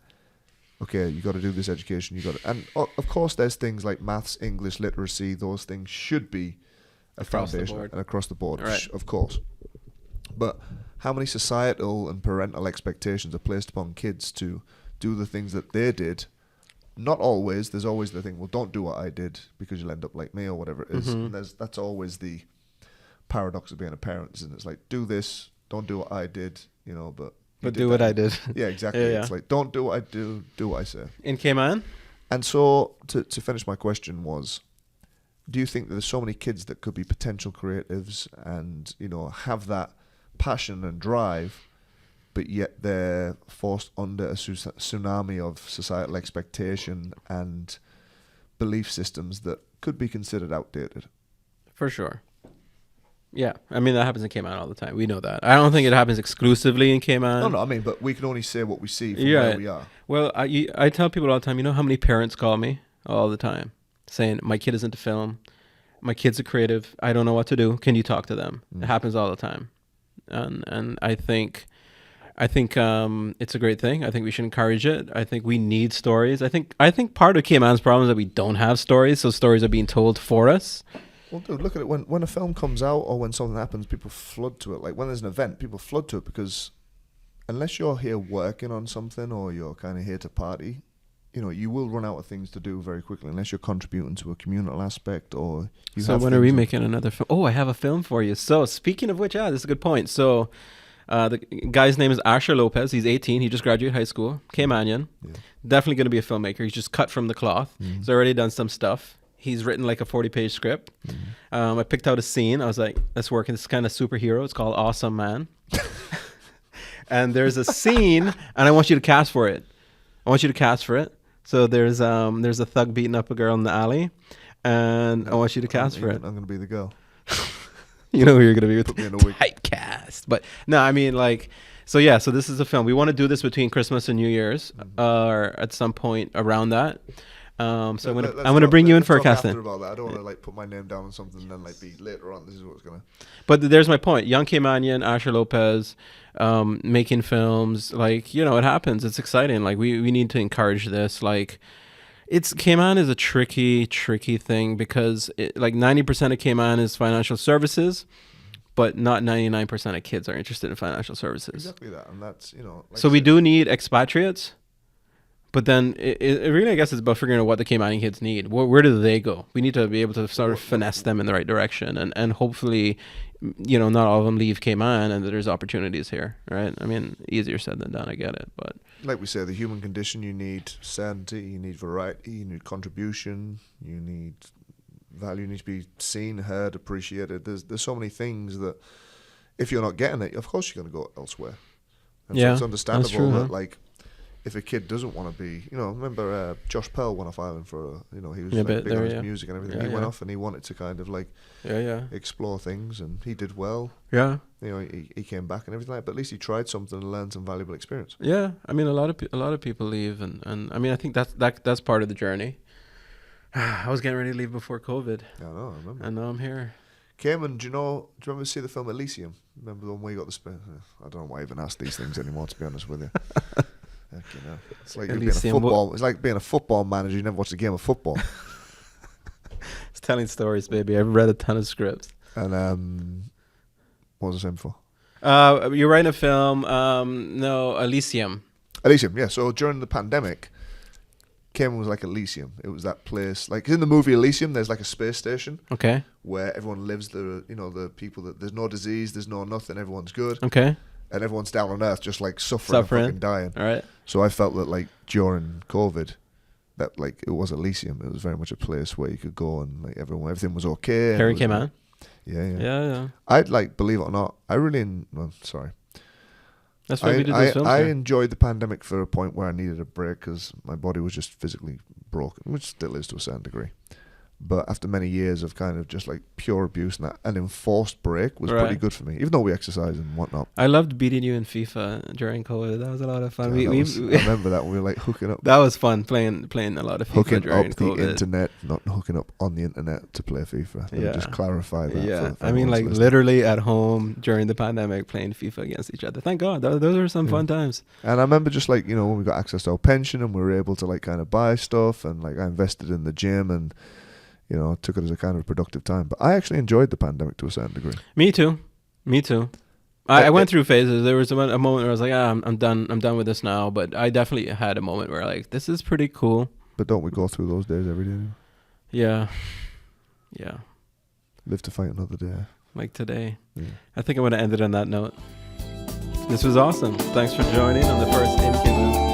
okay, you got to do this education, you got to, and of course there's things like maths, English, literacy, those things should be a Across the foundation board. and across the board, Right. of course. But how many societal and parental expectations are placed upon kids to do the things that they did? Not always. There's always the thing, well, don't do what I did because you'll end up like me or whatever it is. Mhm. And that's always the paradox of being a parent, isn't it? It's like, do this, don't do what I did, you know, but... you But did do what that. I did. Yeah, exactly. Yeah, yeah. It's like, don't do what I do what I say. In Cayman? And so, to finish my question was, do you think that there's so many kids that could be potential creatives and, you know, have that passion and drive, but yet they're forced under a tsunami of societal expectation and belief systems that could be considered outdated? For sure. Yeah. I mean, that happens in Cayman all the time. We know that. I don't think it happens exclusively in Cayman. No, I mean, but we can only say what we see from Yeah. where we are. Well, I tell people all the time, you know how many parents call me all the time saying, my kid is into film, my kid's a creative, I don't know what to do, can you talk to them? It happens all the time. And I think it's a great thing. I think we should encourage it. I think we need stories. I think part of Cayman's problem is that we don't have stories, so stories are being told for us. Well, dude, look at it. When a film comes out or when something happens, people flood to it. Like when there's an event, people flood to it because unless you're here working on something or you're kind of here to party, you know, you will run out of things to do very quickly unless you're contributing to a communal aspect or you So have when are we things- making another film? Oh, I have a film for you. So speaking of which, this is a good point. So the guy's name is Asher Lopez. He's 18. He just graduated high school. Caymanian. Yeah. Definitely going to be a filmmaker. He's just cut from the cloth. He's already done some stuff. He's written like a 40-page script. I picked out a scene. I was like, let's work in this kind of superhero. It's called Awesome Man. And there's a scene, and I want you to cast for it. So there's a thug beating up a girl in the alley, and I want you to cast for it. I'm going to be the girl. You know who you're gonna be with. Put me in a wig. Typecast. But no, I mean like, so yeah. So this is a film. We want to do this between Christmas and New Year's, or at some point around that. So I'm gonna bring you in for a casting. About that. I don't want to like put my name down on something and then like be later on. This is what's gonna. But there's my point. Young Caymanian, Asher Lopez, making films. Like, you know, it happens. It's exciting. Like we need to encourage this. Like, Cayman is a tricky thing because like 90% of Cayman is financial services, but not 99% of kids are interested in financial services. Exactly that, and that's, you know. Like So I we said, do need expatriates, but then it really, I guess, is about figuring out what the Caymanian kids need. Where do they go? We need to be able to sort of finesse them in the right direction, and hopefully, you know, not all of them leave Cayman, and that there's opportunities here, right? I mean, easier said than done. I get it, but like we say, the human condition. You need certainty. You need variety. You need contribution. You need value. You need to be seen, heard, appreciated. There's so many things that if you're not getting it, of course you're going to go elsewhere. And Yeah, so it's understandable that's true, that huh? like if a kid doesn't want to be, you know, remember Josh Pearl went off Ireland for, you know, he was Yeah, like, but big on there, his yeah. music and everything. Yeah, He went yeah. off and he wanted to kind of like yeah, explore things, and he did well. yeah. You know, he came back and everything like that, but at least he tried something and learned some valuable experience. Yeah, I mean, a lot of people leave, and I mean, I think that's part of the journey. I was getting ready to leave before COVID, Yeah, I know, I remember. and now I'm here. Cayman, do you remember see the film Elysium? Remember the one where you got the spin? I don't know why I even ask these things anymore, to be honest with you. Heck, you know. It's like being a Elysium, football. It's like being a football manager. You never watched a game of football. It's telling stories, baby. I've read a ton of scripts. And what was I saying before? You're writing a film. No, Elysium. Elysium, yeah. So during the pandemic, Cayman was like Elysium. It was that place, like in the movie Elysium, there's like a space station Okay. where everyone lives. The people that there's no disease, there's no nothing. Everyone's good, Okay. and everyone's down on Earth just like suffering. And fucking dying. All right. So I felt that like during COVID, that like it was Elysium. It was very much a place where you could go and like everything was okay. Harry came out. Yeah. Yeah. I'd like, believe it or not, I really. Well, sorry. That's why we did this film. I enjoyed the pandemic for a point where I needed a break because my body was just physically broken, which still is to a certain degree. But after many years of kind of just like pure abuse and that, an enforced break was pretty good for me, even though we exercise and whatnot. I loved beating you in FIFA during COVID. That was a lot of fun. Yeah, I remember that when we were like hooking up. That was fun playing a lot of FIFA hooking during up COVID. The internet, not hooking up on the internet to play FIFA. Let me just clarify that. Yeah, for I mean, like listening. literally at home during the pandemic playing FIFA against each other. Thank God, those are some fun times. And I remember just like, when we got access to our pension and we were able to like kind of buy stuff, and like I invested in the gym and took it as a kind of productive time. But I actually enjoyed the pandemic to a certain degree. Me too. I went through phases. There was a moment where I was like, I'm done with this now. But I definitely had a moment where like, this is pretty cool. But don't we go through those days every day? Yeah. Live to fight another day. Like today. Yeah. I think I'm going to end it on that note. This was awesome. Thanks for joining on the first In Move